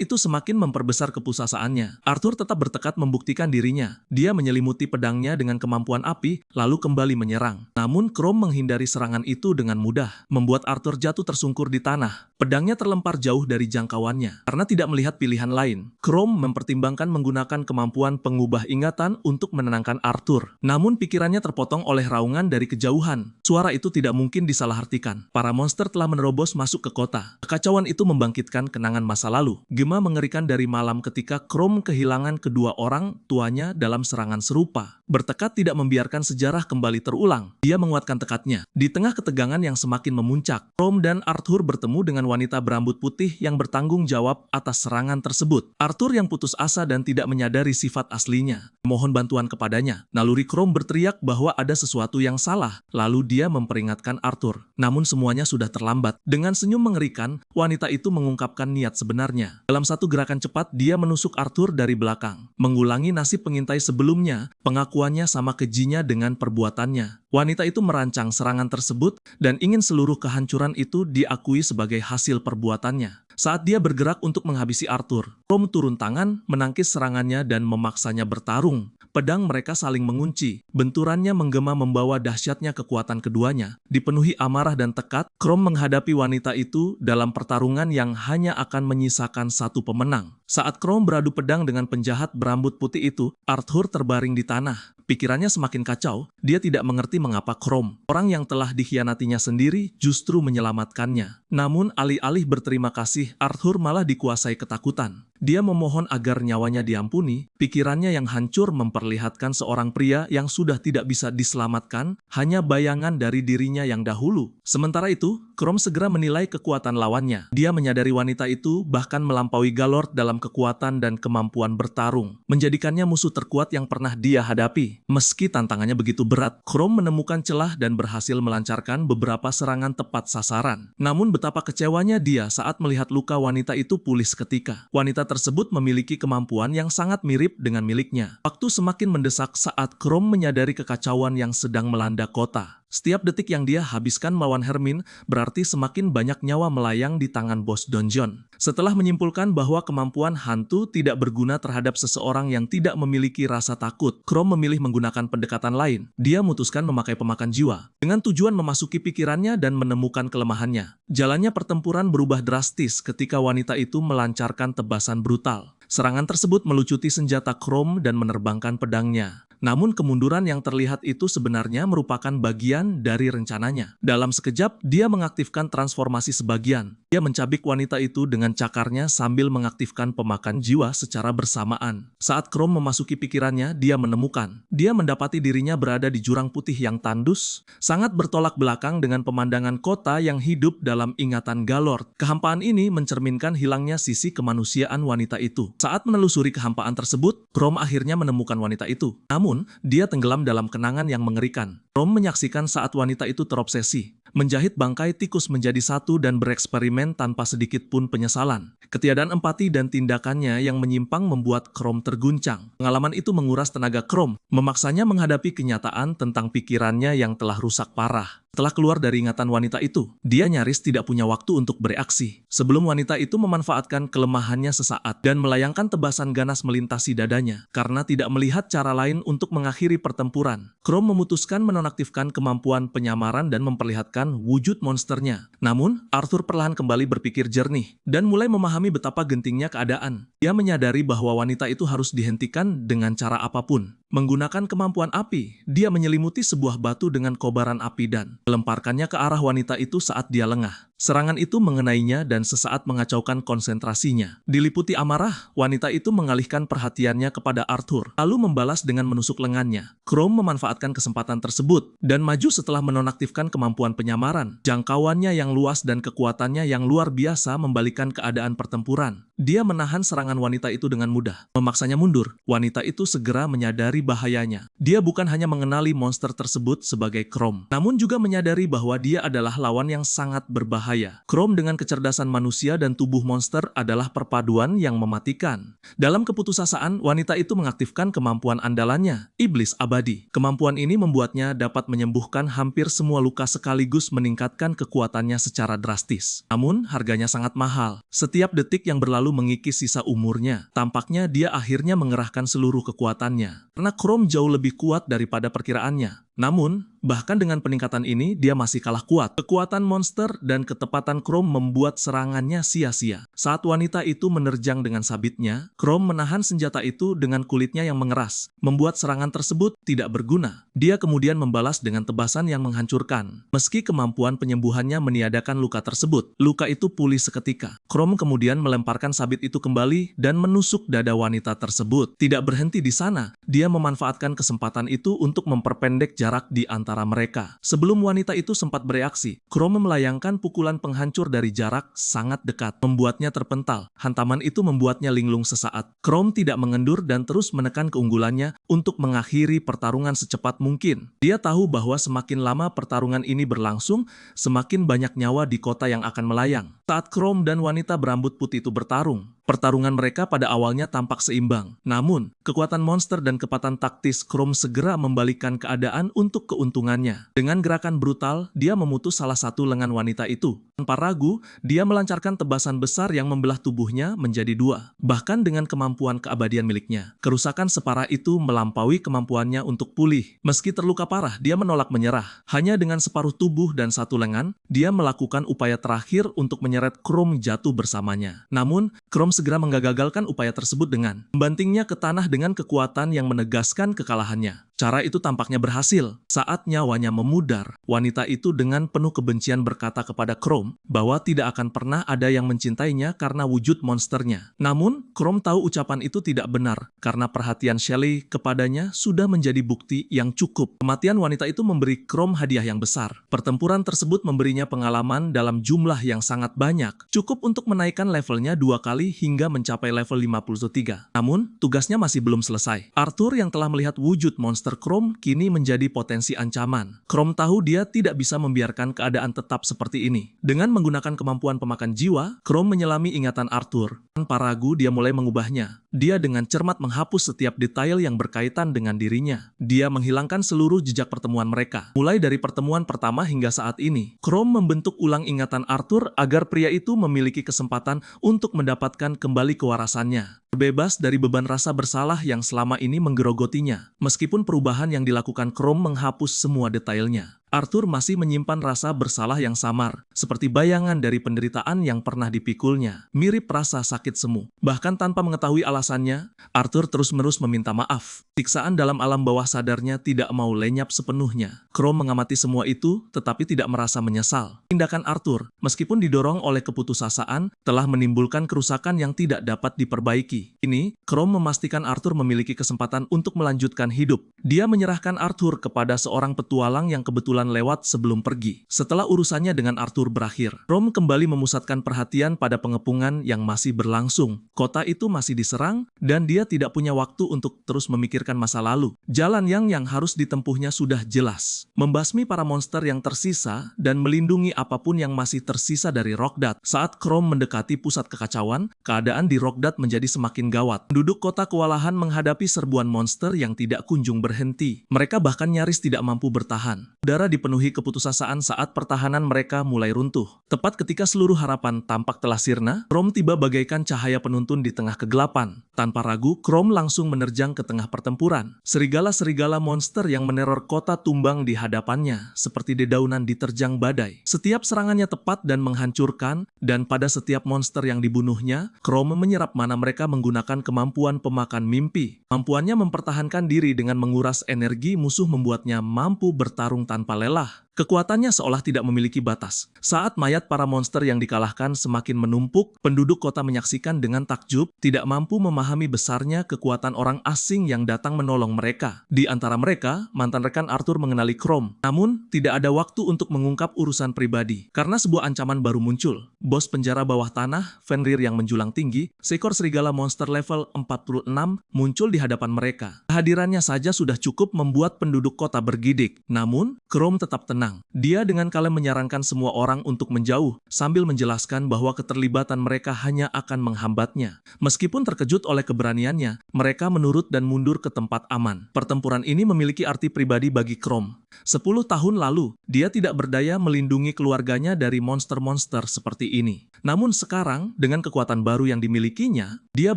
itu semakin memperbesar kepusasaannya. Arthur tetap bertekad membuktikan dirinya. Dia menyelimuti pedangnya dengan kemampuan api, lalu kembali menyerang. Namun Chrome menghindari serangan itu dengan mudah, membuat Arthur jatuh tersungkur di tanah. Pedangnya terlempar jauh dari jangkauannya. Karena tidak melihat pilihan lain, Chrome mempertimbangkan menggunakan kemampuan pengubah ingatan untuk menenangkan Arthur. Namun pikirannya terpotong oleh raungan dari kejauhan. Suara itu tidak mungkin disalahartikan. Para monster telah menerobos masuk ke kota. Kekacauan itu membangkitkan kenangan masa lalu. Gema mengerikan dari malam ketika Chrome kehilangan kedua orang tuanya dalam serangan serupa. Bertekad tidak membiarkan sejarah kembali terulang. Dia menguatkan tekadnya. Di tengah ketegangan yang semakin memuncak, Chrome dan Arthur bertemu dengan wanita berambut putih yang bertanggung jawab atas serangan tersebut. Arthur yang putus asa dan tidak menyadari sifat aslinya mohon bantuan kepadanya. Naluri Chrome berteriak bahwa ada sesuatu yang salah. Lalu dia memperingatkan Arthur. Namun semuanya sudah terlambat. Dengan senyum mengerikan, wanita itu mengungkapkan niat sebenarnya. Dalam satu gerakan cepat, dia menusuk Arthur dari belakang. Mengulangi nasib pengintai sebelumnya, pengakuannya sama kejinya dengan perbuatannya. Wanita itu merancang serangan tersebut dan ingin seluruh kehancuran itu diakui sebagai hasil perbuatannya. Saat dia bergerak untuk menghabisi Arthur, Chrome turun tangan, menangkis serangannya dan memaksanya bertarung. Pedang mereka saling mengunci. Benturannya menggema membawa dahsyatnya kekuatan keduanya. Dipenuhi amarah dan tekad, Chrome menghadapi wanita itu dalam pertarungan yang hanya akan menyisakan satu pemenang. Saat Chrome beradu pedang dengan penjahat berambut putih itu, Arthur terbaring di tanah. Pikirannya semakin kacau, dia tidak mengerti mengapa Chrome, orang yang telah dikhianatinya sendiri, justru menyelamatkannya. Namun alih-alih berterima kasih, Arthur malah dikuasai ketakutan. Dia memohon agar nyawanya diampuni. Pikirannya yang hancur memperlihatkan seorang pria yang sudah tidak bisa diselamatkan, hanya bayangan dari dirinya yang dahulu. Sementara itu, Chrome segera menilai kekuatan lawannya. Dia menyadari wanita itu bahkan melampaui Galord dalam kekuatan dan kemampuan bertarung, menjadikannya musuh terkuat yang pernah dia hadapi. Meski tantangannya begitu berat, Chrome menemukan celah dan berhasil melancarkan beberapa serangan tepat sasaran. Namun betapa kecewanya dia saat melihat luka wanita itu pulih seketika. Wanita tersebut memiliki kemampuan yang sangat mirip dengan miliknya. Waktu semakin mendesak saat Chrome menyadari kekacauan yang sedang melanda kota. Setiap detik yang dia habiskan melawan Hermine berarti semakin banyak nyawa melayang di tangan bos donjon. Setelah menyimpulkan bahwa kemampuan hantu tidak berguna terhadap seseorang yang tidak memiliki rasa takut, Chrome memilih menggunakan pendekatan lain. Dia memutuskan memakai pemakan jiwa, dengan tujuan memasuki pikirannya dan menemukan kelemahannya. Jalannya pertempuran berubah drastis ketika wanita itu melancarkan tebasan brutal. Serangan tersebut melucuti senjata Chrome dan menerbangkan pedangnya. Namun kemunduran yang terlihat itu sebenarnya merupakan bagian dari rencananya. Dalam sekejap, dia mengaktifkan transformasi sebagian. Dia mencabik wanita itu dengan cakarnya sambil mengaktifkan pemakan jiwa secara bersamaan. Saat Chrome memasuki pikirannya, dia mendapati dirinya berada di jurang putih yang tandus, sangat bertolak belakang dengan pemandangan kota yang hidup dalam ingatan Galord. Kehampaan ini mencerminkan hilangnya sisi kemanusiaan wanita itu. Saat menelusuri kehampaan tersebut, Chrome akhirnya menemukan wanita itu. Namun, dia tenggelam dalam kenangan yang mengerikan. Chrome menyaksikan saat wanita itu terobsesi. menjahit bangkai tikus menjadi satu dan bereksperimen tanpa sedikit pun penyesalan. Ketiadaan empati dan tindakannya yang menyimpang membuat Chrome terguncang. Pengalaman itu menguras tenaga Chrome, memaksanya menghadapi kenyataan tentang pikirannya yang telah rusak parah. Setelah keluar dari ingatan wanita itu, dia nyaris tidak punya waktu untuk bereaksi. Sebelum wanita itu memanfaatkan kelemahannya sesaat dan melayangkan tebasan ganas melintasi dadanya karena tidak melihat cara lain untuk mengakhiri pertempuran. Chrome memutuskan menonaktifkan kemampuan penyamaran dan memperlihatkan wujud monsternya. Namun, Arthur perlahan kembali berpikir jernih dan mulai memahami betapa gentingnya keadaan. Dia menyadari bahwa wanita itu harus dihentikan dengan cara apapun. Menggunakan kemampuan api, dia menyelimuti sebuah batu dengan kobaran api dan melemparkannya ke arah wanita itu saat dia lengah. Serangan itu mengenainya dan sesaat mengacaukan konsentrasinya. Diliputi amarah, wanita itu mengalihkan perhatiannya kepada Arthur, lalu membalas dengan menusuk lengannya. Chrome memanfaatkan kesempatan tersebut dan maju setelah menonaktifkan kemampuan penyamaran. Jangkauannya yang luas dan kekuatannya yang luar biasa membalikan keadaan pertempuran. Dia menahan serangan wanita itu dengan mudah, memaksanya mundur. Wanita itu segera menyadari bahayanya. Dia bukan hanya mengenali monster tersebut sebagai Chrome, namun juga menyadari bahwa dia adalah lawan yang sangat berbahaya. Chrome dengan kecerdasan manusia dan tubuh monster adalah perpaduan yang mematikan. Dalam keputusasaan, wanita itu mengaktifkan kemampuan andalannya, Iblis Abadi. Kemampuan ini membuatnya dapat menyembuhkan hampir semua luka sekaligus meningkatkan kekuatannya secara drastis. Namun, harganya sangat mahal. Setiap detik yang berlalu mengikis sisa umurnya. Tampaknya dia akhirnya mengerahkan seluruh kekuatannya. Karena Chrome jauh lebih kuat daripada perkiraannya. Namun, bahkan dengan peningkatan ini, dia masih kalah kuat. Kekuatan monster dan ketepatan Chrome membuat serangannya sia-sia. Saat wanita itu menerjang dengan sabitnya, Chrome menahan senjata itu dengan kulitnya yang mengeras, membuat serangan tersebut tidak berguna. Dia kemudian membalas dengan tebasan yang menghancurkan. Meski kemampuan penyembuhannya meniadakan luka tersebut, luka itu pulih seketika. Chrome kemudian melemparkan sabit itu kembali dan menusuk dada wanita tersebut. Tidak berhenti di sana, dia memanfaatkan kesempatan itu untuk memperpendek jarak di antara mereka. Sebelum wanita itu sempat bereaksi, Chrome melayangkan pukulan penghancur dari jarak sangat dekat, membuatnya terpental. Hantaman itu membuatnya linglung sesaat. Chrome tidak mengendur dan terus menekan keunggulannya untuk mengakhiri pertarungan secepat mungkin. Dia tahu bahwa semakin lama pertarungan ini berlangsung, semakin banyak nyawa di kota yang akan melayang. Saat Chrome dan wanita berambut putih itu bertarung, pertarungan mereka pada awalnya tampak seimbang. Namun, kekuatan monster dan kecepatan taktis Chrome segera membalikkan keadaan untuk keuntungannya. Dengan gerakan brutal, dia memutus salah satu lengan wanita itu. Tanpa ragu, dia melancarkan tebasan besar yang membelah tubuhnya menjadi dua. Bahkan dengan kemampuan keabadian miliknya, kerusakan separah itu melampaui kemampuannya untuk pulih. Meski terluka parah, dia menolak menyerah. Hanya dengan separuh tubuh dan satu lengan, dia melakukan upaya terakhir untuk menyeret Chrome jatuh bersamanya. Namun, Chrome segera menggagalkan upaya tersebut dengan membantingnya ke tanah dengan kekuatan yang menegaskan kekalahannya. Cara itu tampaknya berhasil. Saat nyawanya memudar, wanita itu dengan penuh kebencian berkata kepada Chrome bahwa tidak akan pernah ada yang mencintainya karena wujud monsternya. Namun, Chrome tahu ucapan itu tidak benar karena perhatian Shelley kepadanya sudah menjadi bukti yang cukup. Kematian wanita itu memberi Chrome hadiah yang besar. Pertempuran tersebut memberinya pengalaman dalam jumlah yang sangat banyak, cukup untuk menaikkan levelnya 2 kali hingga mencapai level 53. Namun, tugasnya masih belum selesai. Arthur yang telah melihat wujud monster Chrome kini menjadi potensi ancaman. Chrome tahu dia tidak bisa membiarkan keadaan tetap seperti ini. Dengan menggunakan kemampuan pemakan jiwa, Chrome menyelami ingatan Arthur. Tanpa ragu, dia mulai mengubahnya. Dia dengan cermat menghapus setiap detail yang berkaitan dengan dirinya. Dia menghilangkan seluruh jejak pertemuan mereka. Mulai dari pertemuan pertama hingga saat ini, Chrome membentuk ulang ingatan Arthur agar pria itu memiliki kesempatan untuk mendapatkan kembali kewarasannya. Terbebas dari beban rasa bersalah yang selama ini menggerogotinya. Meskipun perubahan yang dilakukan Chrome menghapus semua detailnya, Arthur masih menyimpan rasa bersalah yang samar, seperti bayangan dari penderitaan yang pernah dipikulnya, mirip rasa sakit semu. Bahkan tanpa mengetahui alasannya, Arthur terus-menerus meminta maaf. Siksaan dalam alam bawah sadarnya tidak mau lenyap sepenuhnya. Chrome mengamati semua itu, tetapi tidak merasa menyesal. Tindakan Arthur, meskipun didorong oleh keputusasaan, telah menimbulkan kerusakan yang tidak dapat diperbaiki. Ini, Chrome memastikan Arthur memiliki kesempatan untuk melanjutkan hidup. Dia menyerahkan Arthur kepada seorang petualang yang kebetulan jalan lewat sebelum pergi. Setelah urusannya dengan Arthur berakhir, Chrome kembali memusatkan perhatian pada pengepungan yang masih berlangsung. Kota itu masih diserang, dan dia tidak punya waktu untuk terus memikirkan masa lalu. Jalan yang harus ditempuhnya sudah jelas. Membasmi para monster yang tersisa, dan melindungi apapun yang masih tersisa dari Rokdat. Saat Chrome mendekati pusat kekacauan, keadaan di Rokdat menjadi semakin gawat. Penduduk kota kewalahan menghadapi serbuan monster yang tidak kunjung berhenti. Mereka bahkan nyaris tidak mampu bertahan. Udara dipenuhi keputusasaan saat pertahanan mereka mulai runtuh. Tepat ketika seluruh harapan tampak telah sirna, Chrome tiba bagaikan cahaya penuntun di tengah kegelapan. Tanpa ragu, Chrome langsung menerjang ke tengah pertempuran. Serigala-serigala monster yang meneror kota tumbang di hadapannya, seperti dedaunan diterjang badai. Setiap serangannya tepat dan menghancurkan, dan pada setiap monster yang dibunuhnya, Chrome menyerap mana mereka menggunakan kemampuan pemakan mimpi. Kemampuannya mempertahankan diri dengan menguras energi musuh membuatnya mampu bertarung tanpa lelah. Kekuatannya seolah tidak memiliki batas. Saat mayat para monster yang dikalahkan semakin menumpuk, penduduk kota menyaksikan dengan takjub, tidak mampu memahami besarnya kekuatan orang asing yang datang menolong mereka. Di antara mereka, mantan rekan Arthur mengenali Chrome. Namun, tidak ada waktu untuk mengungkap urusan pribadi, karena sebuah ancaman baru muncul. Bos penjara bawah tanah, Fenrir yang menjulang tinggi, seekor serigala monster level 46, muncul di hadapan mereka. Kehadirannya saja sudah cukup membuat penduduk kota bergidik. Namun, Chrome tetap tenang. Dia dengan kalem menyarankan semua orang untuk menjauh, sambil menjelaskan bahwa keterlibatan mereka hanya akan menghambatnya. Meskipun terkejut oleh keberaniannya, mereka menurut dan mundur ke tempat aman. Pertempuran ini memiliki arti pribadi bagi Chrome. 10 tahun lalu, dia tidak berdaya melindungi keluarganya dari monster-monster seperti ini. Namun sekarang, dengan kekuatan baru yang dimilikinya, dia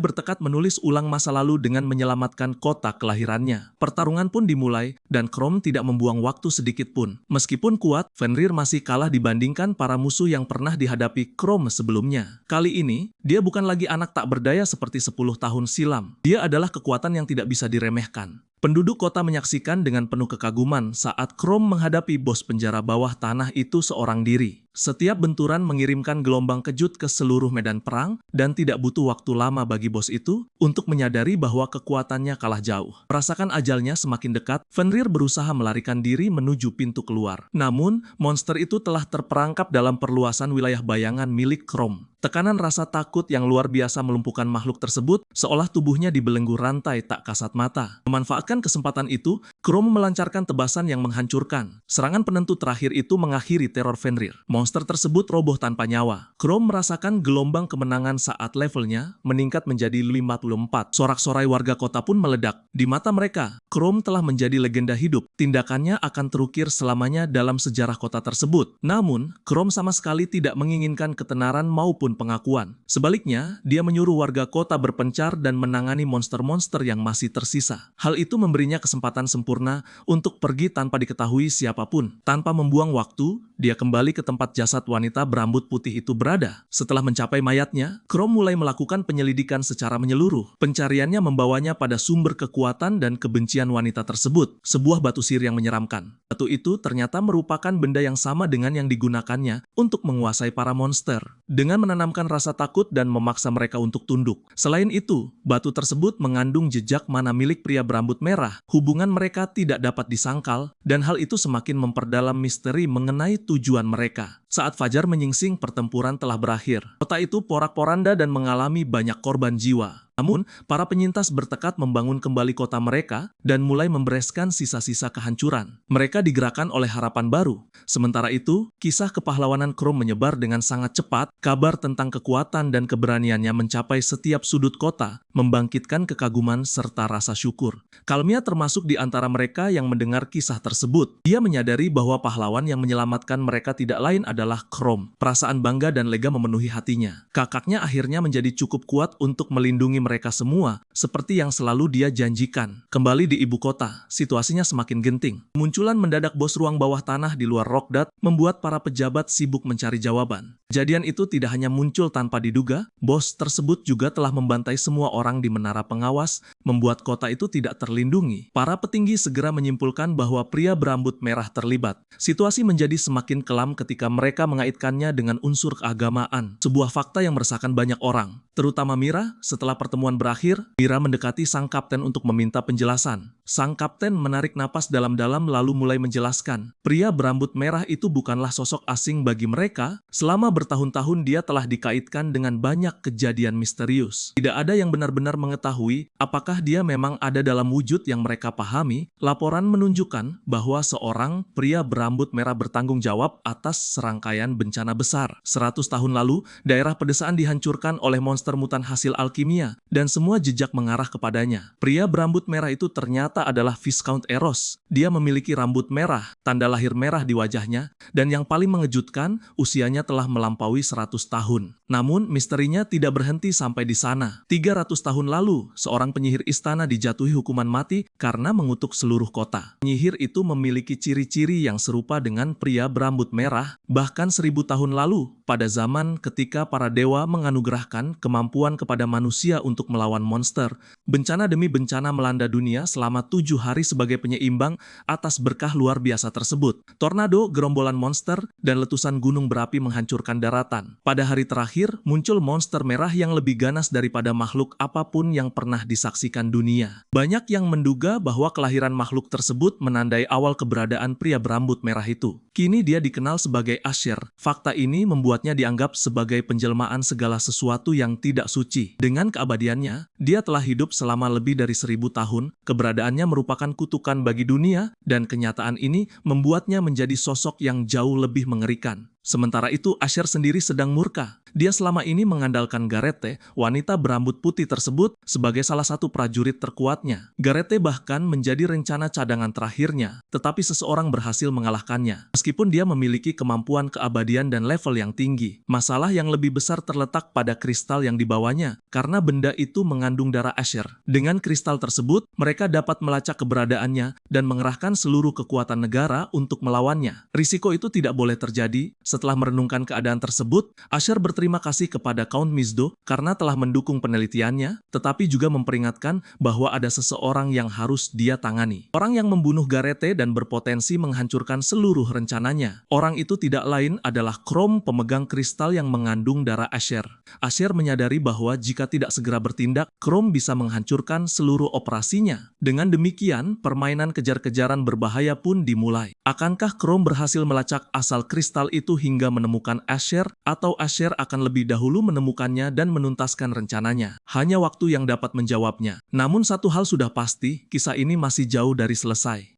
bertekad menulis ulang masa lalu dengan menyelamatkan kota kelahirannya. Pertarungan pun dimulai, dan Chrome tidak membuang waktu sedikit pun. Meskipun kuat, Fenrir masih kalah dibandingkan para musuh yang pernah dihadapi Chrome sebelumnya. Kali ini, dia bukan lagi anak tak berdaya seperti 10 tahun silam. Dia adalah kekuatan yang tidak bisa diremehkan. Penduduk kota menyaksikan dengan penuh kekaguman saat Chrome menghadapi bos penjara bawah tanah itu seorang diri. Setiap benturan mengirimkan gelombang kejut ke seluruh medan perang, dan tidak butuh waktu lama bagi bos itu untuk menyadari bahwa kekuatannya kalah jauh. Merasakan ajalnya semakin dekat, Fenrir berusaha melarikan diri menuju pintu keluar. Namun, monster itu telah terperangkap dalam perluasan wilayah bayangan milik Chrome. Tekanan rasa takut yang luar biasa melumpuhkan makhluk tersebut, seolah tubuhnya dibelenggu rantai tak kasat mata. Memanfaatkan kesempatan itu, Chrome melancarkan tebasan yang menghancurkan. Serangan penentu terakhir itu mengakhiri teror Fenrir. Monster tersebut roboh tanpa nyawa. Chrome merasakan gelombang kemenangan saat levelnya meningkat menjadi 54. Sorak-sorai warga kota pun meledak. Di mata mereka, Chrome telah menjadi legenda hidup. Tindakannya akan terukir selamanya dalam sejarah kota tersebut. Namun, Chrome sama sekali tidak menginginkan ketenaran maupun pengakuan. Sebaliknya, dia menyuruh warga kota berpencar dan menangani monster-monster yang masih tersisa. Hal itu memberinya kesempatan sempurna untuk pergi tanpa diketahui siapapun. Tanpa membuang waktu, dia kembali ke tempat jasad wanita berambut putih itu berada. Setelah mencapai mayatnya, Chrome mulai melakukan penyelidikan secara menyeluruh. Pencariannya membawanya pada sumber kekuatan dan kebencian wanita tersebut, sebuah batu sihir yang menyeramkan. Batu itu ternyata merupakan benda yang sama dengan yang digunakannya untuk menguasai para monster, dengan menanamkan rasa takut dan memaksa mereka untuk tunduk. Selain itu, batu tersebut mengandung jejak mana milik pria berambut merah. Hubungan mereka tidak dapat disangkal, dan hal itu semakin memperdalam misteri mengenai tujuan mereka. Saat fajar menyingsing, pertempuran telah berakhir. Kota itu porak-poranda dan mengalami banyak korban jiwa. Namun, para penyintas bertekad membangun kembali kota mereka dan mulai membereskan sisa-sisa kehancuran. Mereka digerakkan oleh harapan baru. Sementara itu, kisah kepahlawanan Chrome menyebar dengan sangat cepat. Kabar tentang kekuatan dan keberaniannya mencapai setiap sudut kota, membangkitkan kekaguman serta rasa syukur. Kalmia termasuk di antara mereka yang mendengar kisah tersebut. Dia menyadari bahwa pahlawan yang menyelamatkan mereka tidak lain adalah Chrome. Perasaan bangga dan lega memenuhi hatinya. Kakaknya akhirnya menjadi cukup kuat untuk melindungi mereka semua, seperti yang selalu dia janjikan. Kembali di ibu kota, situasinya semakin genting. Munculan mendadak bos ruang bawah tanah di luar Rokdat membuat para pejabat sibuk mencari jawaban. Kejadian itu tidak hanya muncul tanpa diduga, bos tersebut juga telah membantai semua orang di menara pengawas membuat kota itu tidak terlindungi. Para petinggi segera menyimpulkan bahwa pria berambut merah terlibat. Situasi menjadi semakin kelam ketika mereka mengaitkannya dengan unsur keagamaan, sebuah fakta yang meresahkan banyak orang. Terutama Mira. Setelah pertemuan berakhir, Mira mendekati sang kapten untuk meminta penjelasan. Sang kapten menarik napas dalam-dalam lalu mulai menjelaskan. Pria berambut merah itu bukanlah sosok asing bagi mereka. Selama bertahun-tahun dia telah dikaitkan dengan banyak kejadian misterius. Tidak ada yang benar-benar mengetahui apakah dia memang ada dalam wujud yang mereka pahami. Laporan menunjukkan bahwa seorang pria berambut merah bertanggung jawab atas serangkaian bencana besar. 100 tahun lalu, daerah pedesaan dihancurkan oleh monster mutan hasil alkimia, dan semua jejak mengarah kepadanya. Pria berambut merah itu ternyata adalah Viscount Eros. Dia memiliki rambut merah, tanda lahir merah di wajahnya, dan yang paling mengejutkan, usianya telah melampaui 100 tahun. Namun, misterinya tidak berhenti sampai di sana. 300 tahun lalu, seorang penyihir istana dijatuhi hukuman mati karena mengutuk seluruh kota. Penyihir itu memiliki ciri-ciri yang serupa dengan pria berambut merah, bahkan 1000 tahun lalu, pada zaman ketika para dewa menganugerahkan kemampuan kepada manusia untuk melawan monster. Bencana demi bencana melanda dunia selama 7 hari sebagai penyeimbang atas berkah luar biasa tersebut. Tornado, gerombolan monster, dan letusan gunung berapi menghancurkan daratan. Pada hari terakhir, muncul monster merah yang lebih ganas daripada makhluk apapun yang pernah disaksikan dunia. Banyak yang menduga bahwa kelahiran makhluk tersebut menandai awal keberadaan pria berambut merah itu. Kini dia dikenal sebagai Asher. Fakta ini membuatnya dianggap sebagai penjelmaan segala sesuatu yang tidak suci. Dengan keabadiannya, dia telah hidup selama lebih dari 1000 tahun. Keberadaannya merupakan kutukan bagi dunia, dan kenyataan ini membuatnya menjadi sosok yang jauh lebih mengerikan. Sementara itu, Asher sendiri sedang murka. Dia selama ini mengandalkan Garete, wanita berambut putih tersebut, sebagai salah satu prajurit terkuatnya. Garete bahkan menjadi rencana cadangan terakhirnya, tetapi seseorang berhasil mengalahkannya. Meskipun dia memiliki kemampuan keabadian dan level yang tinggi, masalah yang lebih besar terletak pada kristal yang dibawanya, karena benda itu mengandung darah Asher. Dengan kristal tersebut, mereka dapat melacak keberadaannya dan mengerahkan seluruh kekuatan negara untuk melawannya. Risiko itu tidak boleh terjadi. Setelah merenungkan keadaan tersebut, Asher berterima kasih kepada Count Mizdo karena telah mendukung penelitiannya, tetapi juga memperingatkan bahwa ada seseorang yang harus dia tangani. Orang yang membunuh Garete dan berpotensi menghancurkan seluruh rencananya. Orang itu tidak lain adalah Chrome, pemegang kristal yang mengandung darah Asher. Asher menyadari bahwa jika tidak segera bertindak, Chrome bisa menghancurkan seluruh operasinya. Dengan demikian, permainan kejar-kejaran berbahaya pun dimulai. Akankah Chrome berhasil melacak asal kristal itu hingga menemukan Asher, atau Asher akan lebih dahulu menemukannya dan menuntaskan rencananya? Hanya waktu yang dapat menjawabnya. Namun satu hal sudah pasti, kisah ini masih jauh dari selesai.